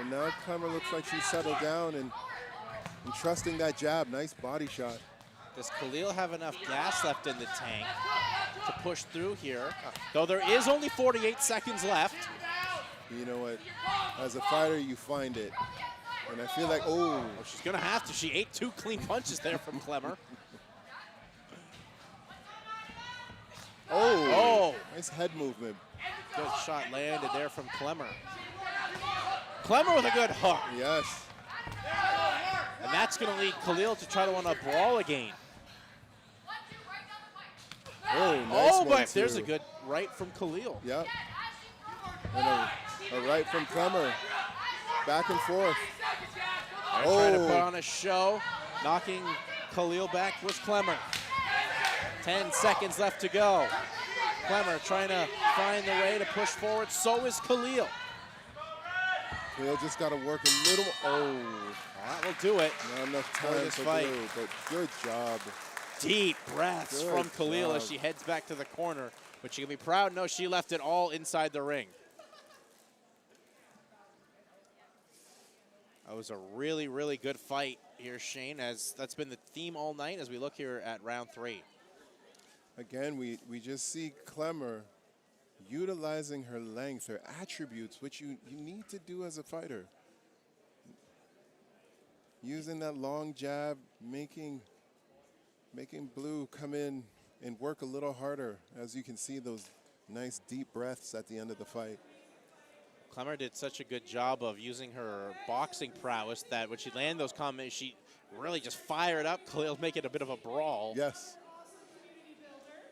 And now Clemmer looks like she's settled down and trusting that jab. Nice body shot. Does Khalil have enough gas left in the tank to push through here? Though there is only 48 seconds left. You know what? As a fighter, you find it. And I feel like, she's going to have to. She ate 2 clean punches there from Clemmer. Nice head movement. Good shot landed there from Clemmer. Clemmer with a good hook. Yes. And that's going to lead Khalil to try to want to brawl again. Nice one but too. there's a good right from Khalil. Yep. And a right from Clemmer. Back and forth. Trying to put on a show. Knocking Khalil back was Clemmer. 10 seconds left to go. Clemmer trying to find the way to push forward. So is Khalil. Khalil just got to work a little. That will do it. Not enough for time this for fight. Blue, but good job. Deep breaths Good from Khalil as job. she heads back to the corner. But she can be proud. No, she left it all inside the ring. That was a really, really good fight here, Shane, as that's been the theme all night as we look here at round 3. Again, we just see Clemmer utilizing her length, her attributes, which you need to do as a fighter. Using that long jab, making Blue come in and work a little harder. As you can see, those nice deep breaths at the end of the fight. Clemmer did such a good job of using her boxing prowess that when she landed those combinations, she really just fired up Khalil, make it a bit of a brawl. Yes.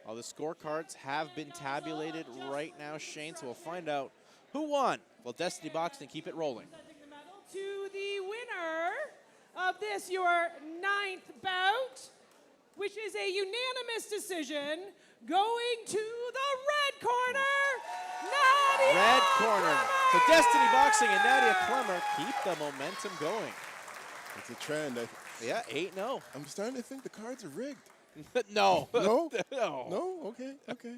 All the scorecards have been tabulated right now, Shane, so we'll find out who won. Will Destiny Boxing keep it rolling? Presenting the medal to the winner of this, your 9th bout, which is a unanimous decision, going to the red corner, Nadia Red corner. Clemmer! So Destiny Boxing and Nadia Clemmer keep the momentum going. It's a trend. Yeah, 8-0. I'm starting to think the cards are rigged. No. No? No. No? Okay, okay.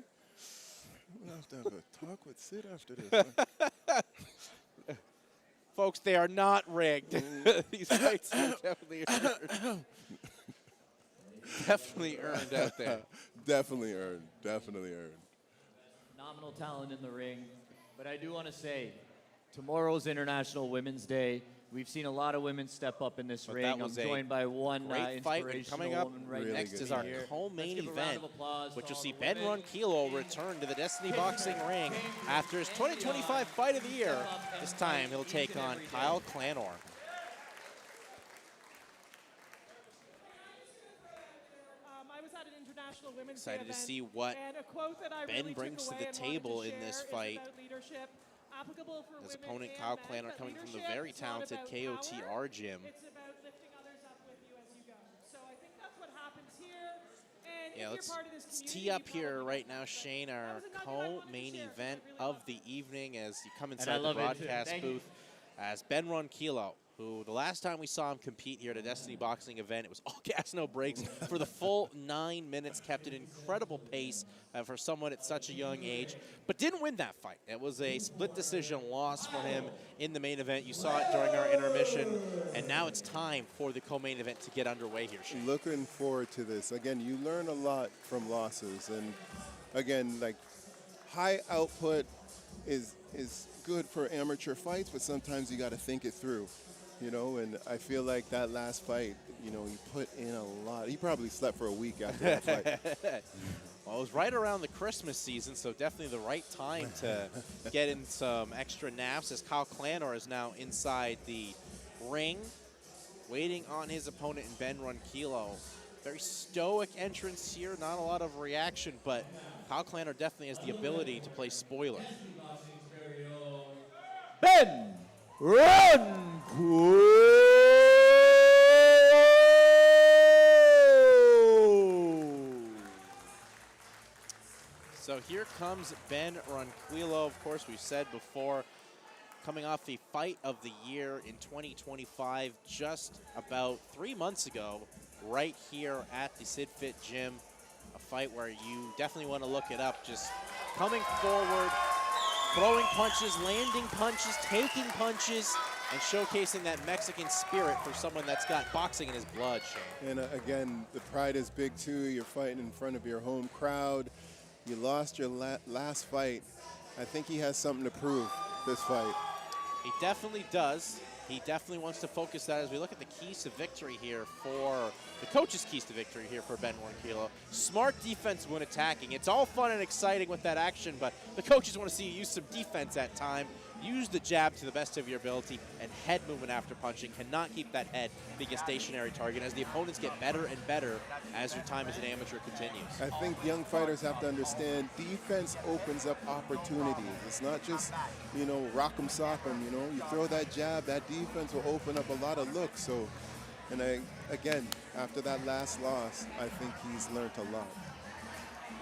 We'll have to have a talk with Sid after this. Folks, they are not rigged. These fights are definitely earned. Definitely earned out there. Definitely earned. Definitely earned. Phenomenal talent in the ring. But I do want to say, tomorrow's International Women's Day. We've seen a lot of women step up in this ring. I'm joined by one great fight. And inspirational coming up woman right really next good is our here. co-main Let's give a round event, of applause which to will all see the Ben women. Ronquillo return to the Destiny Boxing ring after his 2025 Fight of the Year. This time he'll take on Kyle Clanor. I was at an International Women's Excited Day to event, see what and a quote that I Ben really brings took to away the and wanted table to in this share is fight. about leadership, applicable for His women opponent, and Kyle men, Clanor, but coming from the leadership very is not talented about KOTR power, gym. It's about lifting others up with you as you go. So I think that's what happens here. And Yeah, if let's you're part of this tee community, up you here probably right get now, that. Shane, our That was a nugget I wanted to co-main share 'cause I event really of loved the evening as you come I inside the love it. broadcast Thank booth as Ben Ronquillo who the last time we saw him compete here at a Destiny boxing event, it was all gas, no brakes for the full 9 minutes, kept an incredible pace for someone at such a young age, but didn't win that fight. It was a split decision loss for him in the main event. You saw it during our intermission, and now it's time for the co-main event to get underway here, Shane. Looking forward to this. Again, you learn a lot from losses, and again, like, high output is good for amateur fights, but sometimes you got to think it through. You know, and I feel like that last fight, you know, he put in a lot. He probably slept for a week after that fight. Well, it was right around the Christmas season, so definitely the right time to get in some extra naps, as Kyle Clanor is now inside the ring, waiting on his opponent in Ben Ronquillo. Very stoic entrance here, not a lot of reaction, but Kyle Clanor definitely has the ability to play spoiler. Ben Ronquillo. So here comes Ben Ronquillo. Of course, we've said before, coming off the fight of the year in 2025, just about 3 months ago, right here at the SydFit gym. A fight where you definitely want to look it up. Just coming forward, throwing punches, landing punches, taking punches, and showcasing that Mexican spirit for someone that's got boxing in his blood, Shane. And again, the pride is big too. You're fighting in front of your home crowd. You lost your last fight. I think he has something to prove this fight. He definitely does. He definitely wants to focus that as we look at the keys to victory here for the coach's keys to victory here for Ben Ronquillo. Smart defense when attacking. It's all fun and exciting with that action, but the coaches want to see you use some defense at time. Use the jab to the best of your ability, and head movement after punching. Cannot keep that head being a stationary target as the opponents get better and better as your time as an amateur continues. I think young fighters have to understand defense opens up opportunities. It's not just, you know, rock 'em, sock 'em, you know. You throw that jab, that defense will open up a lot of looks. So, and again, after that last loss, I think he's learned a lot.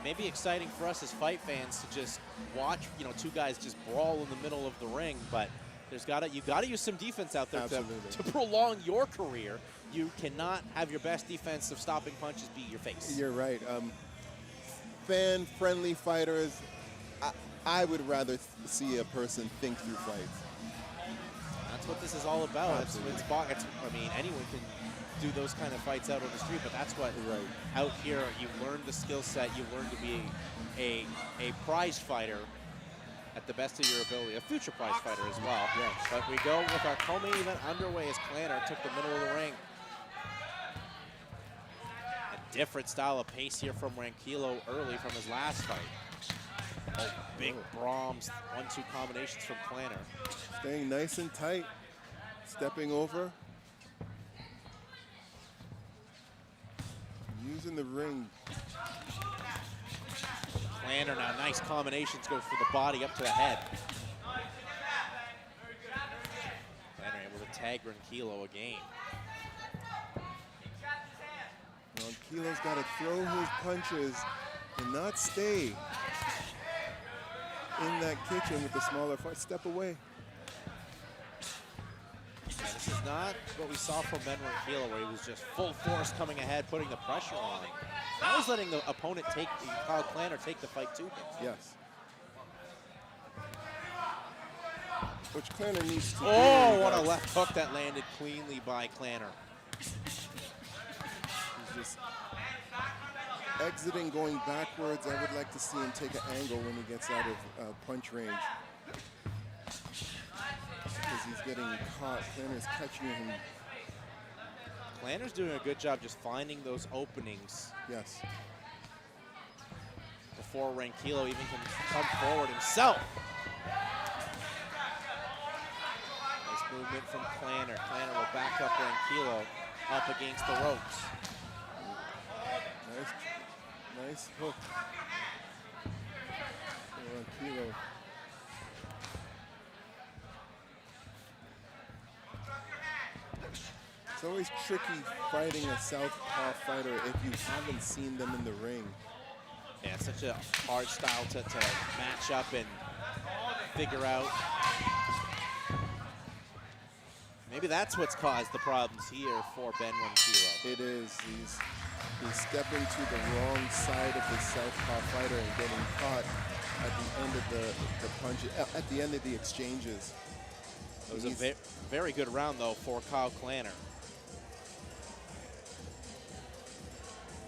Maybe exciting for us as fight fans to just watch, you know, two guys just brawl in the middle of the ring, but you gotta use some defense out there to prolong your career. You cannot have your best defense of stopping punches be your face. You're right. Fan-friendly fighters, I would rather see a person think through fights. That's what this is all about. It's I mean, anyone can do those kind of fights out on the street, but that's what out here you learn the skill set. You learn to be a prize fighter at the best of your ability, a future prize fighter as well. Yes. But we go with our co-main event underway as Clanor took the middle of the ring. A different style of pace here from Ronquillo early from his last fight. Oh, big Brahms 1-2 combinations from Clanor. Staying nice and tight, stepping over. Using the ring. Clanor now, nice combinations, goes for the body up to the head. Clanor able to tag Ronquillo again. Ronquillo's got to throw his punches and not stay in that kitchen with the smaller fight. Step away. And this is not what we saw from Ben Ronquillo, where he was just full force coming ahead, putting the pressure on. Now he's letting the opponent Kyle Clanor take the fight to him. Yes. Which Clanor needs to do. Oh, what a left hook that landed cleanly by Clanor. He's just exiting, going backwards. I would like to see him take an angle when he gets out of punch range. Because he's getting caught. Clanor's catching him. Clanor's doing a good job just finding those openings. Yes. Before Ronquillo even can come forward himself. Nice movement from Clanor. Clanor will back up Ronquillo up against the ropes. Nice hook. Ronquillo. It's always tricky fighting a southpaw fighter if you haven't seen them in the ring. Yeah, it's such a hard style to match up and figure out. Maybe that's what's caused the problems here for Ben 1 Kilo. It is. He's stepping to the wrong side of the southpaw fighter and getting caught at the end of the punch, at the end of the exchanges. It was a very good round, though, for Kyle Klanner.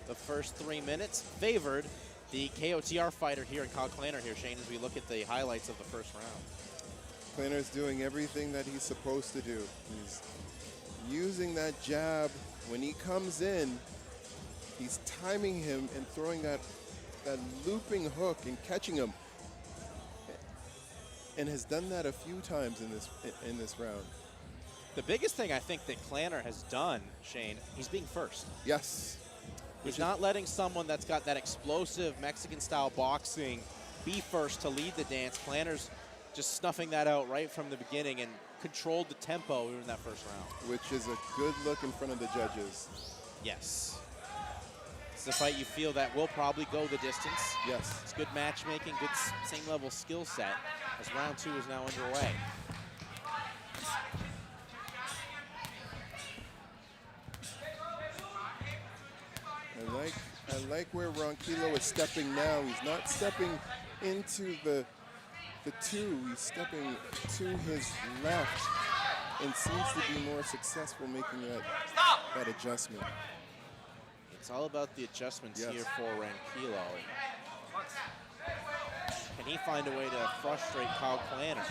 The first 3 minutes favored the KOTR fighter here in Kyle Klanner here, Shane, as we look at the highlights of the first round. Klanner's doing everything that he's supposed to do. He's using that jab. When he comes in, he's timing him and throwing that looping hook and catching him. And has done that a few times in this round. The biggest thing I think that Klanner has done, Shane, he's being first. Yes. He's not letting someone that's got that explosive Mexican-style boxing be first to lead the dance. Klanner's just snuffing that out right from the beginning and controlled the tempo in that first round. Which is a good look in front of the judges. Yes. It's a fight you feel that will probably go the distance. Yes. It's good matchmaking, good same level skill set as round 2 is now underway. I like where Ronquillo is stepping now. He's not stepping into the 2. He's stepping to his left and seems to be more successful making that adjustment. It's all about the adjustments here for Ronquillo. Can he find a way to frustrate Kyle Klanner?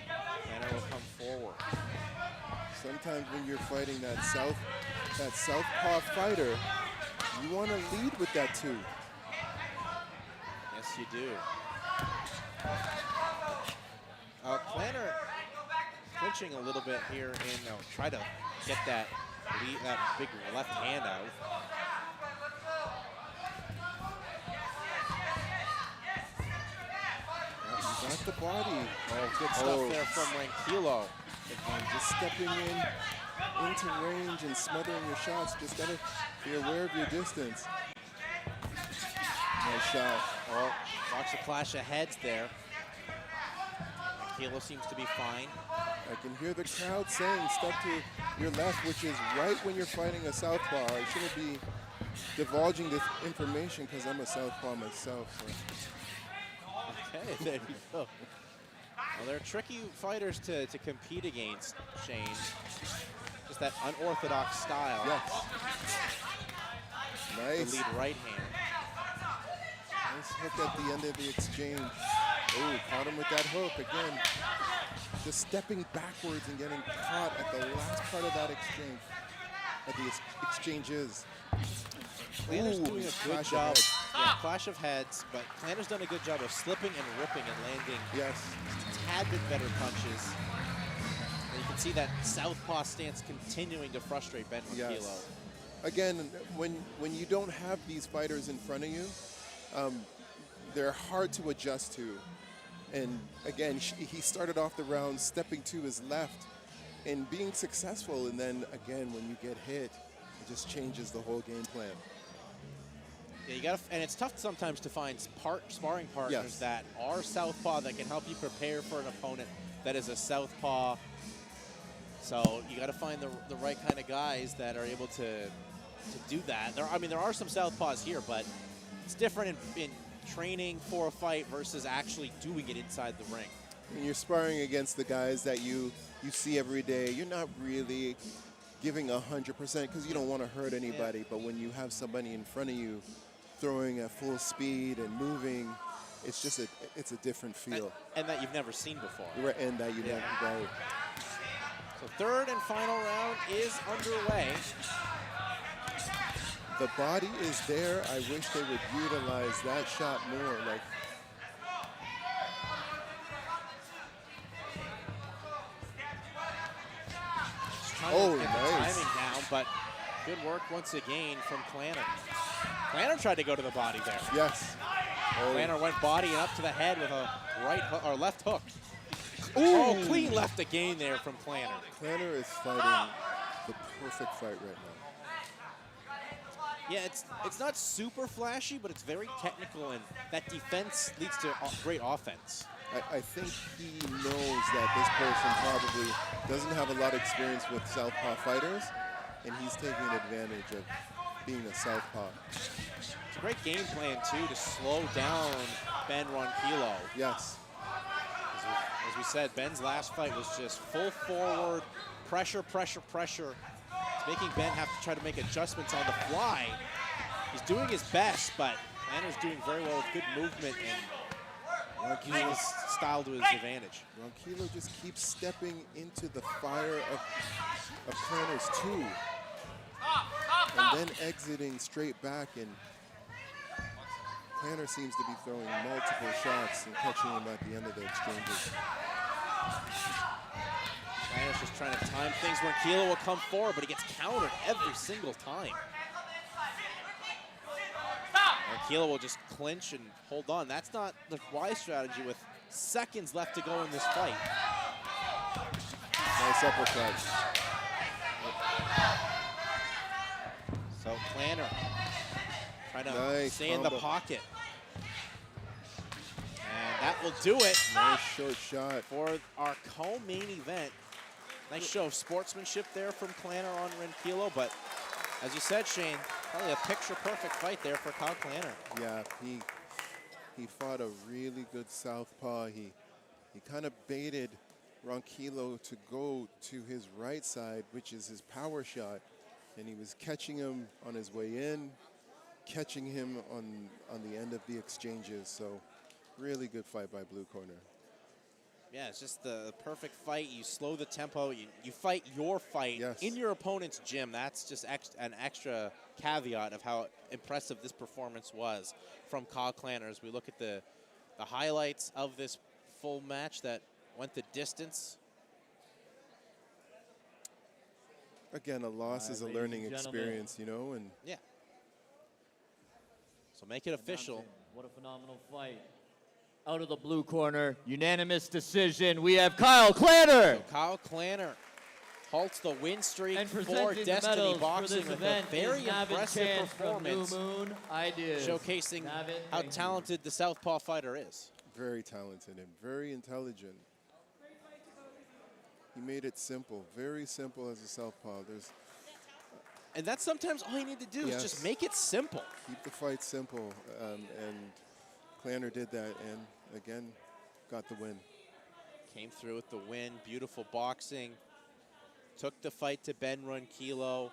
Klanner will come forward. Sometimes when you're fighting that southpaw fighter, you want to lead with that 2. Yes, you do. Klanner clinching a little bit here and try to get that big left hand out. Got the body. Oh, good stuff there from Ronquillo. Just stepping into range and smothering your shots. Just gotta be aware of your distance. Nice shot. Oh, watch the clash of heads there. Ronquillo seems to be fine. I can hear the crowd saying step to your left, which is right when you're fighting a southpaw. I shouldn't be divulging this information because I'm a southpaw myself. So. Okay, there you go. Well, they're tricky fighters to compete against, Shane. Just that unorthodox style. Yes. Nice. The lead right hand. Nice hook at the end of the exchange. Oh, caught him with that hook again. Just stepping backwards and getting caught at the last part of that exchange. At the exchanges. Klanner's doing a good job. Yeah, clash of heads, but Klanner's done a good job of slipping and ripping and landing a tad bit better punches. And you can see that southpaw stance continuing to frustrate Ben Ronquillo. Yes. Again, when you don't have these fighters in front of you, they're hard to adjust to. And again, he started off the round stepping to his left and being successful. And then again, when you get hit, it just changes the whole game plan. Yeah, you got, and it's tough sometimes to find sparring partners that are southpaw that can help you prepare for an opponent that is a southpaw. So you got to find the right kind of guys that are able to do that. There are some southpaws here, but it's different in training for a fight versus actually doing it inside the ring. When you're sparring against the guys that you see every day, you're not really giving 100% because you don't want to hurt anybody. But when you have somebody in front of you throwing at full speed and moving, it's just it's a different feel. And that you've never seen before. Right, and that you never, right. So third and final round is underway. The body is there. I wish they would utilize that shot more. Like, oh, nice. Timing down, but good work once again from Klanner. Klanner tried to go to the body there. Yes. Klanner went body and up to the head with a left hook. Ooh. Oh, clean left again there from Klanner. Klanner is fighting the perfect fight right now. Yeah, it's not super flashy, but it's very technical, and that defense leads to great offense. I think he knows that this person probably doesn't have a lot of experience with southpaw fighters, and he's taking advantage of being a southpaw. It's a great game plan, too, to slow down Ben Ronquillo. Yes. As we said, Ben's last fight was just full forward, pressure, pressure, pressure. It's making Ben have to try to make adjustments on the fly. He's doing his best, but Planner's doing very well with good movement and using his style to his advantage. Ronquillo just keeps stepping into the fire of Planner's too. And then exiting straight back, and Planner seems to be throwing multiple shots and catching him at the end of the exchanges. Planner's just trying to time things. Ronquillo will come forward, but he gets countered every single time. Ronquillo will just clinch and hold on. That's not the wise strategy with seconds left to go in this fight. Nice uppercut. So Planner trying to stay in the pocket. And that will do it. Nice short shot. For our co-main event. Nice show of sportsmanship there from Planner on Ronquillo, but as you said, Shane, probably a picture-perfect fight there for Kyle Planner. Yeah, he fought a really good southpaw. He kind of baited Ronquillo to go to his right side, which is his power shot, and he was catching him on his way in, catching him on the end of the exchanges. So really good fight by blue corner. Yeah, it's just the perfect fight. You slow the tempo. You fight your fight in your opponent's gym. That's just an extra caveat of how impressive this performance was from Kyle Planner. As we look at the highlights of this full match that went the distance. Again, a loss is a learning experience, you know, and yeah. So make it official. What a phenomenal fight. Out of the blue corner, unanimous decision, we have Kyle Planner. So Kyle Planner halts the win streak And for presenting the Destiny medals Boxing for this with a event very is Navin impressive Chance from performance, Blue Moon Ideas. showcasing Navin, how thank talented the southpaw fighter is. very talented and very intelligent. He made it simple, very simple as a southpaw. And that's sometimes all you need to do is just make it simple. Keep the fight simple, and Planner did that, and again, got the win. Came through with the win, beautiful boxing. Took the fight to Ben Ronquillo.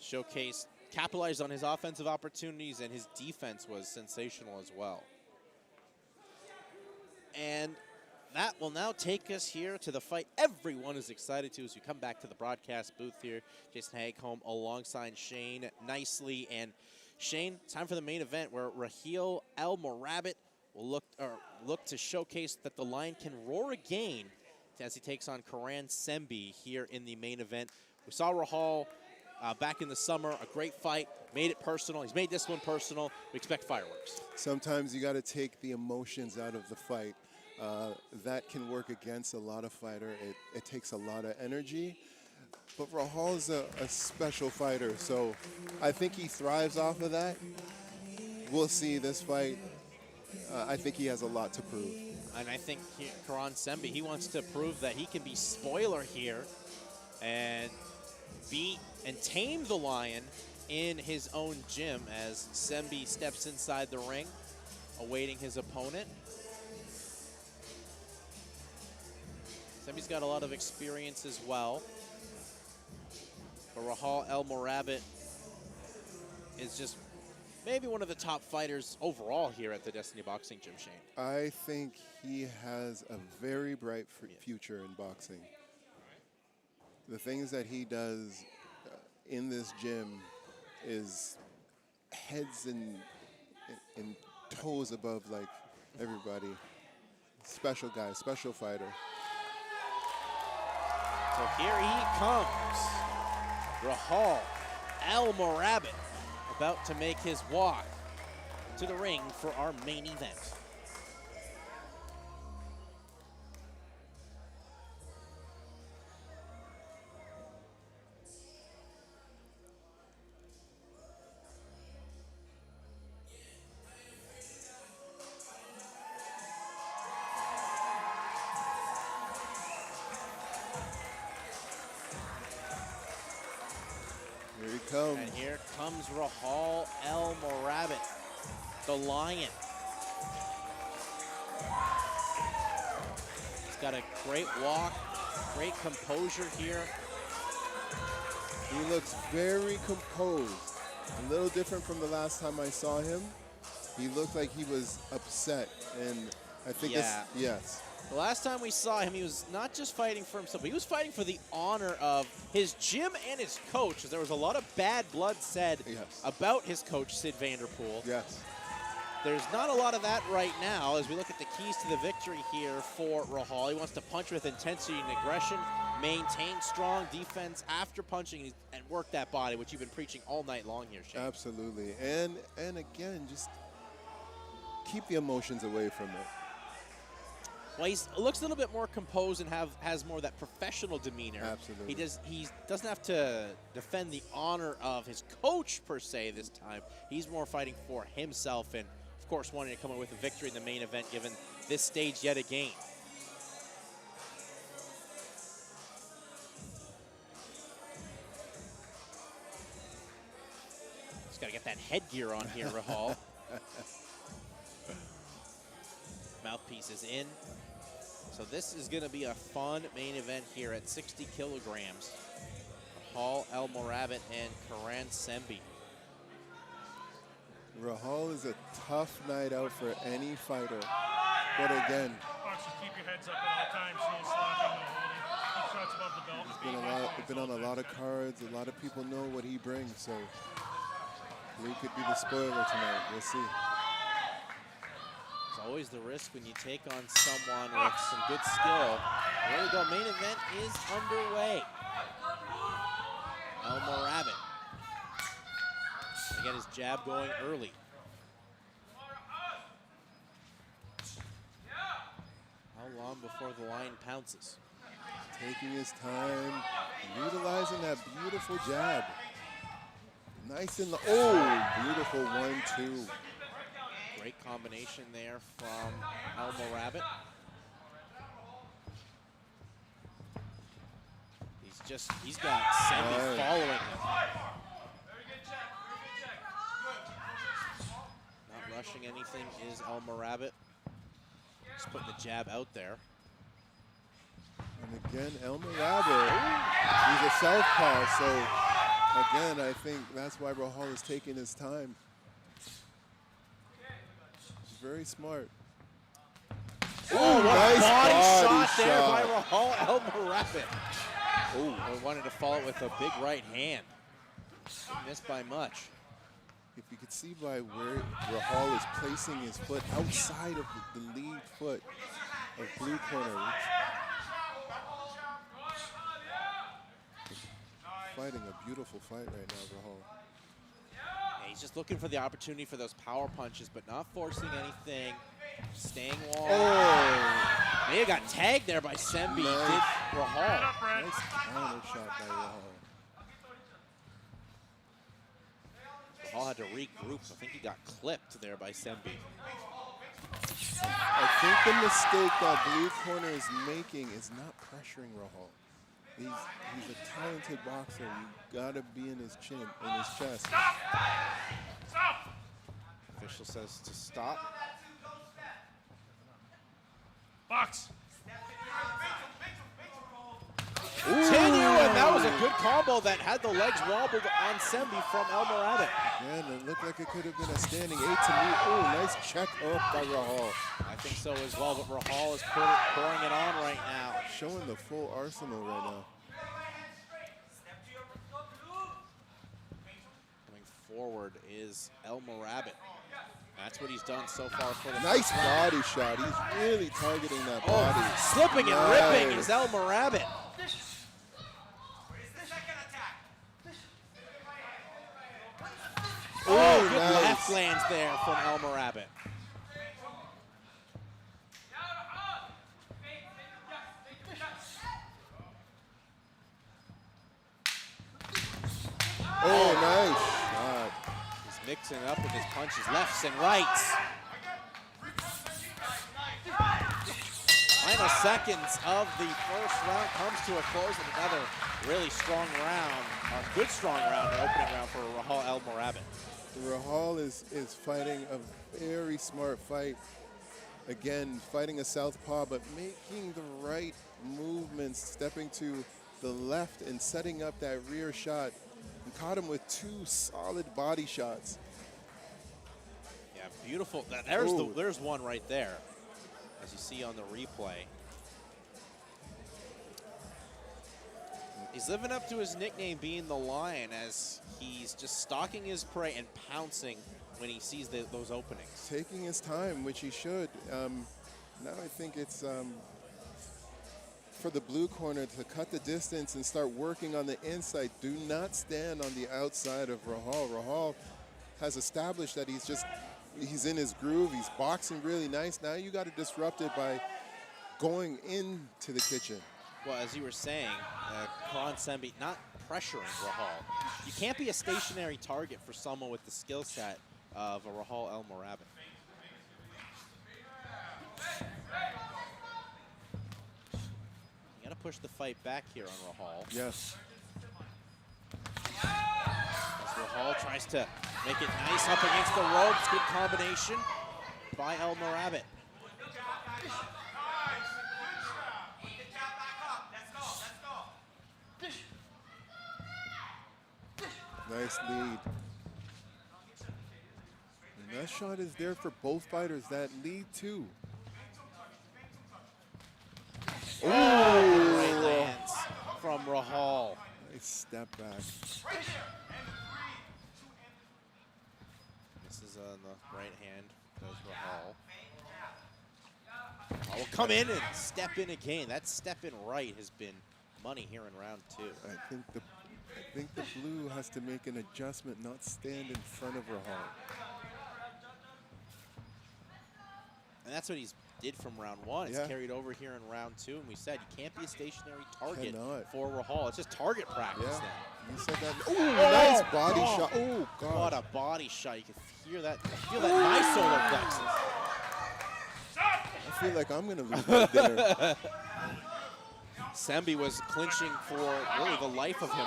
Showcased, capitalized on his offensive opportunities, and his defense was sensational as well. And that will now take us here to the fight everyone is excited to as we come back to the broadcast booth here. Jason Hagholm alongside Shane Nicely. And Shane, time for the main event where Raheel El Morabit will look to showcase that the Lion can roar again as he takes on Karan Sembi here in the main event. We saw Rahal back in the summer, a great fight, made it personal. He's made this one personal. We expect fireworks. Sometimes you got to take the emotions out of the fight. That can work against a lot of fighter. It takes a lot of energy. But Rahal's a special fighter, so I think he thrives off of that. We'll see this fight. I think he has a lot to prove. And I think Karan Sembi, he wants to prove that he can be spoiler here and beat and tame the Lion in his own gym as Sembi steps inside the ring, awaiting his opponent. Sembi's got a lot of experience as well. But Rahal El Morabit is just maybe one of the top fighters overall here at the Destiny Boxing Gym, Shane. I think he has a very bright future in boxing. The things that he does in this gym is heads and toes above like everybody. Special guy, special fighter. So here he comes. Rahal El Morabit about to make his walk to the ring for our main event. comes. And here comes Rahal El Morabit, the Lion. He's got a great walk, great composure here. He looks very composed. A little different from the last time I saw him. He looked like he was upset, and I think yes. The last time we saw him, he was not just fighting for himself, but he was fighting for the honor of his gym and his coach. There was a lot of bad blood said about his coach, Sid Vanderpool. Yes. There's not a lot of that right now as we look at the keys to the victory here for Rahal. He wants to punch with intensity and aggression, maintain strong defense after punching, and work that body, which you've been preaching all night long here, Shane. Absolutely. And again, just keep the emotions away from it. Well, he looks a little bit more composed and has more of that professional demeanor. Absolutely. He doesn't have to defend the honor of his coach, per se, this time. He's more fighting for himself and, of course, wanting to come away with a victory in the main event, given this stage yet again. Just got to get that headgear on here, Rahal. Mouthpiece is in. So this is going to be a fun main event here at 60 kilograms. Rahal El Morabit and Karan Sembi. Rahal is a tough night out for any fighter. But again, Boxers, keep your heads up at all times. No slacking, no holding. Keep shots above the belt. he's been on a lot of cards. A lot of people know what he brings. So he could be the spoiler tonight. We'll see. Always the risk when you take on someone with some good skill. There we go, main event is underway. El Morabit. Get his jab going early. How long before the Lion pounces? Taking his time, utilizing that beautiful jab. Nice in the, beautiful 1-2. Great combination there from El Morabit. He's got Sembi following him. Not rushing anything is El Morabit. Just putting the jab out there. And again, El Morabit, he's a southpaw, so again, I think that's why Rahal is taking his time. Very smart. Oh, nice body shot there by Rahal El Morabit. Oh, wanted to follow it with a big right hand. Missed by much. If you could see by where Rahal is placing his foot outside of the lead foot of blue corner. Fighting a beautiful fight right now, Rahal. He's just looking for the opportunity for those power punches, but not forcing anything. Staying long. Oh! May have got tagged there by Sembi. Nice. Did Rahal. Nice counter shot by Rahal. Rahal had to regroup. I think he got clipped there by Sembi. I think the mistake that blue corner is making is not pressuring Rahal. He's a talented boxer. You gotta be in his chin, in his chest. Stop! Official says to stop. Box! Continue, and that was a good combo that had the legs wobbled on Sembi from El Morabit. Again, it looked like it could have been a standing 8 to me. Oh, nice check up by Rahal. I think so as well, but Rahal is pouring it on right now. Showing the full arsenal right now. Coming forward is El Morabit. That's what he's done so far for the nice body shot. He's really targeting that body. Slipping and ripping is El Morabit. Oh, good nice. left lands there from El Morabit. Oh, nice shot. He's mixing it up with his punches, lefts and rights. Final seconds of the first round comes to a close, and another really strong round, a good strong round, an opening round for Rahal El Morabit. Rahal is fighting a very smart fight. Again, fighting a southpaw, but making the right movements, stepping to the left and setting up that rear shot. And caught him with 2 solid body shots. Yeah, beautiful. There's one right there, as you see on the replay. He's living up to his nickname, being the Lion, as he's just stalking his prey and pouncing when he sees those openings. Taking his time, which he should. Now I think it's for the blue corner to cut the distance and start working on the inside. Do not stand on the outside of Rahal. Rahal has established that he's in his groove. He's boxing really nice. Now you got to disrupt it by going into the kitchen. Well, as you were saying, Karan Sembi not pressuring Rahal. You can't be a stationary target for someone with the skill set of a Rahal El Morabit. You gotta push the fight back here on Rahal. Yes. As Rahal tries to make it nice up against the ropes. Good combination by El Morabit. Nice lead. And that shot is there for both fighters, that lead too. Oh, right lands from Rahal. Nice step back. This is on the right hand, goes Rahal. Will come in and step in again. That step in right has been money here in round 2. I think the blue has to make an adjustment, not stand in front of Rahal. And that's what he's did from round 1. It's Yeah. carried over here in round 2. And we said you can't be a stationary target Cannot. for Rahal. It's just target practice Yeah. then. You said that. Ooh, nice body shot. Oh, God. What a body shot. You can hear that. Feel that nice solar plexus. I feel like I'm going to lose right there. Sembi was clinching for really the life of him.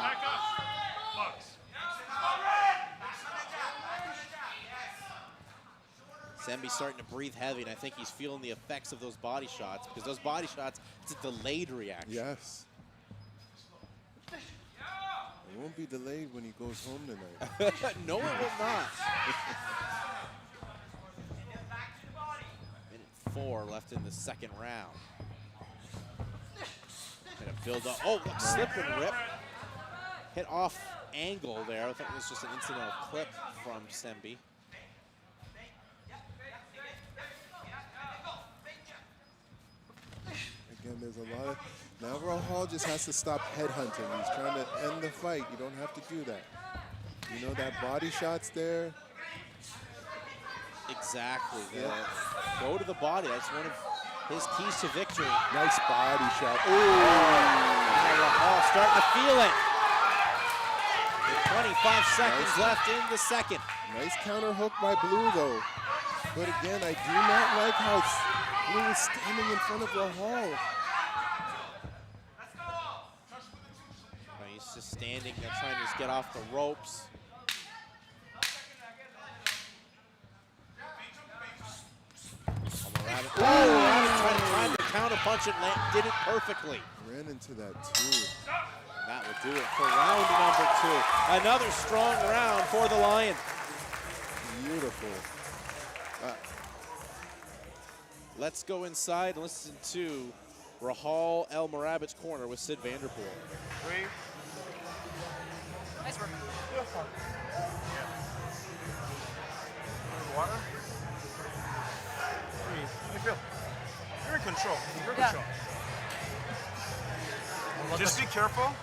Sembi's starting to breathe heavy, and I think he's feeling the effects of those body shots, because those body shots, it's a delayed reaction. Yes. It won't be delayed when he goes home tonight. No, it will not. Minute 4 left in the second round. Gonna build up. Oh, look, slip and rip. Hit off angle there. I think it was just an incidental clip from Sembi. Again, there's a lot of... Now Rahal just has to stop headhunting. He's trying to end the fight. You don't have to do that. You know, that body shot's there. Exactly. Go to the body. That's one of his keys to victory. Nice body shot. Ooh. Rahal starting to feel it. With 25 seconds left in the second. Nice counter hook by Blue, though. But again, I do not like how Blue is standing in front of Rahal. He's just standing there trying to just get off the ropes. Trying to time the counter punch and did it perfectly. Ran into that too. That will do it for round number 2. Another strong round for the Lion. Beautiful. Let's go inside and listen to Rahal El Morabit's corner with Sid Vanderpool. Nice work. Water? How do you feel? You're in control. You're in control. Just be careful.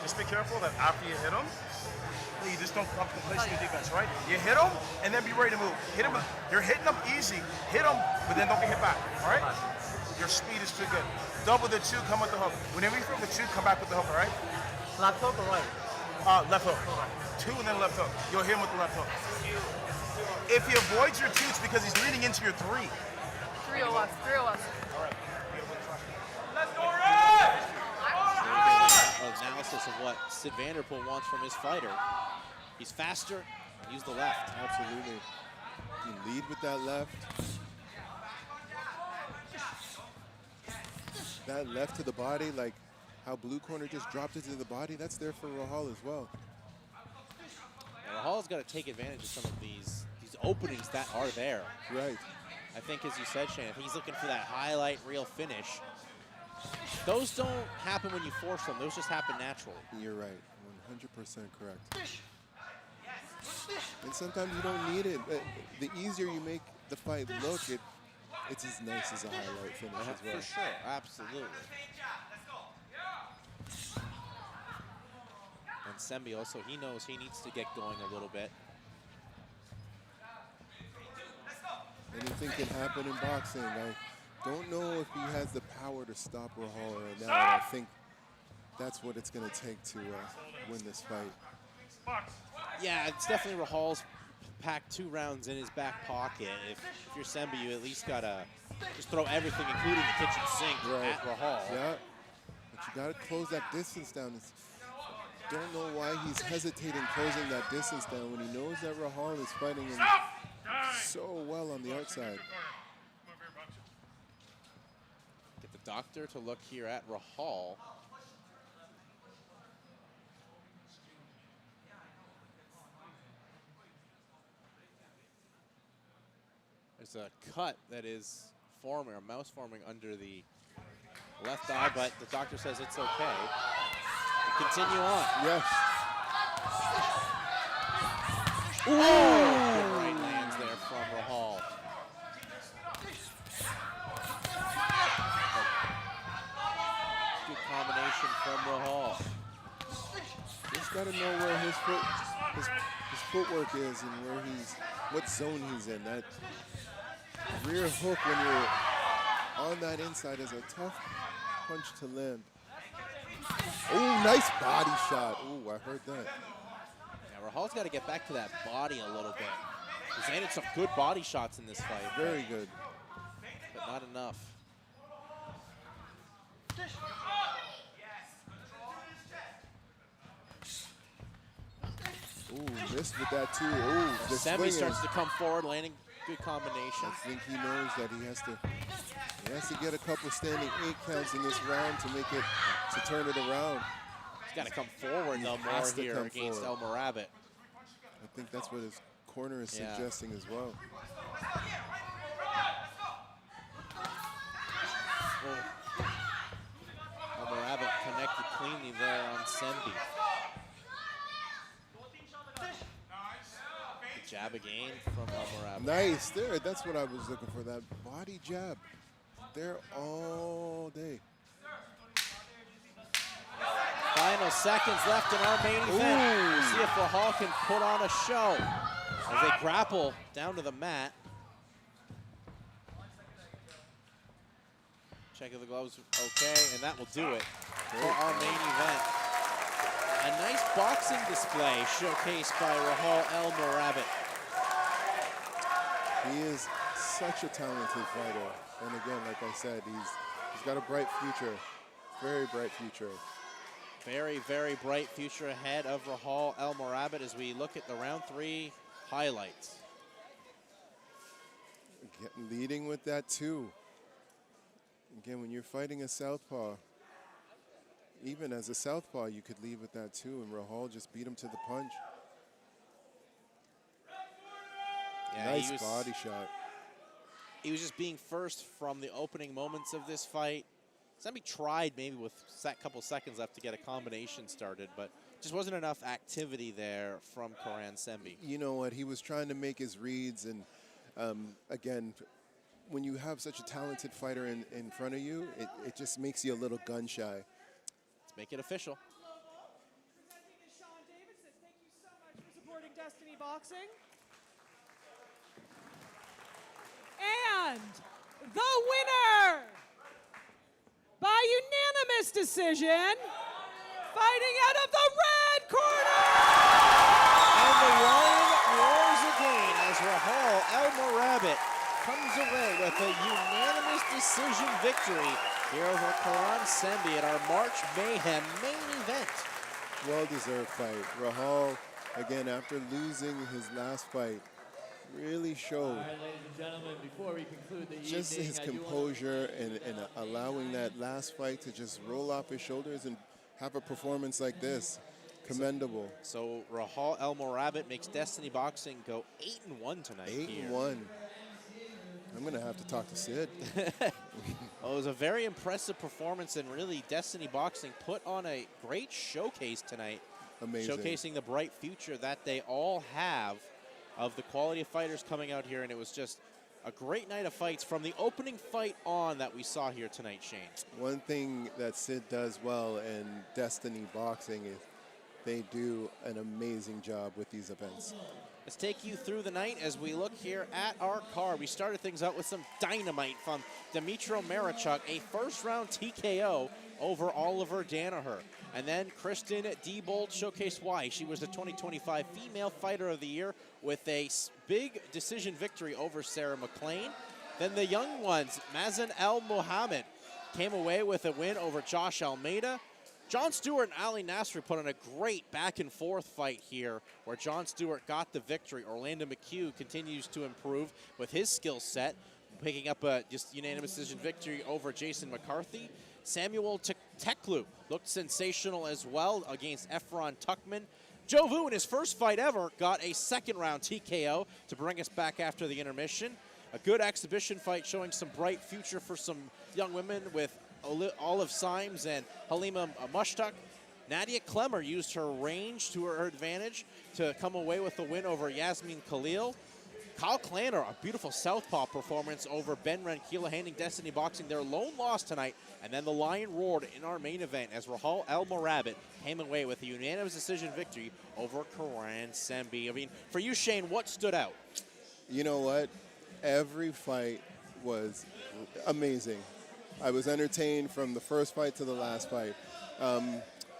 Just be careful that after you hit him, you just don't complace your defense, right? You hit him and then be ready to move. Hit him. You're hitting him easy. Hit him, but then don't get hit back. All right? Your speed is too good. Double the 2, come with the hook. Whenever you throw the 2, come back with the hook. All right? Left hook or right? Left hook. 2 and then left hook. You'll hit him with the left hook. If he avoids your 2, it's because he's leaning into your 3. 3 of us. 3 of us. All process of what Sid Vanderpool wants from his fighter. He's faster, use the left. Absolutely. You lead with that left. That left to the body, like how blue corner just dropped it to the body, that's there for Rahal as well. And Rahal's got to take advantage of some of these openings that are there. Right. I think, as you said, Shane, I think he's looking for that highlight reel finish. Those don't happen when you force them. Those just happen naturally. You're right. 100% correct. And sometimes you don't need it. But the easier you make the fight look, it's as nice as a highlight finish as well. For sure. Absolutely. And Sembi also, he knows he needs to get going a little bit. Anything can happen in boxing. I don't know if he has the power to stop Rahal right now. I think that's what it's going to take to win this fight. Yeah, it's definitely Rahal's packed 2 rounds in his back pocket. If you're Sembi, you at least got to just throw everything, including the kitchen sink, at Rahal. Yeah, but you got to close that distance down. Don't know why he's hesitating closing that distance down when he knows that Rahal is fighting him so well on the outside. Get the doctor to look here at Rahal. There's a cut that is forming, or mouse forming under the left eye, but the doctor says it's okay. We continue on. Yes. Ooh! Good right lands there from Rahal. Good combination from Rahal. He's got to know where his footwork is and where what zone he's in. That rear hook when you're on that inside is a tough punch to land. Oh, nice body shot. Oh, I heard that. Yeah, Rahal's got to get back to that body a little bit. He's landed some good body shots in this fight. Very good. But not enough. Ooh, missed with that too. Ooh, the Sembi starts to come forward, landing good combination. I think he knows that he has to get a couple standing 8 counts in this round to make it, to turn it around. He's got to come forward though more here against El Morabit. I think that's what his corner is suggesting as well. El Morabit connected cleanly there on Sembi. Good jab again from El Morabit. Nice there. That's what I was looking for. That body jab. There all day. Final seconds left in our main event. We'll see if Rahal can put on a show as they grapple down to the mat. Check if the gloves okay, and that will do it for our main event. A nice boxing display showcased by Rahal El Morabit. He is such a talented fighter. And again, like I said, he's got a bright future. Very bright future. Very, very bright future ahead of Rahal El Morabit as we look at the round 3 highlights. Leading with that too. Again, when you're fighting a southpaw, even as a southpaw, you could lead with that too, and Rahal just beat him to the punch. Yeah, nice body shot. He was just being first from the opening moments of this fight. Sembi tried maybe with a couple seconds left to get a combination started, but just wasn't enough activity there from Karan Sembi. You know what? He was trying to make his reads, and again, when you have such a talented fighter in front of you, it just makes you a little gun shy. Let's make it official. Thank you so much for supporting Destiny Boxing. And the winner by unanimous decision, fighting out of the red corner! And the lion roars again as Rahal El Morabit comes away with a unanimous decision victory here over Karan Sembi at our March Mayhem main event Well-deserved fight. Rahal, again, after losing his last fight, really All showed right, ladies and gentlemen, before we conclude the just evening, his I do wanna- composure and allowing that last fight to just roll off his shoulders and have a performance like this. Commendable. So Rahal El Morabit makes Destiny Boxing go 8-1 tonight. 8-1. I'm going to have to talk to Sid. Well, it was a very impressive performance, and really Destiny Boxing put on a great showcase tonight. Amazing. Showcasing the bright future that they all have of the quality of fighters coming out here, and it was just a great night of fights from the opening fight on that we saw here tonight, Shane. One thing that Sid does well in Destiny Boxing is they do an amazing job with these events. Let's take you through the night as we look here at our card. We started things out with some dynamite from Dmytro Marichuk, a first-round TKO over Oliver Danaher. And then Kristen Diebold showcased why she was the 2025 Female Fighter of the Year with a big decision victory over Sarah McLean. Then the young ones, Mazen El Mohammed, came away with a win over Josh Almeida. John Stewart and Ali Nasri put on a great back-and-forth fight here where John Stewart got the victory. Orlando McHugh continues to improve with his skill set, picking up a just unanimous decision victory over Jason McCarthy. Samuel Teklu looked sensational as well against Efron Tuckman. Joe Vu, in his first fight ever, got a second-round TKO to bring us back after the intermission. A good exhibition fight showing some bright future for some young women with Olive Symes and Halima Mushtaq. Nadia Klemmer used her range to her advantage to come away with the win over Yasmin Khalil. Kyle Klanner, a beautiful southpaw performance over Ben Ranquila, handing Destiny Boxing their lone loss tonight. And then the Lion roared in our main event as Rahal El Morabit came away with a unanimous decision victory over Karan Sembi. I mean, for you, Shane, what stood out? You know what? Every fight was amazing. I was entertained from the first fight to the last fight.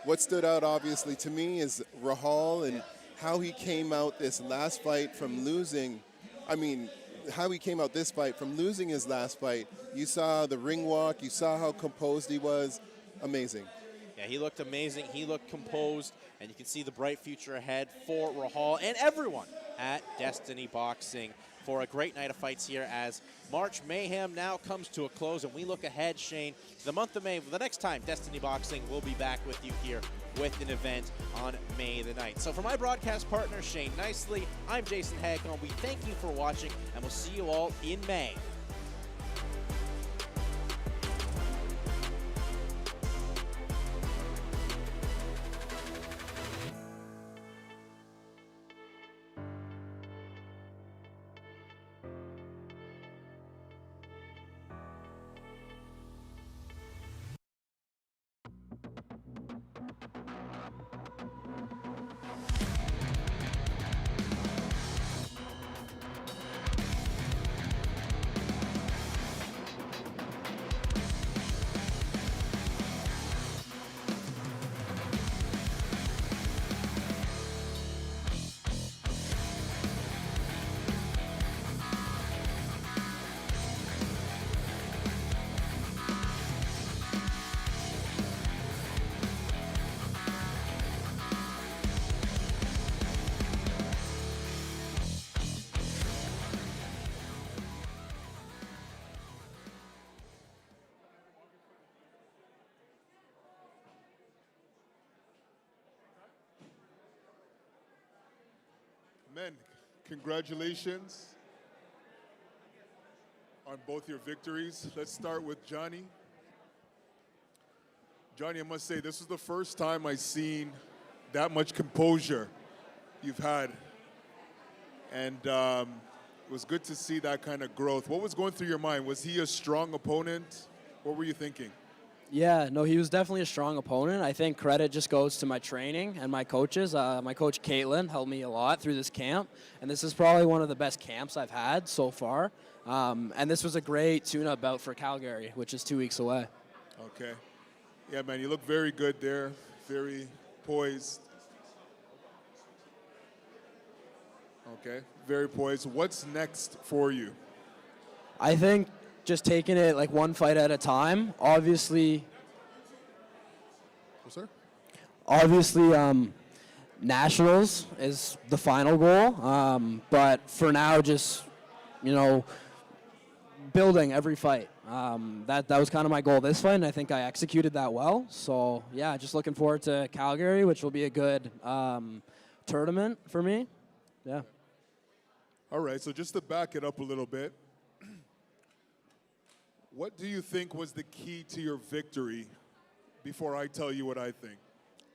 What stood out, obviously, to me is Rahal and how he came out this last fight from losing. I mean, how he came out this fight from losing his last fight. You saw the ring walk. You saw how composed he was. Amazing. Yeah, he looked amazing. He looked composed, and you can see the bright future ahead for Rahal and everyone at Destiny Boxing for a great night of fights here as March Mayhem now comes to a close, and we look ahead, Shane, to the month of May. The next time Destiny Boxing will be back with you here with an event on May the 9th. So for my broadcast partner, Shane Nicely, I'm Jason Hagel. We thank you for watching, and we'll see you all in May. Men, congratulations on both your victories. Let's start with Johnny. Johnny, I must say, this is the first time I've seen that much composure you've had. And it was good to see that kind of growth. What was going through your mind? Was he a strong opponent? What were you thinking? Yeah, no, he was definitely a strong opponent. I think credit just goes to my training and my coaches. My coach, Caitlin, helped me a lot through this camp. And this is probably one of the best camps I've had so far. And this was a great tune-up bout for Calgary, which is 2 weeks away. Okay. Yeah, man, you look very good there. Very poised. Okay, very poised. What's next for you? I think just taking it like one fight at a time. Obviously, Yes, sir? Obviously, nationals is the final goal, but for now, just, building every fight. That was kind of my goal this fight, and I think I executed that well. So, yeah, just looking forward to Calgary, which will be a good tournament for me. Yeah. All right, so just to back it up a little bit, what do you think was the key to your victory before I tell you what I think?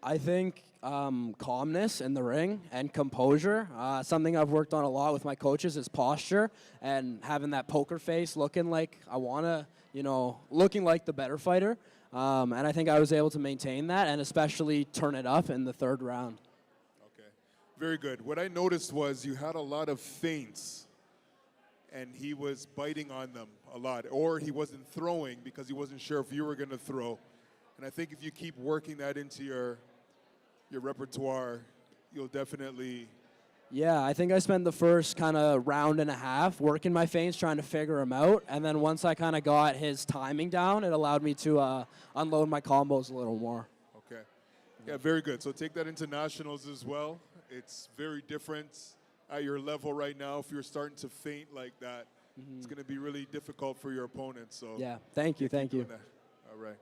I think calmness in the ring and composure. Something I've worked on a lot with my coaches is posture and having that poker face, looking like I want to, looking like the better fighter. And I think I was able to maintain that and especially turn it up in the third round. Okay, very good. What I noticed was you had a lot of feints, and he was biting on them a lot, or he wasn't throwing because he wasn't sure if you were going to throw. And I think if you keep working that into your repertoire, you'll definitely... Yeah, I think I spent the first kind of round and a half working my feints, trying to figure him out. And then once I kind of got his timing down, it allowed me to unload my combos a little more. Okay. Yeah, very good. So take that into nationals as well. It's very different at your level right now. If you're starting to feint like that, it's going to be really difficult for your opponent. So yeah, thank you. All right.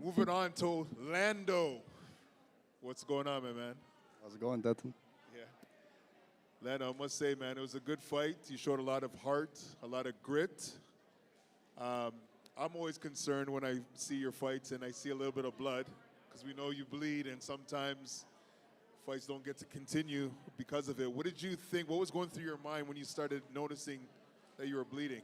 Moving on to Lando. What's going on, my man? How's it going, Denton? Yeah. Lando, I must say, man, it was a good fight. You showed a lot of heart, a lot of grit. I'm always concerned when I see your fights and I see a little bit of blood, because we know you bleed, and sometimes fights don't get to continue because of it. What did you think? What was going through your mind when you started noticing that you were bleeding?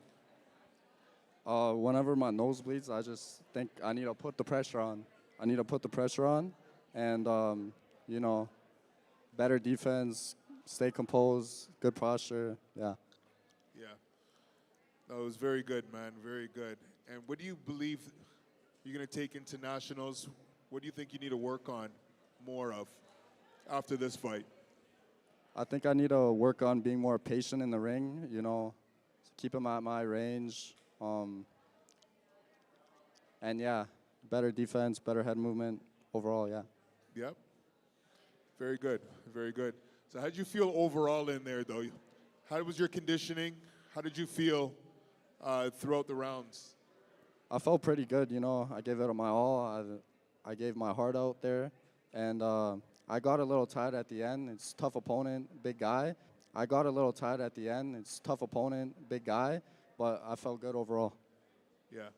Whenever my nose bleeds, I just think I need to put the pressure on. And, better defense, stay composed, good posture, yeah. Yeah. No, it was very good, man, very good. And what do you believe you're going to take into nationals? What do you think you need to work on more of after this fight? I think I need to work on being more patient in the ring, keep him at my range. And yeah, better defense, better head movement overall, yeah. Yep. Very good, very good. So how did you feel overall in there, though? How was your conditioning? How did you feel throughout the rounds? I felt pretty good, I gave it my all. I gave my heart out there. And I got a little tired at the end. It's a tough opponent, big guy. But I felt good overall. Yeah.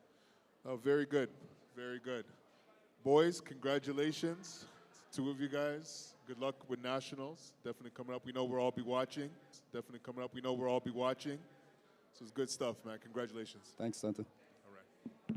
Oh, very good. Very good. Boys, congratulations. Two of you guys. Good luck with nationals. Definitely coming up. We know we'll all be watching. So it's good stuff, man. Congratulations. Thanks, Denton. All right.